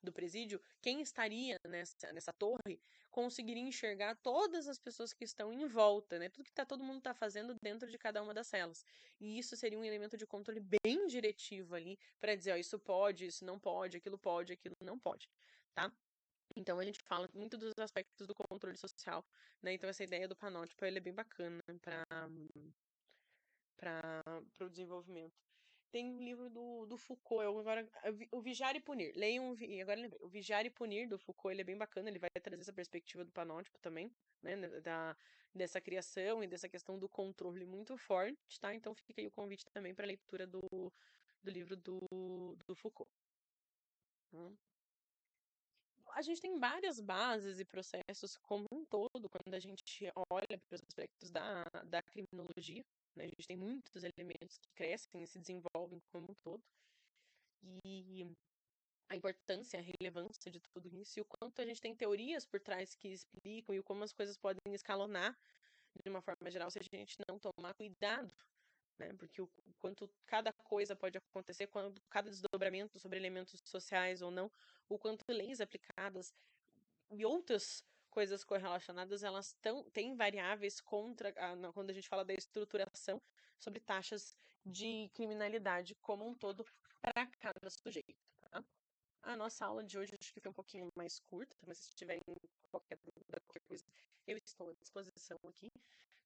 do presídio, quem estaria nessa torre conseguiria enxergar todas as pessoas que estão em volta, né? Tudo que todo mundo está fazendo dentro de cada uma das celas. E isso seria um elemento de controle bem diretivo ali para dizer, ó, isso pode, isso não pode, aquilo não pode, tá? Então a gente fala muito dos aspectos do controle social, né? Então essa ideia do panótipo, ele é bem bacana para o desenvolvimento. Tem um livro do Foucault, o Vigiar e Punir. Leiam, agora lembrei, o Vigiar e Punir do Foucault, ele é bem bacana, ele vai trazer essa perspectiva do panótipo também, né, dessa criação e dessa questão do controle muito forte, tá? Então fica aí o convite também para a leitura do livro do Foucault. A gente tem várias bases e processos como um todo quando a gente olha para os aspectos da criminologia, né? A gente tem muitos elementos que crescem e se desenvolvem como um todo. E a importância, a relevância de tudo isso e o quanto a gente tem teorias por trás que explicam e como as coisas podem escalonar de uma forma geral se a gente não tomar cuidado, né? Porque o quanto cada coisa pode acontecer, quando cada desdobramento sobre elementos sociais ou não, o quanto leis aplicadas e outras coisas correlacionadas, elas têm variáveis quando a gente fala da estruturação sobre taxas de criminalidade como um todo para cada sujeito. Tá? A nossa aula de hoje acho que foi um pouquinho mais curta, mas se tiverem qualquer dúvida, qualquer coisa, eu estou à disposição aqui,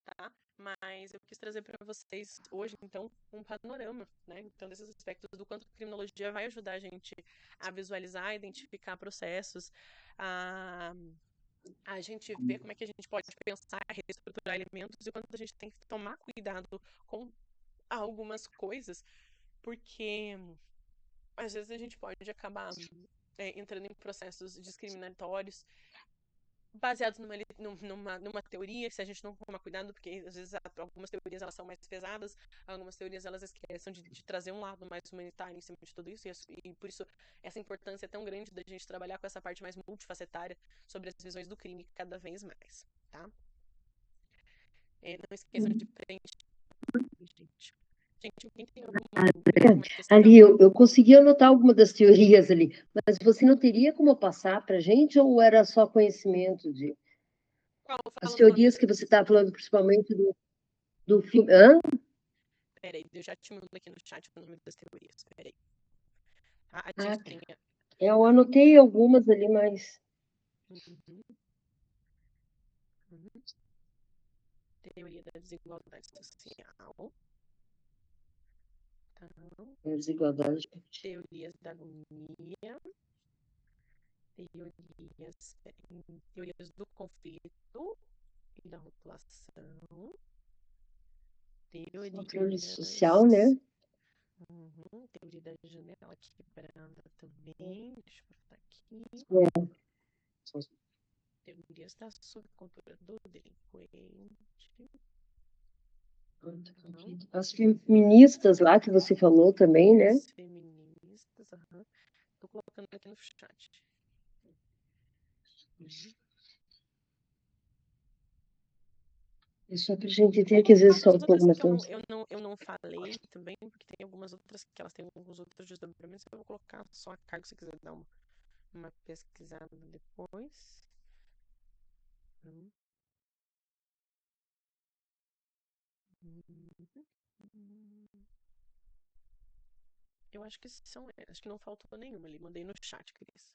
tá? Mas eu quis trazer para vocês hoje, então, um panorama, né? Então, desses aspectos do quanto a criminologia vai ajudar a gente a visualizar, identificar processos, a gente ver como é que a gente pode pensar, reestruturar elementos e quanto a gente tem que tomar cuidado com algumas coisas, porque às vezes a gente pode acabar entrando em processos discriminatórios baseados numa teoria, que se a gente não tomar cuidado, porque às vezes algumas teorias elas são mais pesadas, algumas teorias elas esquecem de trazer um lado mais humanitário em cima de tudo isso, e por isso essa importância é tão grande da gente trabalhar com essa parte mais multifacetária sobre as visões do crime cada vez mais, tá? Não esqueçam de preencher, gente. Gente, alguém tem alguma questão? Ali eu consegui anotar alguma das teorias ali, mas você não teria como passar para a gente ou era só conhecimento de Qual? as Fala o nome. teorias que você está falando, principalmente do filme? Hã? Peraí, eu já te mando aqui no chat o nome das teorias. Peraí. A Ah, gente tá. tem Eu anotei algumas ali, mas uhum, uhum, teoria da desigualdade social, tá? desigualdade. Teorias da agonia, teorias do conflito e da rotulação, Controle social, teorias. né? Teoria da janela quebrada também. Deixa eu botar aqui. É. Teorias da subcultura do delinquente. Não. As feministas lá que você falou também, né? As feministas. Tô colocando aqui no chat. É só pra gente ter que às vezes As falta outras algumas que coisas. eu não falei também, porque tem algumas outras que elas têm alguns outros desdobramentos que eu vou colocar só a cargo se quiser dar uma pesquisada depois. Eu acho que são. Acho que não faltou nenhuma ali. Mandei no chat, Cris.